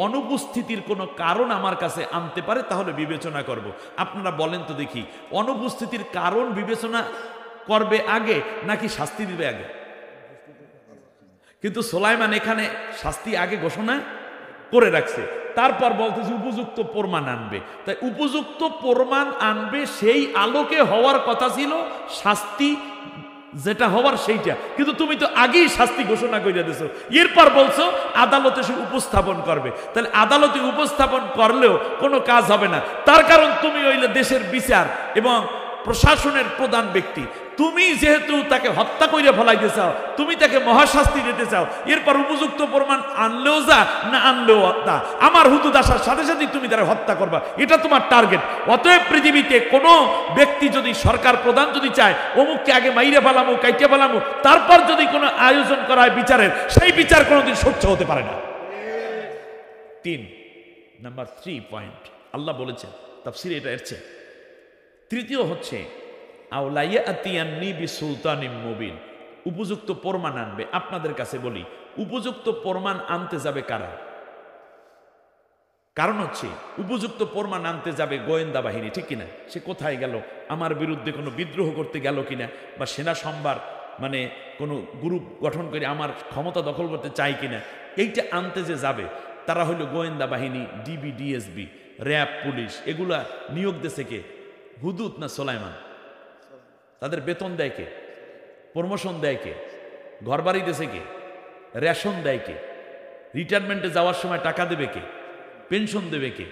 অনুপস্থিতির কোনো কারণ আমার কাছে আনতে পারে তাহলে বিবেচনা করব। আপনারা বলেন তো দেখি, অনুপস্থিতির কারণ বিবেচনা করবে আগে নাকি শাস্তি দিবে আগে? কিন্তু সুলাইমান এখানে শাস্তি আগে ঘোষণা করে রাখছে, তারপর বলতেছে উপযুক্ত প্রমাণ আনবে। তাই উপযুক্ত প্রমাণ আনবে সেই আলোকে হওয়ার কথা ছিল শাস্তি যেটা হওয়ার সেইটা, কিন্তু তুমি তো আগেই শাস্তি ঘোষণা করে দিছো। এরপর বলছো আদালতে সে উপস্থাপন করবে। তাহলে আদালতে উপস্থাপন করলেও কোনো কাজ হবে না। তার কারণ তুমি হইলে দেশের বিচার এবং প্রশাসনের প্রধান ব্যক্তি। তুমি যেহেতু তাকে হত্যা করে ফেলাইতে চাও, তুমি তাকে মহাশাস্তি দিতে চাও, এরপর উপযুক্ত প্রমাণ আনলেও যা না আনলেও তা, আমার হুদুদ আসার সাথে সাথে তুমি তারা হত্যা করবা, এটা তোমার টার্গেট। অতএব পৃথিবীতে কোনো ব্যক্তি যদি সরকার প্রধান যদি চায় অমুককে আগে মাইরে ফেলামো কাইটে ফেলামো, তারপর যদি কোনো আয়োজন করা হয় বিচারের, সেই বিচার কোনোদিন স্বচ্ছ হতে পারে না। 3 নাম্বার 3 পয়েন্ট আল্লাহ বলেছেন তাফসীরে এটা এসেছে। তৃতীয় হচ্ছে মুবিন, উপযুক্ত প্রমাণ আনবে। আপনাদের কাছে বলি, উপযুক্ত প্রমাণ আনতে যাবে কারা? কারণ হচ্ছে উপযুক্ত প্রমাণ আনতে যাবে গোয়েন্দা বাহিনী, ঠিক কিনা? সে কোথায় গেল, আমার বিরুদ্ধে কোনো বিদ্রোহ করতে গেল কিনা, বা সেনা সম্ভার মানে কোনো গ্রুপ গঠন করে আমার ক্ষমতা দখল করতে চাই কিনা, এইটা আনতে যে যাবে তারা হইল গোয়েন্দা বাহিনী, ডিবি, ডিএসবি, র্যাব, পুলিশ। এগুলা নিয়োগ দেশে কে? হুদুদ না সুলাইমান? তাদের বেতন দেয় কে? প্রমোশন দেয় কে? ঘর বাড়ি দেশে কে? রেশন দেয় কে? রিটায়ারমেন্টে যাওয়ার সময় টাকা দেবে কে? পেনশন দেবে কে?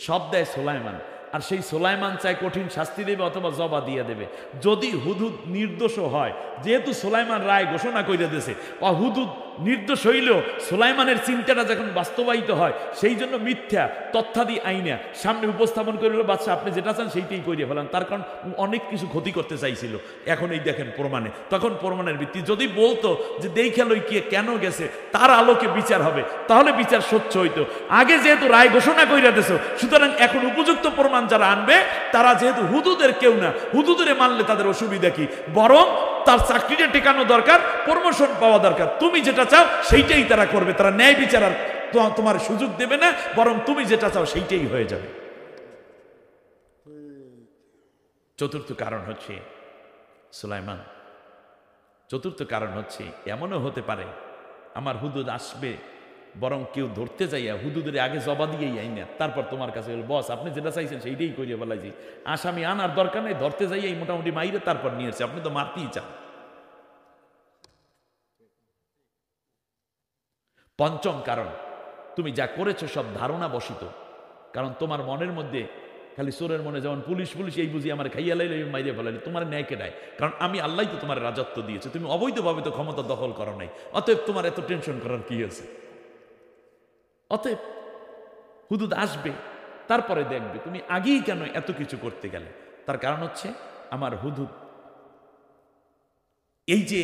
সব দেয় সুলাইমান। আর সেই সুলাইমান চাই কঠিন শাস্তি দেবে অথবা জবা দিয়ে দেবে। যদি হুদুদ নির্দোষ হয়, যেহেতু সুলাইমান রায় ঘোষণা করে দিয়েছে, হুদুদ নির্দোষ হইলেও সুলাইমানের চিন্তাটা যখন বাস্তবায়িত হয়, সেই জন্য মিথ্যা তথ্যাদি আইনা সামনে উপস্থাপন করে বাচ্চা আপনি যেটা চান সেইটাই করিয়ে ফেলান। তার কারণ অনেক কিছু ক্ষতি করতে চাইছিল, এখন এই দেখেন প্রমাণে। তখন প্রমাণের ভিত্তি যদি বলতো যে দেখালই কে কেন গেছে, তার আলোকে বিচার হবে, তাহলে বিচার স্বচ্ছ হইতো। আগে যেহেতু রায় ঘোষণা করে দিয়েছ, সুতরাং এখন উপযুক্ত প্রমাণ যারা আনবে তারা যেহেতু হুদুদের কেউ না, হুদুদের মানলে তাদের অসুবিধা কি? বরং তার চাকরিটা টেকানো দরকার, প্রমোশন পাওয়া দরকার। তুমি যেটা চাও সেইটাই তারা করবে। তারা ন্যায় বিচার আর তোমার সুযোগ দেবে না, বরং তুমি যেটা চাও সেইটাই হয়ে যাবে। চতুর্থ কারণ হচ্ছে সুলাইমান। চতুর্থ কারণ হচ্ছে এমনও হতে পারে আমার হুদুদ আসবে, বরং কেউ ধরতে যাইয়া হুদুদের আগে জবা দিয়েই আই না, তারপর তোমার কাছে বস আপনি যেটা চাইছেন সেইটাই করিয়ে বলাইছি, আসামি আনার দরকার নেই, ধরতে যাইয়াই মোটামুটি মাইরে তারপর নিয়ে এসে আপনি তো মারতেই চান। পঞ্চম কারণ, তুমি যা করেছো সব ধারণা বসিত। কারণ তোমার মনের মধ্যে খালি চোরের মনে যেমন পুলিশ পুলিশ এই বুঝি আমার খাইয়া লাইলে মাইরে ফেলাইলে, তোমার ন্যায় কেডায়? কারণ আমি আল্লাহ তো তোমার রাজত্ব দিয়েছে, তুমি অবৈধভাবে তো ক্ষমতা দখল করো নাই, অতএব তোমার এত টেনশন করার কি আছে? অতএব হুদুদ আসবে, তারপরে দেখবে তুমি আগেই কেন এত কিছু করতে গেলে। তার কারণ হচ্ছে আমার হুদুদ, এই যে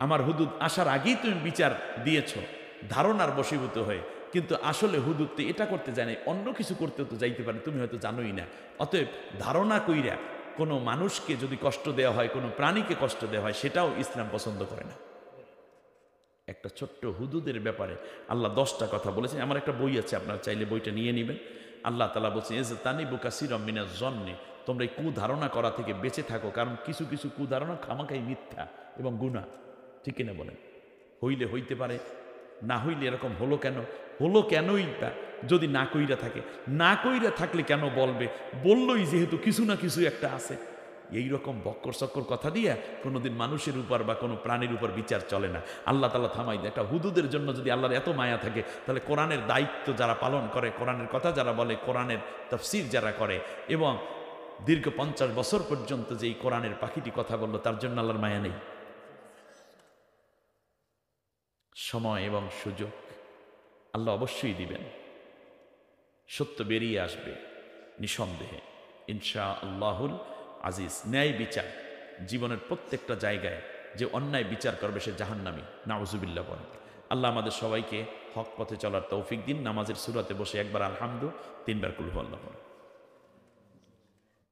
আমার হুদুদ আসার আগেই তুমি বিচার দিয়েছ ধারণার বশীভূত হয়ে, কিন্তু আসলে হুদুদ তো এটা করতে যায় না, অন্য কিছু করতে তো যাইতে পারে, তুমি হয়তো জানোই না। অতএব ধারণা কইরা কোনো মানুষকে যদি কষ্ট দেওয়া হয়, কোনো প্রাণীকে কষ্ট দেওয়া হয়, সেটাও ইসলাম পছন্দ করে না। একটা ছোট্ট হুদুদের ব্যাপারে আল্লাহ 10টা কথা বলেছেন। আমার একটা বই আছে, আপনারা চাইলে বইটা নিয়ে নেবেন। আল্লাহ তাআলা বলছেন ইজতানিবু কাসীরাম মিনাজ জন্নি, তোমরা এই কুধারণা করা থেকে বেঁচে থাকো, কারণ কিছু কিছু কুধারণা খামাখাই মিথ্যা এবং গুনাহ, ঠিক কিনা বলেন? হইলে হইতে পারে, না হইলে এরকম হলো কেন, হলো কেনই তা যদি না কইরা থাকে, না কইরা থাকলে কেন বলবে? বললই যেহেতু কিছু না কিছু একটা আছে। এই রকম বক্কর চক্কর কথা দিয়ে কোনোদিন মানুষের উপর বা কোনো প্রাণীর উপর বিচার চলে না। আল্লাহ তাআলা থামাই দেয়। একটা হুদুদের জন্য যদি আল্লাহর এত মায়া থাকে, তাহলে কোরআনের দায়িত্ব যারা পালন করে, কোরআনের কথা যারা বলে, কোরআনের তাফসীর যারা করে, এবং দীর্ঘ 50 বছর পর্যন্ত যেই কোরআনের পাখিটি কথা বললো, তার জন্য আল্লাহর মায়া নেই? সময় এবং সুযোগ আল্লাহ অবশ্যই দিবেন, সত্য বেরিয়ে আসবে নিঃসন্দেহে ইনশা আল্লাহুল আজিজ। ন্যায় বিচার জীবনের প্রত্যেকটা জায়গায়, যে অন্যায় বিচার করবে সে জাহান্নামী, নাউজুবিল্লাহ বলেন। আল্লাহ আমাদের সবাইকে হক পথে চলার তৌফিক দিন। নামাজের সূরাতে বসে একবার আলহামদু, 3 বার কুল হুয়াল্লাহু।